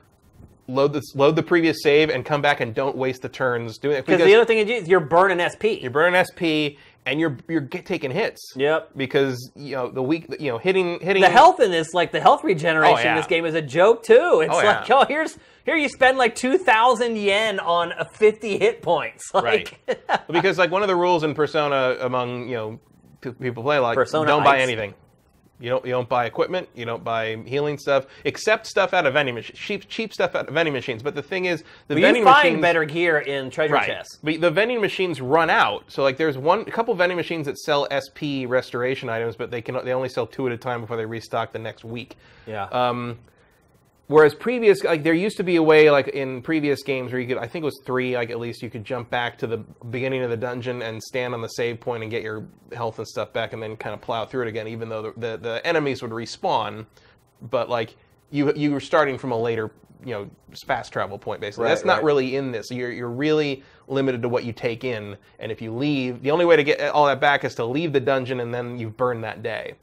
load the previous save, and come back and don't waste the turns doing it. Because the other thing is you're burning SP. You're burning SP, and you're taking hits. Yep. Because hitting the health in this, like the health regeneration in this game is a joke too. It's here you spend like 2,000 yen on 50 hit points. Like, right. Because like one of the rules in Persona among people play like Persona don't buy Ice. anything. You don't buy equipment. You don't buy healing stuff, except stuff out of vending machines. Cheap stuff out of vending machines. But the thing is, vending you find machines better gear in treasure chests. But the vending machines run out. So like, there's a couple vending machines that sell SP restoration items, but they only sell 2 at a time before they restock the next week. Yeah. Whereas there used to be a way, like in previous games, where you could, I think it was 3, like at least you could jump back to the beginning of the dungeon and stand on the save point and get your health and stuff back, and then kind of plow through it again, even though the enemies would respawn. But like you were starting from a later, fast travel point basically. Right, That's not really in this. You're really limited to what you take in, and if you leave, the only way to get all that back is to leave the dungeon, and then you've burned that day.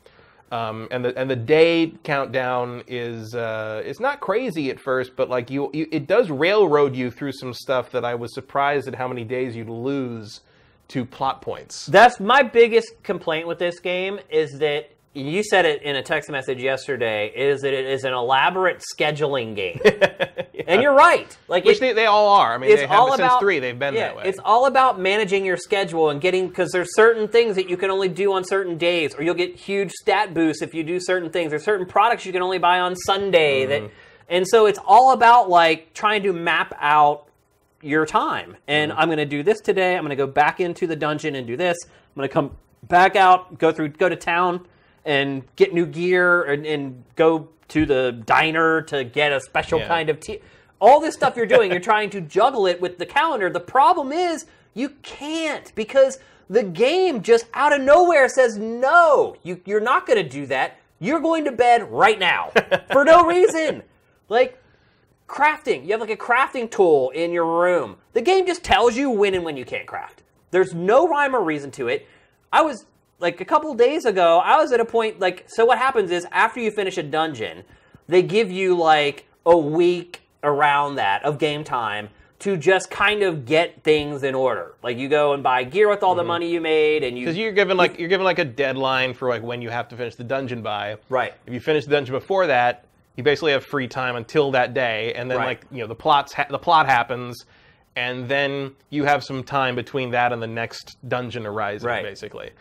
And the day countdown is it's not crazy at first, but like it does railroad you through some stuff that I was surprised at how many days you'd lose to plot points. That's my biggest complaint with this game is that you said it in a text message yesterday, is that it is an elaborate scheduling game. Yeah. And you're right. Like Which they all are. I mean, they have since 3, they've been that way. It's all about managing your schedule and because there's certain things that you can only do on certain days, or you'll get huge stat boosts if you do certain things. There's certain products you can only buy on Sunday. And so it's all about like trying to map out your time. And I'm going to do this today. I'm going to go back into the dungeon and do this. I'm going to come back out, go to town, and get new gear and go to the diner to get a special kind of tea. All this stuff you're doing, you're trying to juggle it with the calendar. The problem is you can't, because the game just out of nowhere says, no, you're not going to do that. You're going to bed right now for no reason. Like crafting. You have like a crafting tool in your room. The game just tells you when and when you can't craft. There's no rhyme or reason to it. Like a couple days ago, I was at a point, so what happens is after you finish a dungeon, they give you like a week around that of game time to just kind of get things in order. Like you go and buy gear with all the money you made, and because you're given like a deadline for like when you have to finish the dungeon by. Right. If you finish the dungeon before that, you basically have free time until that day, and then the plot happens, and then you have some time between that and the next dungeon arising, basically.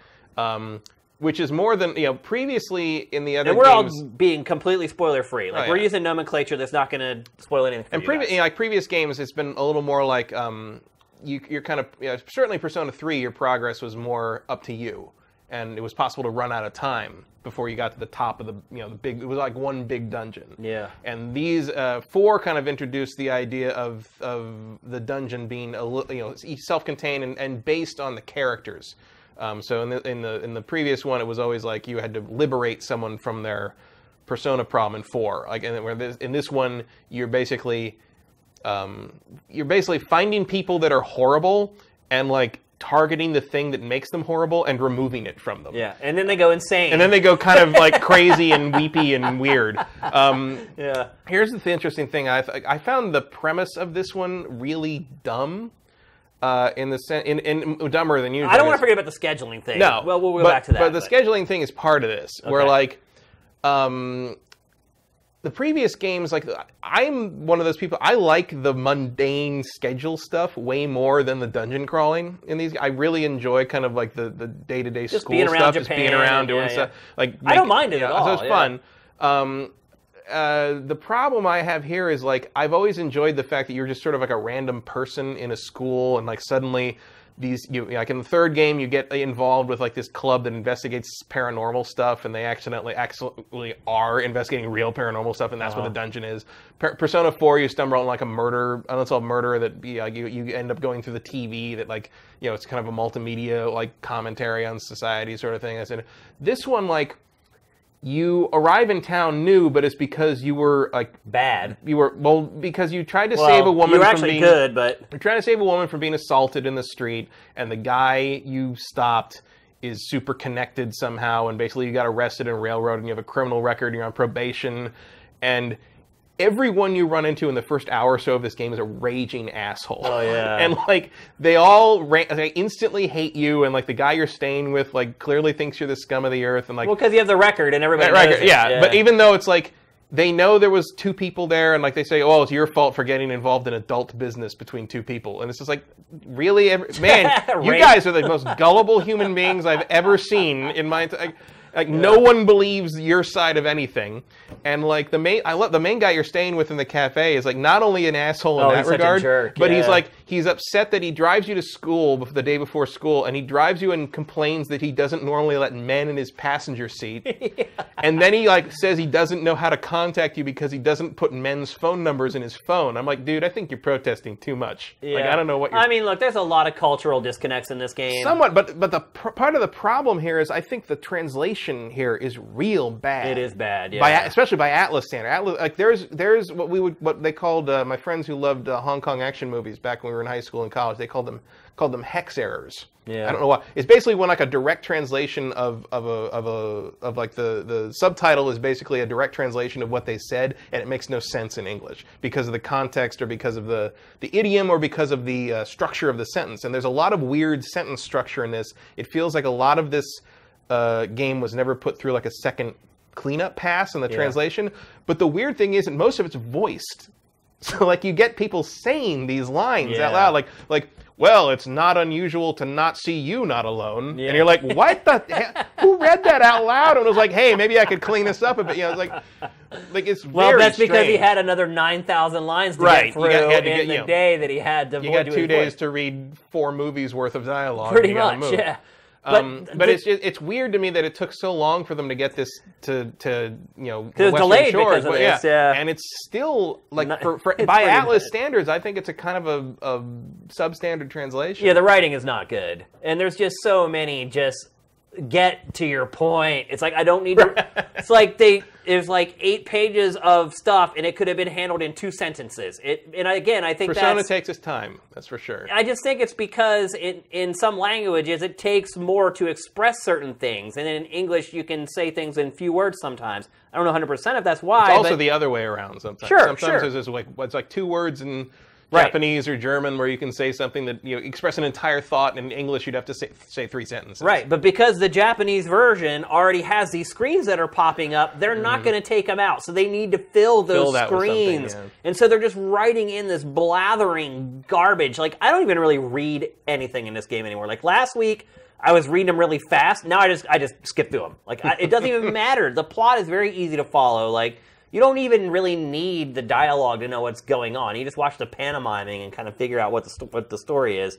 Which is more than previously in the other games. And we're all being completely spoiler free. Like we're using nomenclature that's not going to spoil anything for you guys. Previous games, it's been a little more like you're kind of certainly Persona 3. Your progress was more up to you, and it was possible to run out of time before you got to the top of the the big. It was like one big dungeon. Yeah. And these 4 kind of introduced the idea of the dungeon being self-contained and based on the characters. So in the previous one, it was always like you had to liberate someone from their persona problem in 4. Like in this one, you're basically finding people that are horrible and like targeting the thing that makes them horrible and removing it from them. Yeah, and then they go insane. And then they go kind of like crazy and weepy and weird. Here's the interesting thing. I found the premise of this one really dumb. In dumber than usual. I don't want to forget about the scheduling thing. No. Well, we'll go back to that. But the scheduling thing is part of this. Okay. Where, like, the previous games, like, I'm one of those people, I like the mundane schedule stuff way more than the dungeon crawling in these. I really enjoy kind of like the day-to-day school stuff, just being around doing stuff. Like, I don't mind it at all. So it's fun. The problem I have here is, like, I've always enjoyed the fact that you're just sort of like a random person in a school, and like suddenly like in the third game, you get involved with like this club that investigates paranormal stuff, and they accidentally are investigating real paranormal stuff, and that's what the dungeon is. Persona 4, you stumble on like a murder, unsolved murder that you end up going through the TV that, like, you know, it's kind of a multimedia like commentary on society sort of thing. I said this one, like, you arrive in town new, but it's because you were like bad. Because you tried to save a woman you were from being good, but you're trying to save a woman from being assaulted in the street, and the guy you stopped is super connected somehow, and basically you got arrested and railroaded, and you have a criminal record, and you're on probation, and everyone you run into in the first hour or so of this game is a raging asshole. Oh, yeah. And, like, they all they instantly hate you, and, like, the guy you're staying with, like, clearly thinks you're the scum of the earth. And, like, well, because you have the record, and everybody knows it. Yeah, but even though it's, like, they know there was two people there, and, like, they say, oh, it's your fault for getting involved in adult business between two people. And it's just like, really? Man, you guys are the most gullible human beings I've ever seen in my entire... Like, no one believes your side of anything. And, like, the main guy you're staying with in the cafe is, like, not only an asshole in that regard, but he's upset that he drives you to school the day before school, and he drives you and complains that he doesn't normally let men in his passenger seat. And then he, like, says he doesn't know how to contact you because he doesn't put men's phone numbers in his phone. I'm like, dude, I think you're protesting too much. Yeah. Like, I don't know what you're... I mean, look, there's a lot of cultural disconnects in this game. Somewhat, but the part of the problem here is I think the translation here is real bad. It is bad, yeah. Especially by Atlas standard. Like, there's what they called, my friends who loved Hong Kong action movies back when we were in high school and college, they called them hex errors. Yeah. I don't know why. It's basically when, like, a direct translation of like the subtitle is basically a direct translation of what they said, and it makes no sense in English because of the context or because of the idiom or because of the structure of the sentence. And there's a lot of weird sentence structure in this. It feels like a lot of this game was never put through like a second cleanup pass in the translation. But the weird thing is that most of it's voiced. So, like, you get people saying these lines out loud, like, well, it's not unusual to not see you not alone. And you're like, what the hell? Who read that out loud and was like, hey, maybe I could clean this up a bit? You know, it's like it's very Well, that's strange. because he had another 9,000 lines to get through in the day that he had to You got 2 days to read 4 movies worth of dialogue. Pretty much, yeah. But it's weird to me that it took so long for them to get this to you know, because it's delayed because of this, and it's still like by Atlas standards, I think it's a kind of a substandard translation. Yeah, the writing is not good, and there's just so many get to your point. It's like I don't need to. It's like there's like 8 pages of stuff, and it could have been handled in 2 sentences. And again, I think Persona takes its time. That's for sure. I just think it's because in some languages it takes more to express certain things, and in English you can say things in few words sometimes. I don't know 100% if that's why. It's also the other way around sometimes. Sometimes there's like it's like 2 words in Japanese or German where you can say something that, you know, express an entire thought, and in English you'd have to say 3 sentences. Right, but because the Japanese version already has these screens that are popping up, they're not going to take them out, so they need to fill those screens. And so they're just writing in this blathering garbage. Like, I don't even really read anything in this game anymore. Like, last week, I was reading them really fast. Now I just skip through them. Like, it doesn't even matter. The plot is very easy to follow. Like, you don't even really need the dialogue to know what's going on. You just watch the pantomiming and kind of figure out what the story is.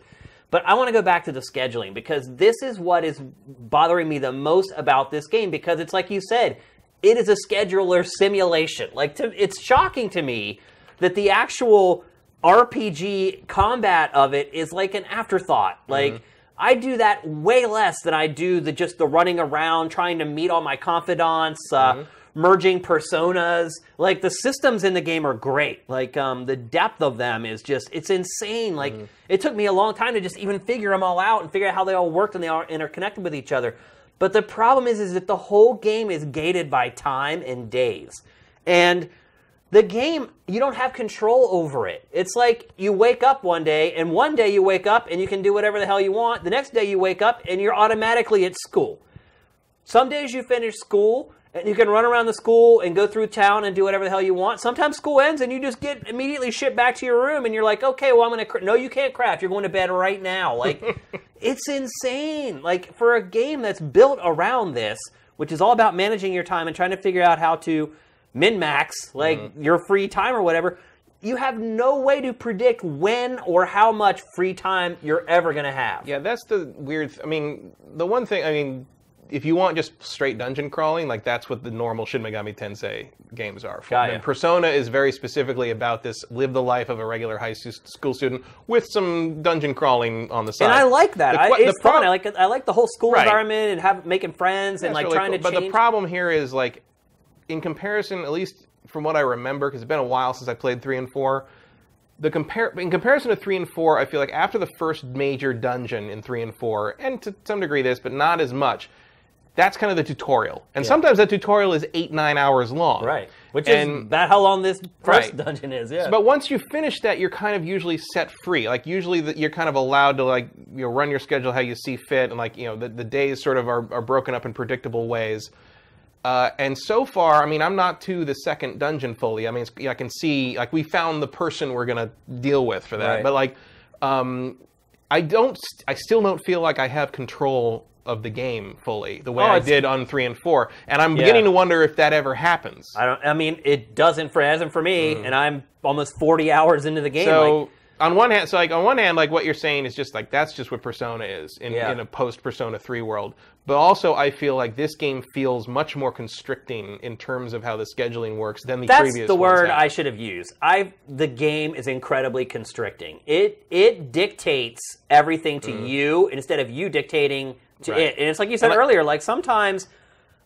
But I want to go back to the scheduling, because this is what is bothering me the most about this game, because it's like you said, it is a scheduler simulation. Like, it's shocking to me that the actual RPG combat of it is like an afterthought. Like, I do that way less than I do just the running around, trying to meet all my confidants, merging personas. Like, the systems in the game are great. Like, the depth of them is just, it's insane. Like, it took me a long time to just even figure them all out and figure out how they all worked and they all interconnected with each other. But the problem is that the whole game is gated by time and days. And the game, you don't have control over it. It's like you wake up one day, and one day you wake up and you can do whatever the hell you want. The next day you wake up and you're automatically at school. Some days you finish school and you can run around the school and go through town and do whatever the hell you want. Sometimes school ends and you just get immediately shipped back to your room and you're like, okay, well, I'm going to... No, you can't craft. You're going to bed right now. Like, it's insane. Like, for a game that's built around this, which is all about managing your time and trying to figure out how to min-max, like, your free time or whatever, you have no way to predict when or how much free time you're ever going to have. Yeah, that's the weird... I mean, the one thing... I mean... If you want just straight dungeon crawling, like that's what the normal Shin Megami Tensei games are for. And Persona is very specifically about this live the life of a regular high school student with some dungeon crawling on the side. And I like that. It's fun. I like the whole school environment and making friends and like really trying to change. But the problem here is like, in comparison, at least from what I remember, because it's been a while since I played 3 and 4, in comparison to 3 and 4, I feel like after the first major dungeon in 3 and 4, and to some degree this, but not as much, that's kind of the tutorial. And sometimes that tutorial is 8-9 hours long. Right. Which is that how long this first dungeon is, yeah. But once you finish that, you're kind of usually set free. Like, usually you're kind of allowed to, like, you know, run your schedule how you see fit. And, like, you know, the days sort of are broken up in predictable ways. And so far, I mean, I'm not to the second dungeon fully. I mean, I can see, like, we found the person we're going to deal with for that. Right. But, like, I still don't feel like I have control of the game fully the way I did on 3 and 4, and I'm beginning to wonder if that ever happens. I mean, it hasn't for me, and I'm almost 40 hours into the game. So on one hand, like what you're saying is just like that's just what Persona is in a post Persona 3 world. But also, I feel like this game feels much more constricting in terms of how the scheduling works than the previous. That's the word I should have used. The game is incredibly constricting. It dictates everything to you instead of you dictating to it. And it's like you said earlier, like sometimes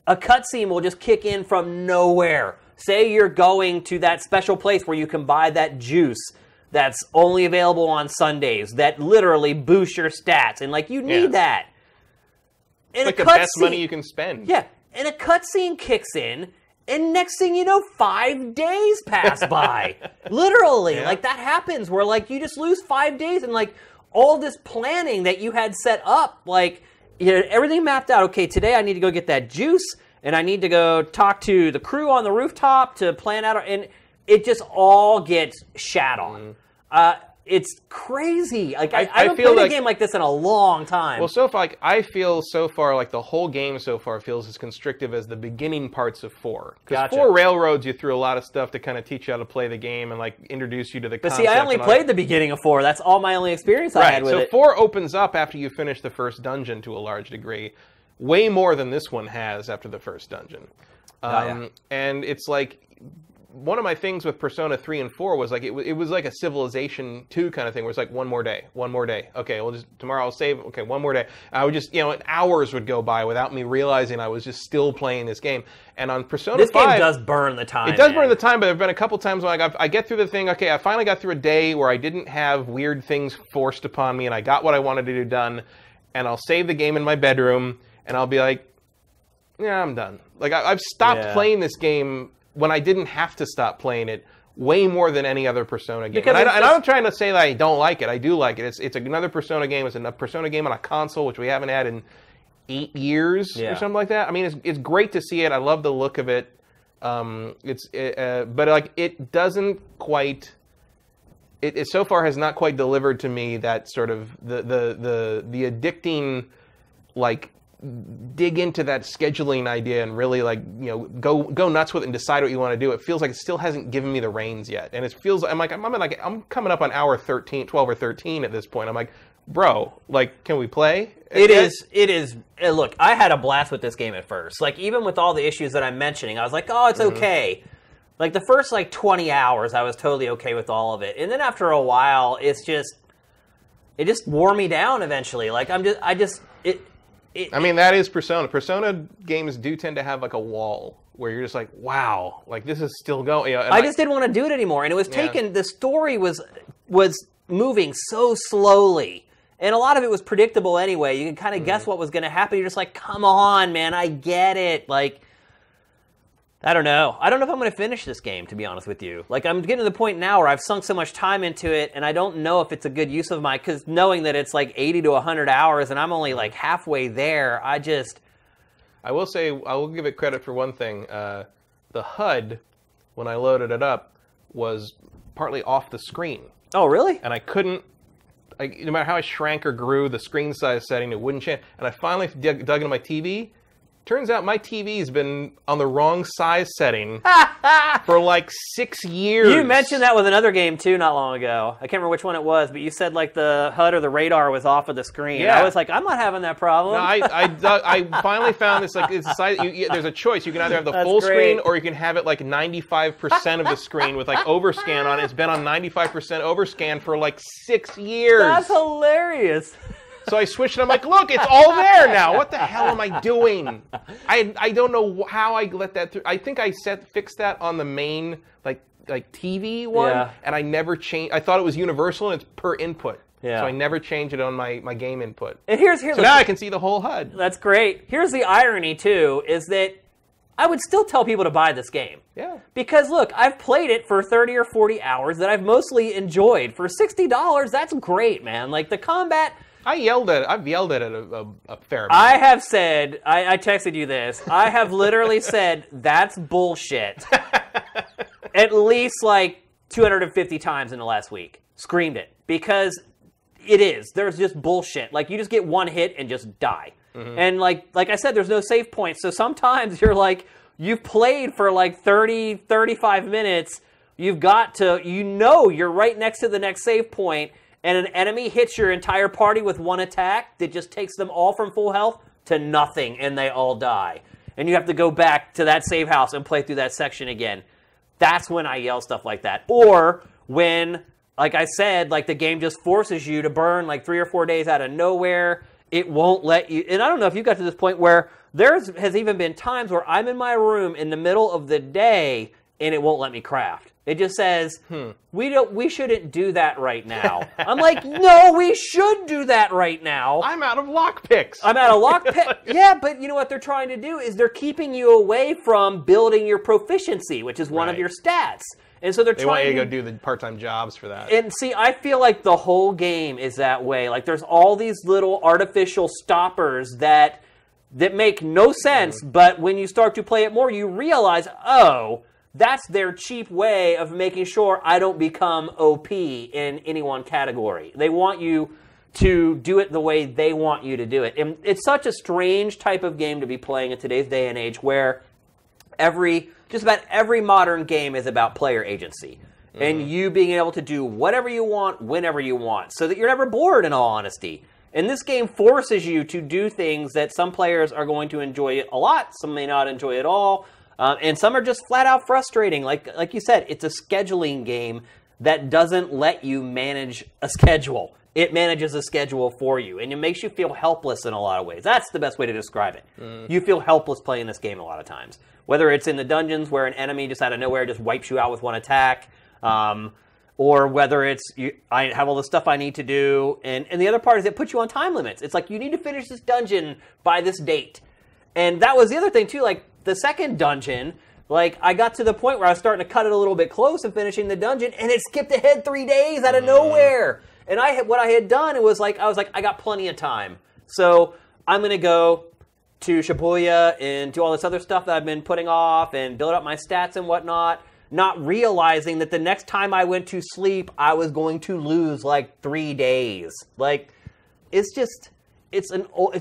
a cutscene will just kick in from nowhere. Say you're going to that special place where you can buy that juice that's only available on Sundays that literally boosts your stats. And like you need that. It's like the best money you can spend. Yeah. And a cutscene kicks in, and next thing you know, 5 days pass by. Literally. Yeah. Like that happens where like you just lose 5 days and like all this planning that you had set up, like you know, everything mapped out. Okay, today I need to go get that juice, and I need to go talk to the crew on the rooftop to plan out, and it just all gets shat on. It's crazy. Like I haven't played a game like this in a long time. Well, so far, like I feel so far like the whole game so far feels as constrictive as the beginning parts of 4. Because 4 railroads you through a lot of stuff to kind of teach you how to play the game and like introduce you to the concept. But see, I only played the beginning of 4. That's all my only experience I had with it. So 4 opens up after you finish the first dungeon to a large degree, way more than this one has after the first dungeon. And it's like one of my things with Persona 3 and 4 was like it was like a Civilization 2 kind of thing where it's like one more day. Okay, well, just tomorrow I'll save. Okay, one more day. I would just, hours would go by without me realizing I was just still playing this game. And on Persona 5... This game does burn the time. It does burn the time, but there have been a couple times when I get through the thing, okay, I finally got through a day where I didn't have weird things forced upon me and I got what I wanted to do done, and I'll save the game in my bedroom, and I'll be like, yeah, I'm done. Like, I've stopped playing this game when I didn't have to stop playing it way more than any other Persona game. And I'm not trying to say that I don't like it. I do like it. It's another Persona game. It's a Persona game on a console, which we haven't had in 8 years or something like that. I mean, it's great to see it. I love the look of it. But like it doesn't quite. It so far has not quite delivered to me that sort of the addicting, like, dig into that scheduling idea and really like go nuts with it and decide what you want to do. It feels like it still hasn't given me the reins yet, and it feels I'm coming up on hour 12 or 13 at this point. I'm like, bro, like, can we play? It is. Look, I had a blast with this game at first. Like, even with all the issues that I'm mentioning, I was like, oh, it's okay. Like the first like 20 hours, I was totally okay with all of it, and then after a while, it just wore me down. Eventually, like I mean, that is Persona. Persona games do tend to have like a wall where you're just like, wow, like this is still going. You know, I just didn't want to do it anymore, and it was taken. The story was moving so slowly, and a lot of it was predictable anyway. You can kind of guess what was going to happen. You're just like, come on, man, I get it. Like, I don't know. I don't know if I'm going to finish this game, to be honest with you. Like, I'm getting to the point now where I've sunk so much time into it, and I don't know if it's a good use of my, because knowing that it's like 80 to 100 hours, and I'm only like halfway there, I will say, I will give it credit for one thing. The HUD, when I loaded it up, was partly off the screen. Oh, really? And I couldn't, no matter how I shrank or grew the screen size setting, it wouldn't change. And I finally dug into my TV. Turns out my TV's been on the wrong size setting for like 6 years. You mentioned that with another game, too, not long ago. I can't remember which one it was, but you said like the HUD or the radar was off of the screen. Yeah. I was like, I'm not having that problem. No, I finally found this, like, it's size, there's a choice. You can either have the full screen or you can have it like 95% of the screen with like overscan on it. It's been on 95% overscan for like 6 years. That's hilarious. So I switched and I'm like, look, it's all there now. What the hell am I doing? I don't know how I let that through. I think I fixed that on the main like TV one, and I never changed. I thought it was universal and it's per input. Yeah. So I never changed it on my game input. And here's so now I can see the whole HUD. That's great. Here's the irony too, is that I would still tell people to buy this game. Yeah. Because look, I've played it for 30 or 40 hours that I've mostly enjoyed. For $60, that's great, man. Like the combat. I've yelled at it a fair amount. I have said, I texted you this, I have literally said, that's bullshit. At least like 250 times in the last week. Screamed it. Because it is. There's just bullshit. Like, you just get one hit and just die. Mm-hmm. And like I said, there's no save points. So sometimes you're like, you've played for like 30, 35 minutes. You've got to, you're right next to the next save point, and an enemy hits your entire party with one attack that just takes them all from full health to nothing, and they all die. And you have to go back to that save house and play through that section again. That's when I yell stuff like that. Or when, like I said, like the game just forces you to burn like 3 or 4 days out of nowhere. It won't let you... And I don't know if you got to this point where there has even been times where I'm in my room in the middle of the day and it won't let me craft. It just says, we shouldn't do that right now. I'm like, no, we should do that right now. I'm out of lockpicks. I'm out of lockpick. Yeah, but you know what they're trying to do is they're keeping you away from building your proficiency, which is one of your stats. And so they want you to go do the part-time jobs for that. And see, I feel like the whole game is that way. Like there's all these little artificial stoppers that make no sense, but when you start to play it more, you realize, oh, that's their cheap way of making sure I don't become OP in any one category. They want you to do it the way they want you to do it. And it's such a strange type of game to be playing in today's day and age where just about every modern game is about player agency. Mm-hmm. And you being able to do whatever you want, whenever you want, so that you're never bored, in all honesty. And this game forces you to do things that some players are going to enjoy a lot, some may not enjoy at all. And some are just flat out frustrating. Like you said, it's a scheduling game that doesn't let you manage a schedule. It manages a schedule for you, and it makes you feel helpless in a lot of ways. That's the best way to describe it. You feel helpless playing this game a lot of times. Whether it's in the dungeons where an enemy just out of nowhere just wipes you out with one attack, or whether it's I have all the stuff I need to do. And the other part is it puts you on time limits. It's like, you need to finish this dungeon by this date. And that was the other thing, too. Like, the second dungeon, like, I got to the point where I was starting to cut it a little bit close and finishing the dungeon, and it skipped ahead 3 days out of nowhere. And what I had done, I was like, I got plenty of time. So I'm going to go to Shibuya and do all this other stuff that I've been putting off and build up my stats and whatnot, not realizing that the next time I went to sleep, I was going to lose, like, 3 days. Like, it's just... It's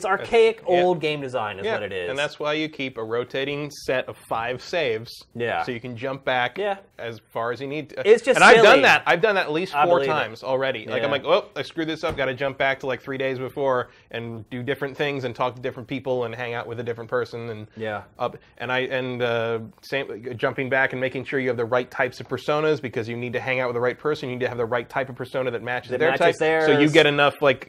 archaic old game design is what it is. And that's why you keep a rotating set of 5 saves. Yeah. So you can jump back as far as you need to. It's just silly. I've done that. I've done that at least 4 times already. Yeah. Like, I'm like, oh, I screwed this up. Got to jump back to like 3 days before and do different things and talk to different people and hang out with a different person and jumping back and making sure you have the right types of personas, because you need to hang out with the right person. You need to have the right type of persona that matches their type. Theirs. So you get enough, like,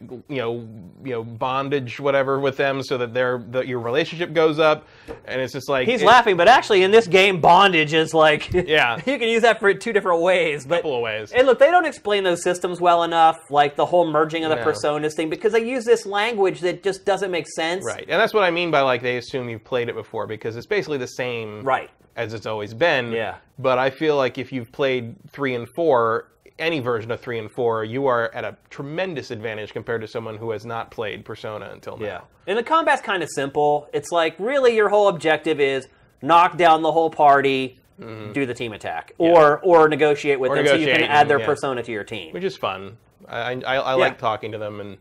bondage, whatever, with them, so that your relationship goes up. And it's just like he's laughing, but actually in this game, bondage is like you Yeah. can use that for 2 different ways. But couple of ways. And look, they don't explain those systems well enough, like the whole merging of the No. personas thing, because they use this language that just doesn't make sense. Right, and that's what I mean by like they assume you've played it before, because it's basically the same Right. as it's always been. Yeah. But I feel like if you've played 3 and 4, any version of 3 and 4, you are at a tremendous advantage compared to someone who has not played Persona until now. Yeah. And the combat's kind of simple. It's like, really, your whole objective is knock down the whole party, do the team attack, or negotiate with them so you can add their persona to your team. Which is fun. I like talking to them, and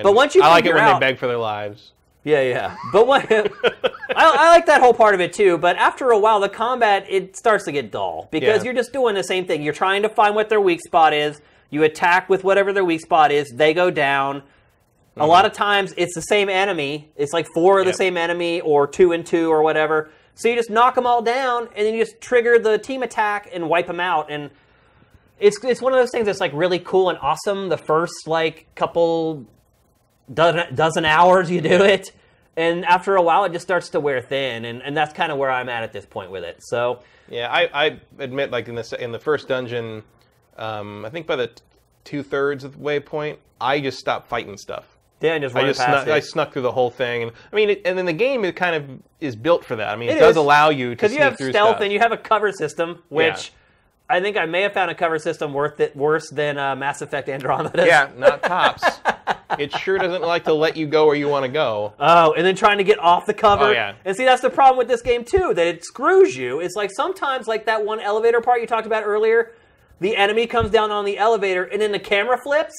but once you I like it when out, they beg for their lives. Yeah. But I like that whole part of it too. But after a while, the combat, it starts to get dull because you're just doing the same thing. You're trying to find what their weak spot is. You attack with whatever their weak spot is. They go down. A lot of times, it's the same enemy. It's like 4 of the same enemy, or 2 and 2, or whatever. So you just knock them all down, and then you just trigger the team attack and wipe them out. And it's one of those things that's like really cool and awesome. The first like couple dozen hours you do it, and after a while it just starts to wear thin, and that's kind of where I'm at this point with it. So yeah, I admit, like in the first dungeon, I think by the 2/3 of the way point, I just stopped fighting stuff. Yeah, and just run past it. I snuck through the whole thing, and I mean, and then the game it kind of is built for that. I mean, it does allow you to sneak through stuff. Because you have stealth and you have a cover system, which I think I may have found a cover system worse than Mass Effect Andromeda. Yeah, not tops. It sure doesn't like to let you go where you want to go. Oh, and then trying to get off the cover. Oh, yeah. And see, that's the problem with this game, too, that it screws you. It's like sometimes, like that one elevator part you talked about earlier, the enemy comes down on the elevator, and then the camera flips,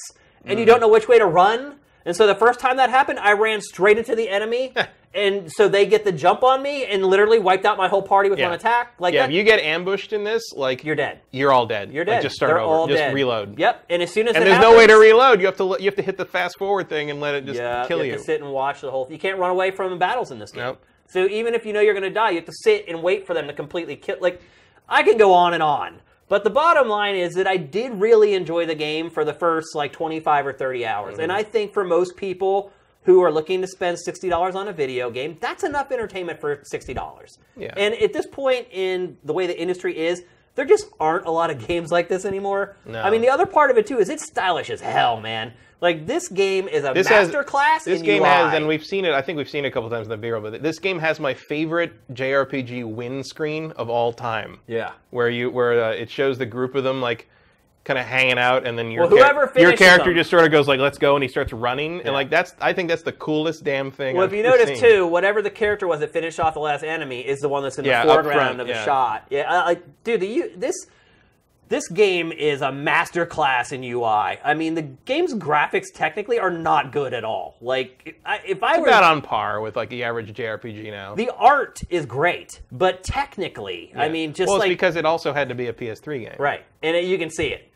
and you don't know which way to run. And so the first time that happened, I ran straight into the enemy, and so they get the jump on me and literally wiped out my whole party with one attack. Like if you get ambushed in this, like you're dead. You're all dead. You're dead. Like, just start over. Just reload. Yep. And as soon as there's no way to reload. You have to hit the fast forward thing and let it just kill you. You have to sit and watch the whole. You can't run away from battles in this game. Nope. So even if you know you're going to die, you have to sit and wait for them to completely kill. Like I can go on and on. But the bottom line is that I did really enjoy the game for the first like 25 or 30 hours. And I think for most people who are looking to spend $60 on a video game, that's enough entertainment for $60. Yeah. And at this point in the way the industry is, there just aren't a lot of games like this anymore. No. I mean, the other part of it, too, is it's stylish as hell, man. Like, this game is a masterclass in UI. This game has, and we've seen it, I think we've seen it a couple times in the B-roll, but this game has my favorite JRPG win screen of all time. Yeah. Where it shows the group of them, like, kind of hanging out, and then your character just sort of goes like, "Let's go," and he starts running, and like I think that's the coolest damn thing. Well, if you notice too, whatever the character was that finished off the last enemy is the one that's in the foreground of the shot. Yeah, dude, this game is a masterclass in UI. I mean, the game's graphics technically are not good at all. Like, if I were about on par with like the average JRPG now. The art is great, but technically, I mean, just it's because it also had to be a PS3 game, right? And you can see it.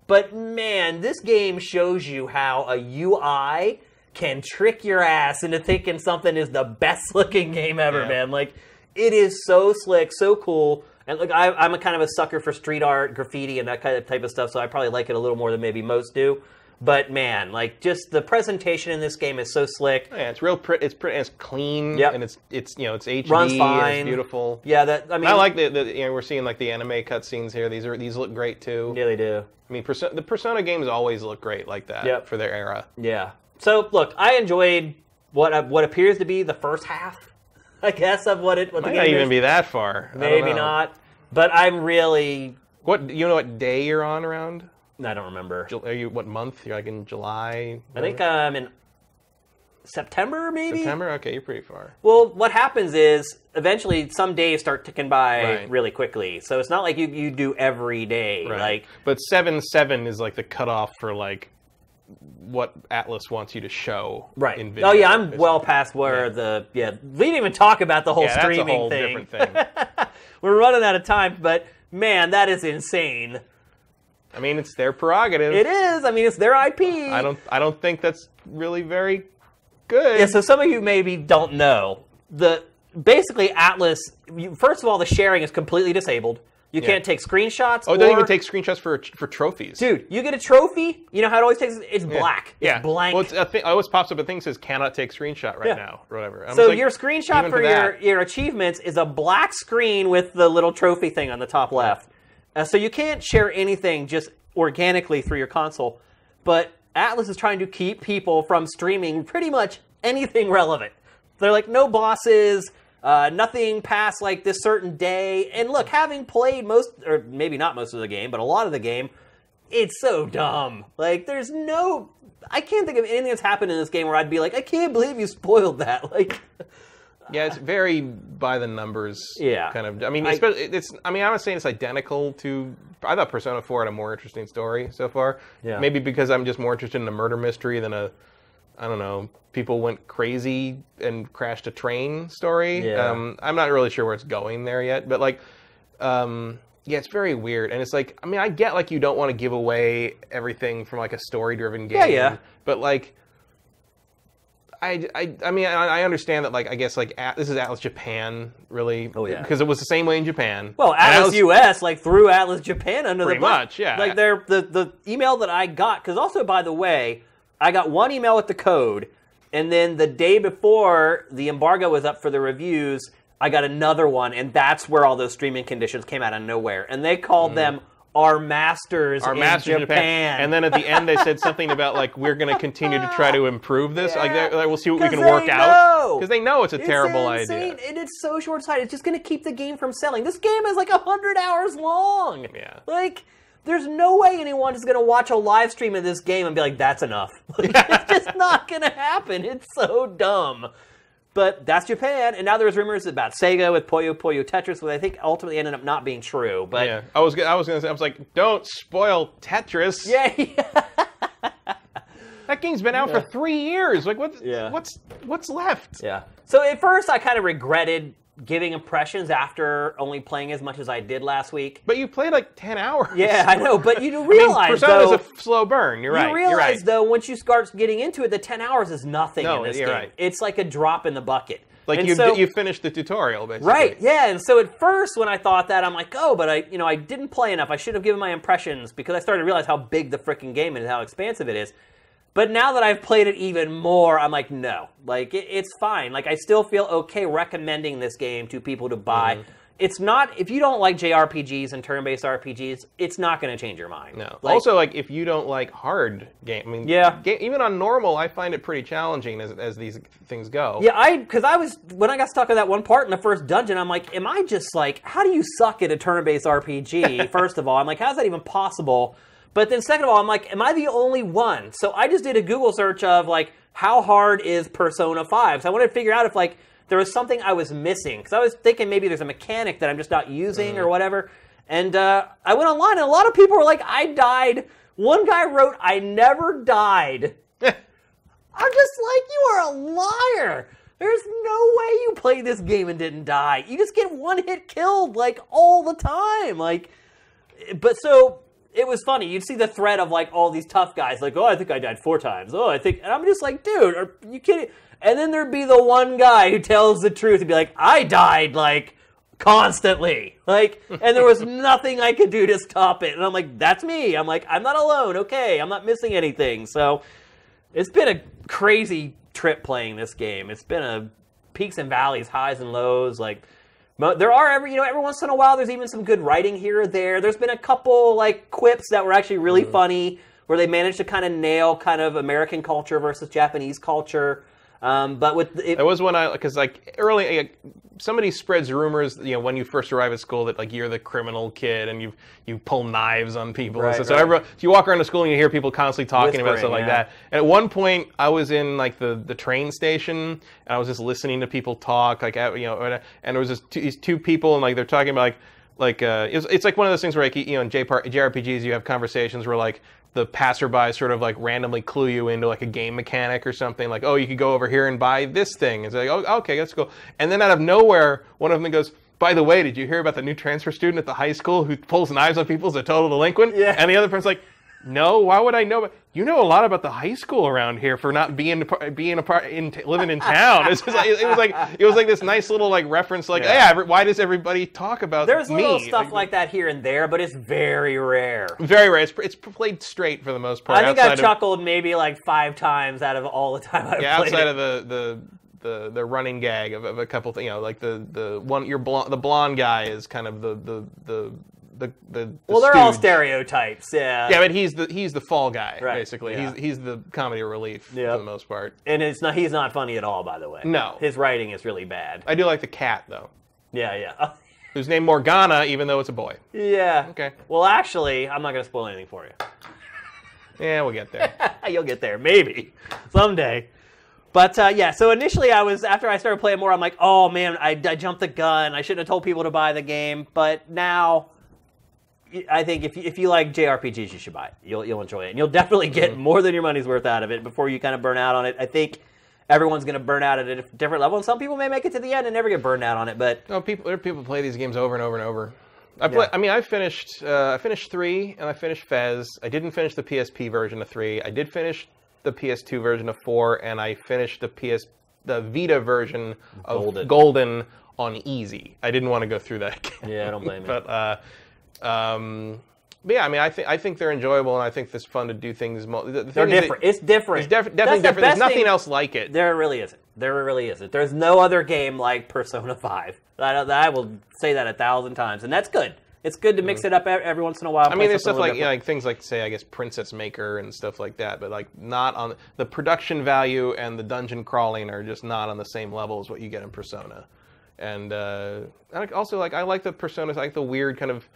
But man, this game shows you how a UI can trick your ass into thinking something is the best looking game ever, man. Like, it is so slick, so cool. And look, I'm a kind of a sucker for street art, graffiti, and that kind of type of stuff, so I probably like it a little more than maybe most do. But man, like, just the presentation in this game is so slick. Yeah, it's real pretty. It's pretty. It's clean. Yep. And it's HD. Runs fine. And it's beautiful. Yeah, I like we're seeing like the anime cutscenes here. These look great too. Yeah, they do. I mean, the Persona games always look great like that for their era. Yeah. So look, I enjoyed what appears to be the first half, I guess, of what the game is. Might not even be that far. Maybe not. But I'm really. You know what day you're on around? I don't remember. Are you what month? You're like in July? I think I'm in September, maybe? September? Okay, you're pretty far. Well, what happens is, eventually, some days start ticking by really quickly. So it's not like you do every day. Right. Like, but 7/7 is like the cutoff for like what Atlas wants you to show in video. Oh, yeah, I'm well past where we didn't even talk about the whole streaming that's a whole different thing. We're running out of time, but man, that is insane. I mean, it's their prerogative. It is. I mean, it's their IP. I don't think that's really very good. Yeah, so some of you maybe don't know. Basically, Atlas, first of all, the sharing is completely disabled. You can't take screenshots. Oh, it doesn't even take screenshots for trophies. Dude, you get a trophy, you know how it always takes? It's black. It's blank. Well, it always pops up a thing that says cannot take screenshot right now, or whatever. So your screenshot for your achievements is a black screen with the little trophy thing on the top left. So you can't share anything just organically through your console. But Atlas is trying to keep people from streaming pretty much anything relevant. They're like, no bosses, nothing past like this certain day. And look, having played most, or maybe not most of the game, but a lot of the game, it's so dumb. Like, there's no, I can't think of anything that's happened in this game where I'd be like, I can't believe you spoiled that. Like, yeah, it's very by the numbers. Kind of. I mean, I'm not saying it's identical to. I thought Persona 4 had a more interesting story so far. Yeah. Maybe because I'm just more interested in a murder mystery than I don't know, people went crazy and crashed a train story. Yeah. I'm not really sure where it's going there yet, but like, yeah, it's very weird. And it's like, I mean, I get like you don't want to give away everything from like a story-driven game. Yeah. But like. I mean, I understand that, like, I guess, like, this is Atlas Japan, really. Oh, yeah. Because it was the same way in Japan. Well, Atlas US, like, threw Atlas Japan under the bus. Pretty much, yeah. Like, the email that I got, because also, by the way, I got one email with the code, and then the day before the embargo was up for the reviews, I got another one, and that's where all those streaming conditions came out of nowhere. And they called them our masters in Japan. And then at the end they said something about like we're going to continue to try to improve this. Like we'll see what we can work out. Because they know it's a terrible idea. And it's so short-sighted. It's just going to keep the game from selling. This game is like 100 hours long. Yeah. Like, there's no way anyone is going to watch a live stream of this game and be like, that's enough. Like, it's just not going to happen. It's so dumb. But that's Japan, and now there's rumors about Sega with Puyo Puyo Tetris, which I think ultimately ended up not being true. But yeah, I was gonna say, I was like, don't spoil Tetris. Yeah. That game's been out for 3 years. Like, what's left? Yeah. So at first, I kind of regretted giving impressions after only playing as much as I did last week. But you played like 10 hours. Yeah, I know. But you realize, Persona's a slow burn. You're right. You realize, though, once you start getting into it, the 10 hours is nothing in this game. Right. It's like a drop in the bucket. Like you finished the tutorial, basically. Right, yeah. And so at first, when I thought that, I'm like, oh, but I didn't play enough. I should have given my impressions because I started to realize how big the freaking game is and how expansive it is. But now that I've played it even more, I'm like, no. Like, it's fine. Like, I still feel okay recommending this game to people to buy. Mm-hmm. It's not, if you don't like JRPGs and turn-based RPGs, it's not going to change your mind. No. Also, like, if you don't like hard game, I mean, even on normal, I find it pretty challenging as these things go. Yeah, because when I got stuck on that one part in the first dungeon, I'm like, am I just like, how do you suck at a turn-based RPG, first of all? I'm like, how's that even possible? But then second of all, I'm like, am I the only one? So I just did a Google search of, like, how hard is Persona 5? So I wanted to figure out if, like, there was something I was missing. Because I was thinking maybe there's a mechanic that I'm just not using or whatever. And I went online, and a lot of people were like, I died. One guy wrote, I never died. I'm just like, you are a liar. There's no way you played this game and didn't die. You just get one hit killed, like, all the time. Like, but so... It was funny. You'd see the thread of, like, all these tough guys. Like, oh, I think I died 4 times. Oh, I think... And I'm just like, dude, are you kidding? And then there'd be the one guy who tells the truth and be like, I died, like, constantly. Like, and there was nothing I could do to stop it. And I'm like, that's me. I'm like, I'm not alone. Okay, I'm not missing anything. So it's been a crazy trip playing this game. It's been a peaks and valleys, highs and lows, like... There are every once in a while there's even some good writing here or there. There's been a couple like quips that were actually really funny where they managed to kind of nail kind of American culture versus Japanese culture. But with there was one because like early somebody spreads rumors when you first arrive at school that like you're the criminal kid and you pull knives on people. Right, so everyone, so you walk around the school and you hear people constantly talking about stuff like that. And at one point I was in like the train station and I was just listening to people talk like and there was just these two people and like they're talking about it's like one of those things where like in JRPGs you have conversations where like the passerby sort of like randomly clue you into like a game mechanic or something like, oh, you could go over here and buy this thing. It's like, oh, okay, that's cool. And then out of nowhere, one of them goes, by the way, did you hear about the new transfer student at the high school who pulls knives on people as a total delinquent? Yeah. And the other person's like, No, why would I know? You know a lot about the high school around here for not living in town. It was like this nice little like reference, like, yeah, why does everybody talk about There's me? little stuff like that here and there, but it's very rare. Very rare. It's played straight for the most part. I think I've chuckled maybe like 5 times out of all the time I've played outside it. of the running gag of a couple things, like the one the blonde guy is kind of the well, they're all stereotypes, yeah. Yeah, but he's the fall guy, basically. Yeah. He's the comedy relief for the most part. And he's not funny at all, by the way. No. His writing is really bad. I do like the cat, though. Yeah. Who's named Morgana, even though it's a boy. Yeah. Okay. Well, actually, I'm not going to spoil anything for you. Yeah, we'll get there. You'll get there, maybe. Someday. But, so initially after I started playing more, I'm like, oh, man, I jumped the gun. I shouldn't have told people to buy the game. But now, I think if you like JRPGs, you should buy it. You'll enjoy it. And you'll definitely get more than your money's worth out of it before you kind of burn out on it. I think everyone's going to burn out at a different level. And some people may make it to the end and never get burned out on it. But no, people play these games over and over and over. I finished 3, and I finished Fez. I didn't finish the PSP version of 3. I did finish the PS2 version of 4, and I finished the Vita version of Golden on easy. I didn't want to go through that again. Yeah, I don't blame you. But yeah, I mean, I think they're enjoyable, and I think it's fun to do things. They're different. It's different. It's definitely different. There's nothing else like it. There really isn't. There's no other game like Persona 5. I will say that 1,000 times, and that's good. It's good to mix it up every once in a while. I mean, there's stuff like like things like, say, I guess Princess Maker and stuff like that, but like not on the production value and the dungeon crawling are just not on the same level as what you get in Persona. And also, like, I like the Personas. I like the weird kind of.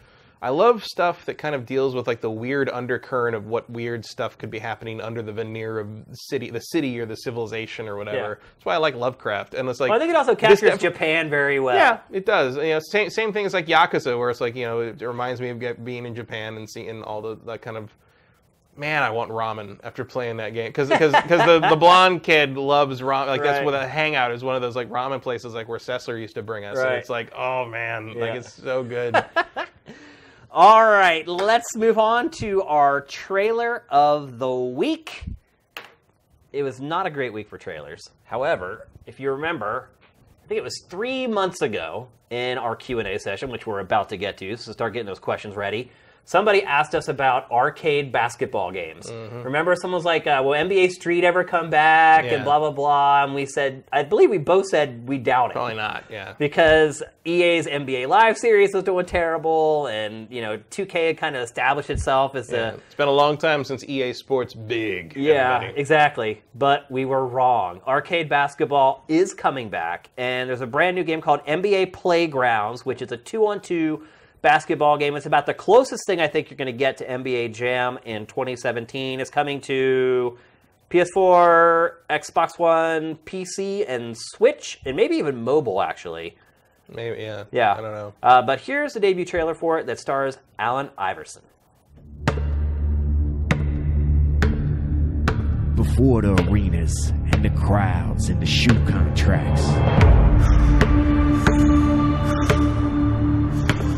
I love stuff that kind of deals with like the weird undercurrent of what weird stuff could be happening under the veneer of the city or the civilization or whatever. Yeah. That's why I like Lovecraft. And it's like, well, I think it also captures Japan very well. Yeah, it does. Same thing as like Yakuza, where it's like, it reminds me of being in Japan and seeing all the kind of. Man, I want ramen after playing that game because the blonde kid loves ramen. Like that's what a hangout is, one of those like ramen places like where Sessler used to bring us. And it's like, oh man, like it's so good. All right, let's move on to our trailer of the week. It was not a great week for trailers. However, if you remember, I think it was 3 months ago in our Q&A session, which we're about to get to, so start getting those questions ready. Somebody asked us about arcade basketball games. Mm-hmm. Remember, someone was like, will NBA Street ever come back? And blah, blah, blah. And we said, I believe we both said we doubt it. Probably not, yeah. Because EA's NBA Live series was doing terrible, and, 2K had kind of established itself as It's been a long time since EA Sports big. Yeah, exactly. But we were wrong. Arcade basketball is coming back, and there's a brand new game called NBA Playgrounds, which is a 2-on-2 basketball game. It's about the closest thing I think you're going to get to NBA Jam in 2017. It's coming to PS4, Xbox One, PC, and Switch, and maybe even mobile, actually. Maybe, yeah. Yeah. I don't know. But here's the debut trailer for it that stars Allen Iverson. Before the arenas and the crowds and the shoe contracts.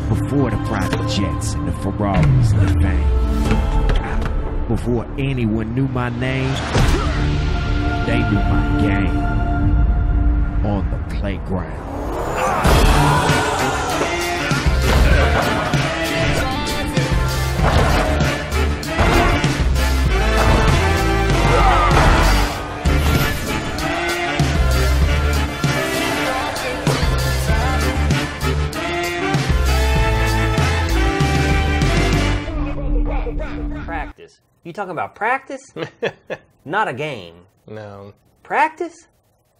Before the private jets and the Ferraris and the fame. Before anyone knew my name, they knew my game. On the playground. Practice. You talking about practice? Not a game. No. Practice?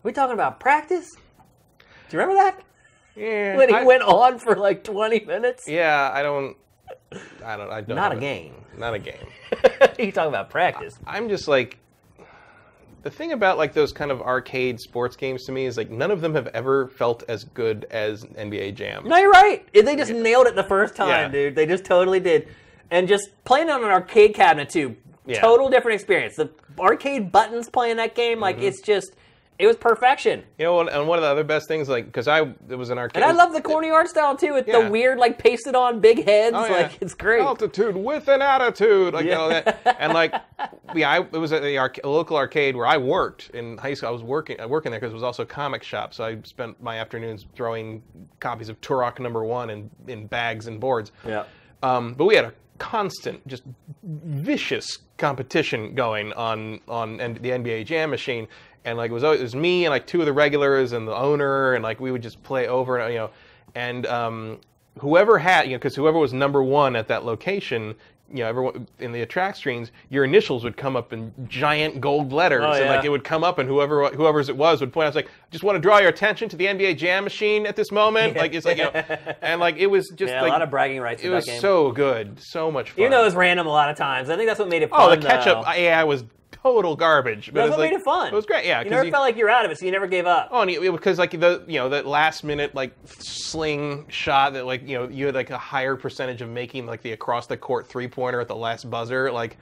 We talking about practice? Do you remember that? Yeah. When he went on for like 20 minutes? Yeah, I don't. Not a game. Not a game. You talking about practice? I'm just like. The thing about like those kind of arcade sports games to me is like none of them have ever felt as good as NBA Jam. No, you're right. They just nailed it the first time, dude. They just totally did. And just playing on an arcade cabinet too. Yeah. Total different experience. The arcade buttons playing that game, like it's It was perfection. You know, and one of the other best things, like, because it was an arcade. And I love the corny art style, too, with the weird, like, pasted-on big heads. Oh, yeah. Like, it's great. Altitude with an attitude. Like, you know, that. And, like, it was at a local arcade where I worked in high school. I was working there because it was also a comic shop. So I spent my afternoons throwing copies of Turok #1 in bags and boards. Yeah. But we had a constant, just vicious competition going on the NBA Jam machine. And like it was me and like two of the regulars and the owner, and like we would just play over, you know, and whoever had, you know, because whoever was #1 at that location, you know, everyone in the attract screens, your initials would come up in giant gold letters, and like it would come up, and whoever's it was would point out, I was like, just want to draw your attention to the NBA Jam machine at this moment, like it's like, you know, and like it was just like a lot of bragging rights. It was so good, so much fun. Even though it was random a lot of times, I think that's what made it fun. Oh, the ketchup AI was total garbage. But that's what made it fun. It was great, yeah. You never felt like you were out of it, so you never gave up. Oh, and because like that last minute like sling shot that like you had like a higher percentage of making like the across the court 3-pointer at the last buzzer, like,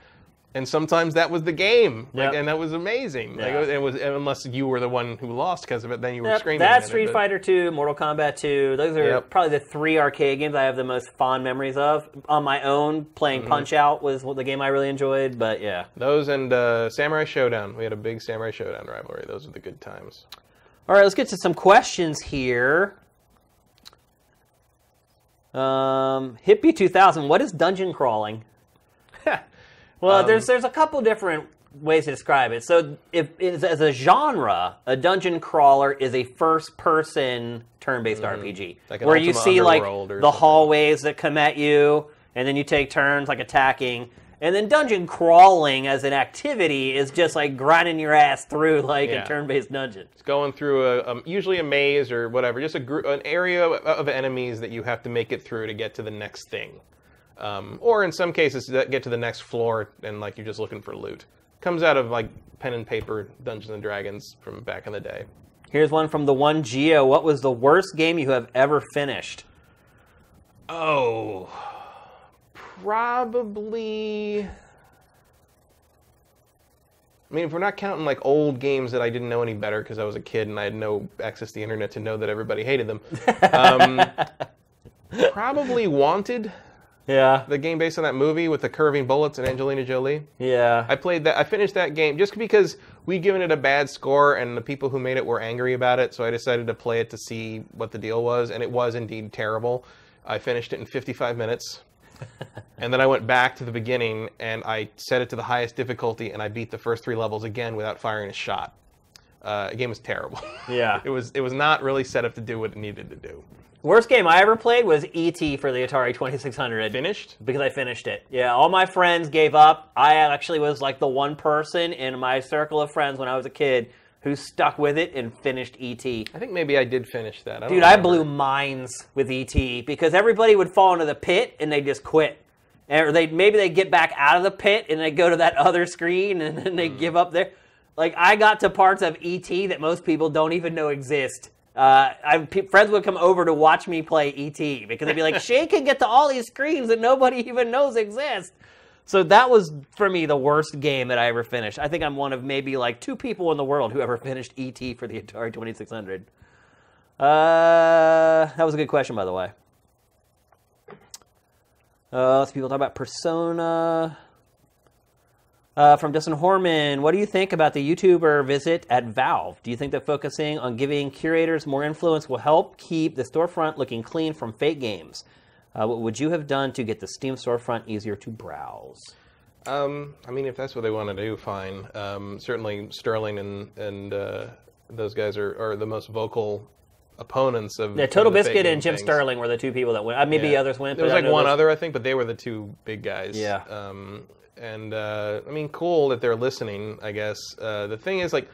and sometimes that was the game, like, and that was amazing. Yeah. Like, it was unless you were the one who lost because of it, then you were screaming. That's Street Fighter 2, Mortal Kombat 2. Those are probably the 3 arcade games I have the most fond memories of. On my own, playing Punch-Out was the game I really enjoyed, but yeah. Those and Samurai Showdown. We had a big Samurai Showdown rivalry. Those were the good times. All right, let's get to some questions here. Hippie 2000, what is dungeon crawling? Well, there's a couple different ways to describe it. So, as a genre, a dungeon crawler is a first-person turn-based RPG, like an where you Ultima see like Underworld or the something. hallways that come at you, and then you take turns like attacking. And then dungeon crawling as an activity is just like grinding your ass through like a turn-based dungeon. It's going through usually a maze or whatever, just an area of enemies that you have to make it through to get to the next thing. Or in some cases, get to the next floor and like you're just looking for loot. Comes out of like pen and paper Dungeons and Dragons from back in the day. Here's one from the One Geo. What was the worst game you have ever finished? Oh, probably. I mean, if we're not counting like old games that I didn't know any better because I was a kid and I had no access to the internet to know that everybody hated them. Probably Wanted. Yeah. The game based on that movie with the curving bullets and Angelina Jolie. Yeah. I played that. I finished that game just because we'd given it a bad score and the people who made it were angry about it. So I decided to play it to see what the deal was, and it was indeed terrible. I finished it in 55 minutes. And then I went back to the beginning and I set it to the highest difficulty and I beat the first 3 levels again without firing a shot. The game was terrible. Yeah. It was not really set up to do what it needed to do. Worst game I ever played was E.T. for the Atari 2600. Finished? Because I finished it. Yeah, all my friends gave up. I actually was like the one person in my circle of friends when I was a kid who stuck with it and finished E.T. I think maybe I did finish that. Dude, I blew minds with E.T. because everybody would fall into the pit and they just quit. Or maybe they get back out of the pit and they go to that other screen and then they give up there. Like, I got to parts of E.T. that most people don't even know exist. Friends would come over to watch me play E.T. because they'd be like, Shay can get to all these screens that nobody even knows exist. So that was, for me, the worst game that I ever finished. I think I'm one of maybe like 2 people in the world who ever finished E.T. for the Atari 2600. That was a good question, by the way. Lots of people talk about Persona. From Dustin Horman, what do you think about the YouTuber visit at Valve? Do you think that focusing on giving curators more influence will help keep the storefront looking clean from fake games? What would you have done to get the Steam storefront easier to browse? I mean, if that's what they want to do, fine. Certainly Sterling and those guys are the most vocal opponents of Total the Biscuit fake and Jim things. Sterling were the 2 people that went. Maybe others went. There was but like one other, I think, but they were the 2 big guys. Yeah. I mean, cool that they're listening, I guess. The thing is, like,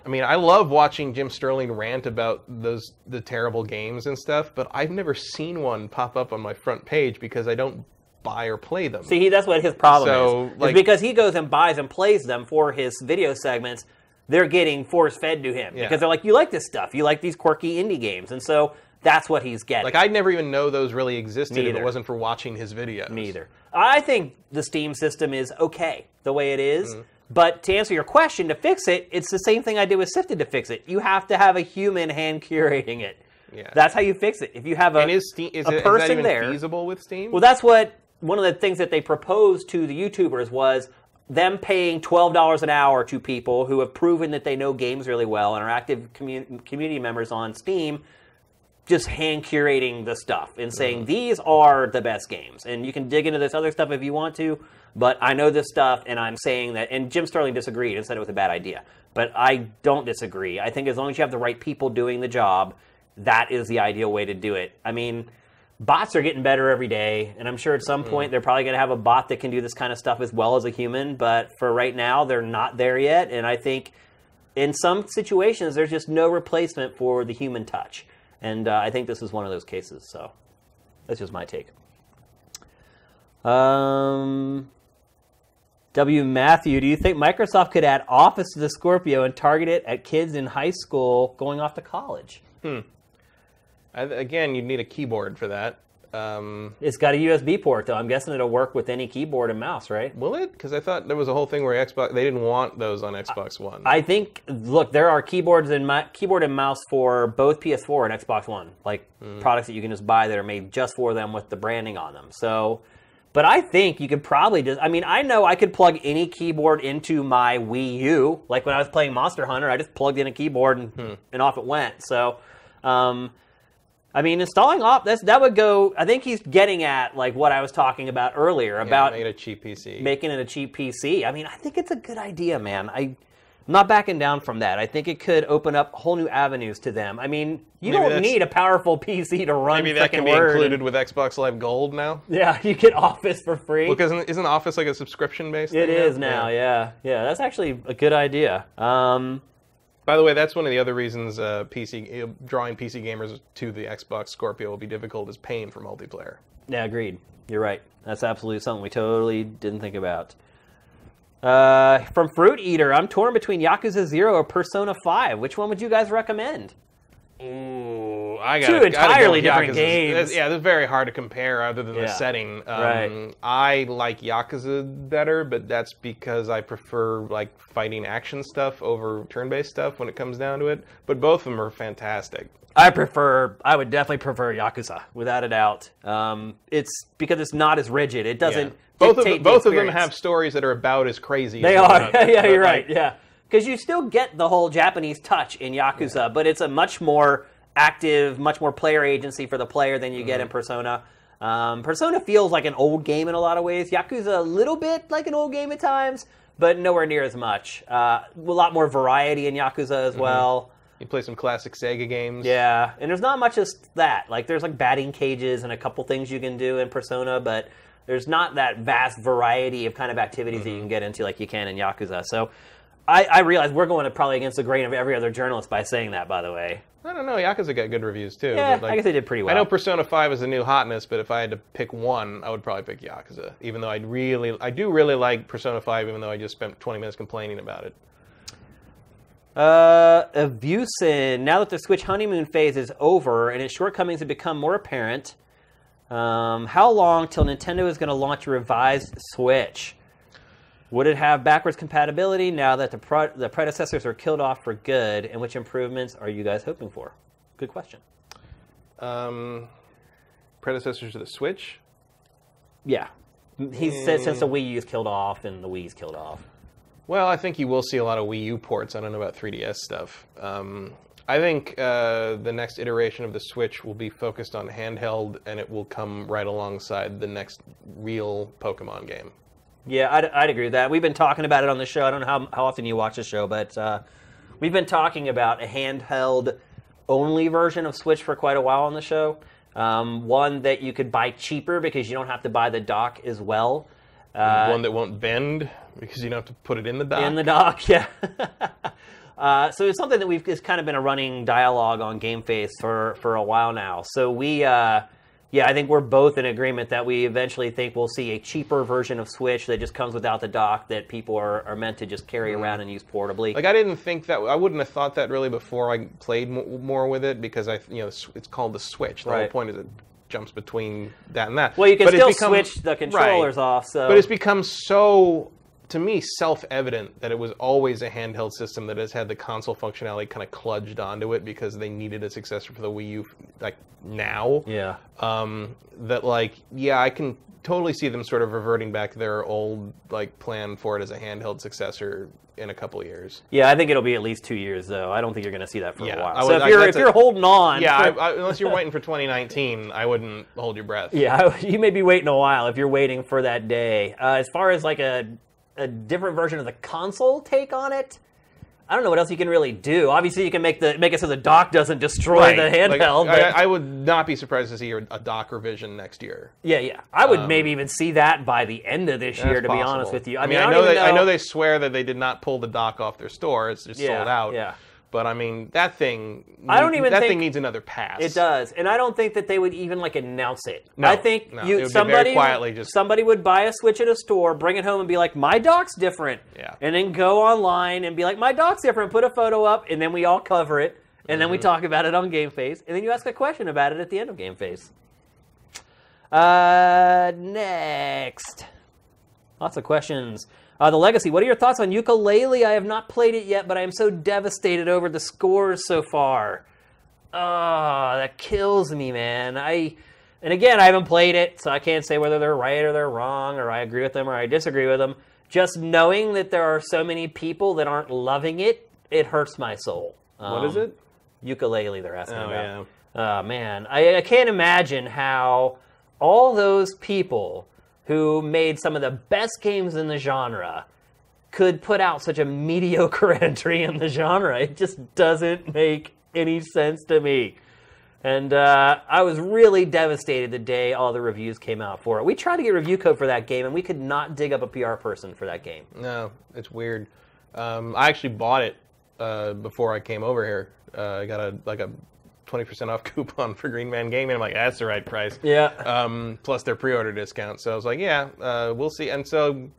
I mean, I love watching Jim Sterling rant about the terrible games and stuff, but I've never seen one pop up on my front page because I don't buy or play them. See, that's what his problem is. Like, It's because he goes and buys and plays them for his video segments. They're getting force-fed to him because they're like, you like this stuff. You like these quirky indie games. And so that's what he's getting. Like, I'd never even know those really existed Me if either. it wasn't for watching his videos. Me either. I think the Steam system is okay the way it is, But to answer your question, to fix it, it's the same thing I did with Sifted to fix it. You have to have a human hand curating it. Yeah. That's how you fix it. If you have a is that even feasible with Steam? Well, that's what one of the things that they proposed to the YouTubers was them paying $12 an hour to people who have proven that they know games really well and are active community members on Steam, just hand curating the stuff and saying, these are the best games. And you can dig into this other stuff if you want to, but I know this stuff, and I'm saying that. And Jim Sterling disagreed and said it was a bad idea. But I don't disagree. I think as long as you have the right people doing the job, that is the ideal way to do it. I mean, bots are getting better every day, and I'm sure at some point they're probably going to have a bot that can do this kind of stuff as well as a human, but for right now, they're not there yet, and I think in some situations, there's just no replacement for the human touch, and I think this is one of those cases, so that's just my take. W. Matthew, do you think Microsoft could add Office to the Scorpio and target it at kids in high school going off to college? Again, you'd need a keyboard for that. It's got a USB port, though. I'm guessing it'll work with any keyboard and mouse, right? Will it? Because I thought there was a whole thing where they didn't want those on Xbox One. I think, look, there are keyboard and mouse for both PS4 and Xbox One, like products that you can just buy that are made just for them with the branding on them. So, but I think you could probably just, I mean, I know I could plug any keyboard into my Wii U. Like when I was playing Monster Hunter, I just plugged in a keyboard and off it went. So, I mean, installing off, that would go, I think he's getting at like what I was talking about earlier, about making it a cheap PC. Making it a cheap PC. I mean, I think it's a good idea, man. I'm not backing down from that. I think it could open up whole new avenues to them. I mean, you don't need a powerful PC to run Maybe that can be included with Xbox Live Gold now? Yeah, you get Office for free. Because isn't Office like a subscription-based thing? It is now, yeah. Yeah, that's actually a good idea. By the way, that's one of the other reasons drawing PC gamers to the Xbox Scorpio will be difficult, is paying for multiplayer. Yeah, agreed. You're right. That's absolutely something we totally didn't think about. From Fruit Eater, I'm torn between Yakuza 0 or Persona 5. Which one would you guys recommend? Ooh, Two entirely different games. Yeah, they're very hard to compare other than the setting. Right. I like Yakuza better, but that's because I prefer like fighting action stuff over turn-based stuff when it comes down to it. But both of them are fantastic. I would definitely prefer Yakuza, without a doubt. It's because it's not as rigid. It doesn't both of them have stories that are about as crazy. They are. Yeah, you're right. Yeah. Because you still get the whole Japanese touch in Yakuza, but it's a much more active, much more player agency for the player than you get in Persona. Persona feels like an old game in a lot of ways. Yakuza a little bit like an old game at times, but nowhere near as much. A lot more variety in Yakuza as well. You play some classic Sega games. Yeah, and there's not much as that. Like there's like batting cages and a couple things you can do in Persona, but there's not that vast variety of kind of activities that you can get into like you can in Yakuza. So I realize we're going probably against the grain of every other journalist by saying that, by the way. I don't know. Yakuza got good reviews, too. Yeah, but I guess they did pretty well. I know Persona 5 is a new hotness, but if I had to pick one, I would probably pick Yakuza. Even though I do really like Persona 5, even though I just spent 20 minutes complaining about it. Avusin, now that the Switch honeymoon phase is over and its shortcomings have become more apparent, how long till Nintendo is going to launch a revised Switch? Would it have backwards compatibility now that the predecessors are killed off for good? And which improvements are you guys hoping for? Good question. Predecessors to the Switch? Yeah. He said since the Wii U's killed off and the Wii's killed off. Well, I think you will see a lot of Wii U ports. I don't know about 3DS stuff. I think the next iteration of the Switch will be focused on handheld, and it will come right alongside the next real Pokemon game. Yeah, I'd agree with that. We've been talking about it on the show. I don't know how often you watch the show, but we've been talking about a handheld-only version of Switch for quite a while on the show. One that you could buy cheaper because you don't have to buy the dock as well. One that won't bend because you don't have to put it in the dock. In the dock, yeah. So it's something that it's kind of been a running dialogue on GameFace for a while now. So I think we're both in agreement that we eventually think we'll see a cheaper version of Switch that just comes without the dock that people are meant to just carry around and use portably. Like I didn't think that. I wouldn't have thought that really before I played more with it because it's called the Switch. The whole point is it jumps between that and that. Well, you can still switch the controllers off. So, but it's become so to me, self-evident that it was always a handheld system that has had the console functionality kind of kludged onto it because they needed a successor for the Wii U, like, now. Yeah. That, like, yeah, I can totally see them sort of reverting back to their old, like, plan for it as a handheld successor in a couple of years. Yeah, I think it'll be at least 2 years, though. I don't think you're going to see that for a while. So if you're holding on... Yeah, unless you're waiting for 2019, I wouldn't hold your breath. Yeah, you may be waiting a while if you're waiting for that day. As far as, like, a different version of the console take on it, I don't know what else you can really do. Obviously, you can make it so the dock doesn't destroy the handheld. Like, I would not be surprised to see a dock revision next year. Yeah. I would maybe even see that by the end of this year, to be honest with you. I mean, I know they swear that they did not pull the dock off their store. It's just sold out. Yeah. But I mean, that thing. Thing needs another pass. It does, and I don't think that they would even like announce it. No, I think somebody quietly somebody would buy a Switch at a store, bring it home, and be like, "My dock's different," and then go online and be like, "My dock's different." Put a photo up, and then we all cover it, and then we talk about it on GameFace, and then you ask a question about it at the end of GameFace. Next, lots of questions. The Legacy, what are your thoughts on Yooka-Laylee? I have not played it yet, but I am so devastated over the scores so far. Oh, that kills me, man. And again, I haven't played it, so I can't say whether they're right or they're wrong, or I agree with them or I disagree with them. Just knowing that there are so many people that aren't loving it, it hurts my soul. What is it? Yooka-Laylee, they're asking about. Yeah. Oh, man. I can't imagine how all those people who made some of the best games in the genre could put out such a mediocre entry in the genre. It just doesn't make any sense to me. And I was really devastated the day all the reviews came out for it. We tried to get review code for that game, and we could not dig up a PR person for that game. No, it's weird. I actually bought it before I came over here. I got a 20% off coupon for Green Man Gaming. I'm like, that's the right price. Yeah. Plus their pre-order discount. So I was like, yeah, we'll see. And so,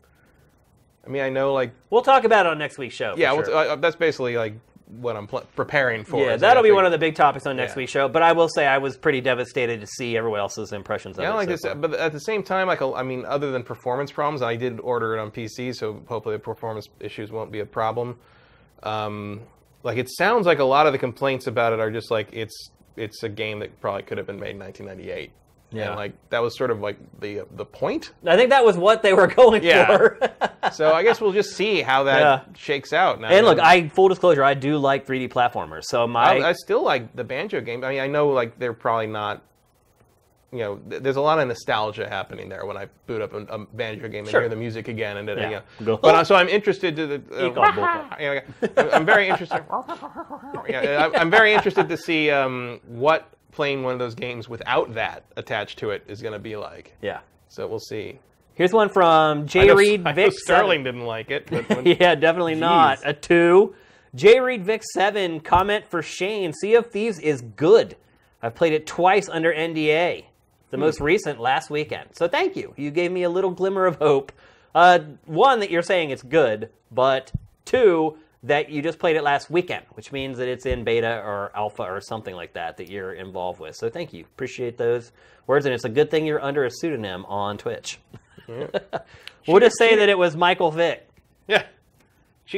I mean, I know, like... We'll talk about it on next week's show. Yeah, sure. That's basically, like, what I'm preparing for. Yeah, that'll be one of the big topics on next week's show. But I will say I was pretty devastated to see everyone else's impressions of it. Like this, but at the same time, like, I mean, other than performance problems, I did order it on PC, so hopefully the performance issues won't be a problem. Like, it sounds like a lot of the complaints about it are just like it's a game that probably could have been made in 1998. Yeah, and, like, that was sort of like the point. I think that was what they were going for. So I guess we'll just see how that shakes out. Now, and look, full disclosure, I do like 3D platformers. So I still like the Banjo game. I mean, I know, like, they're probably not. You know, there's a lot of nostalgia happening there when I boot up a Banjo game and hear the music again, and but so I'm interested to I'm very interested. I'm very interested to see what playing one of those games without that attached to it is going to be like. Yeah. So we'll see. Here's one from J. Reed Vic. Sterling didn't like it. But yeah, definitely not. A 2. J. Reed Vic 7 comment for Shane. Sea of Thieves is good. I've played it twice under NDA. The most recent last weekend. So thank you. You gave me a little glimmer of hope. 1, that you're saying it's good, but 2, that you just played it last weekend, which means that it's in beta or alpha or something like that you're involved with. So thank you. Appreciate those words, and it's a good thing you're under a pseudonym on Twitch. Yeah. We'll just say that it was Michael Vick. Yeah.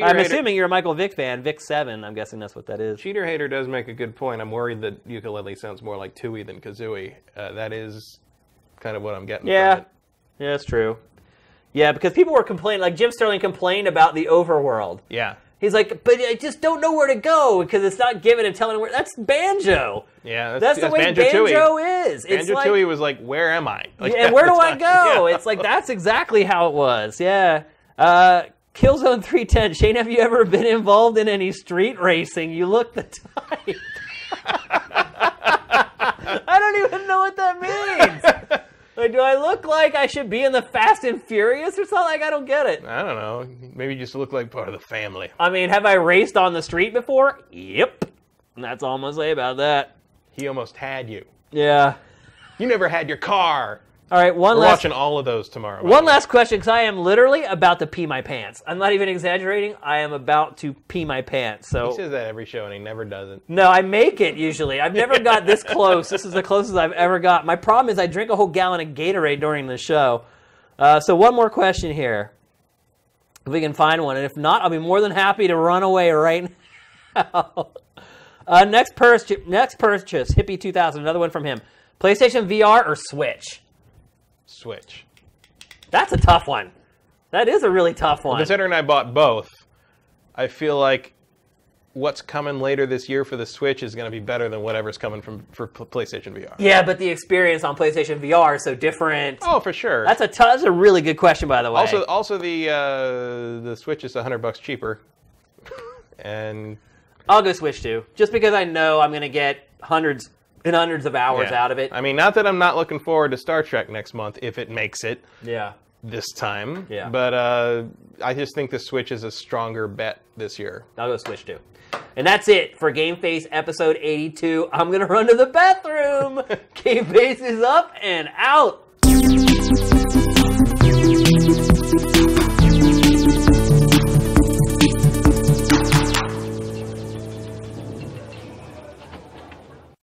I'm assuming you're a Michael Vick fan. Vic 7, I'm guessing that's what that is. Cheater Hater does make a good point. I'm worried that Yooka-Laylee sounds more like Tooie than Kazooie. That is kind of what I'm getting from it. Yeah, that's true. Yeah, because people were complaining, like Jim Sterling complained about the overworld. Yeah. He's like, but I just don't know where to go because it's not giving and telling where. That's Banjo. Yeah, that's the way Banjo is. Banjo-Tooie was like, where am I? Like, and where do I go? Yeah. It's like, that's exactly how it was. Yeah. Killzone 310. Shane, have you ever been involved in any street racing? You look the type. I don't even know what that means. Like, do I look like I should be in the Fast and Furious or something? Like, I don't get it. I don't know. Maybe you just look like part of the family. I mean, have I raced on the street before? Yep. And that's all I'm going to say about that. He almost had you. Yeah. You never had your car. All right, We're watching all of those tomorrow. One last question, because I am literally about to pee my pants. I'm not even exaggerating. I am about to pee my pants. So he says that every show, and he never does it. No, I make it usually. I've never got this close. This is the closest I've ever got. My problem is I drink a whole gallon of Gatorade during the show. So one more question here. If we can find one. And if not, I'll be more than happy to run away right now. Next purchase, Hippie 2000, another one from him. PlayStation VR or Switch? Switch. That's a tough one. That is a really tough one. Well, considering I bought both, I feel like what's coming later this year for the Switch is going to be better than whatever's coming for PlayStation VR. Yeah, but the experience on PlayStation VR is so different. Oh, for sure. That's a really good question, by the way. Also the Switch is $100 cheaper, and I'll go Switch too, just because I know I'm going to get hundreds and hundreds of hours out of it. I mean, not that I'm not looking forward to Star Trek next month if it makes it. Yeah. This time. Yeah. But I just think the Switch is a stronger bet this year. I'll go Switch too. And that's it for GameFace episode 82. I'm going to run to the bathroom. GameFace is up and out.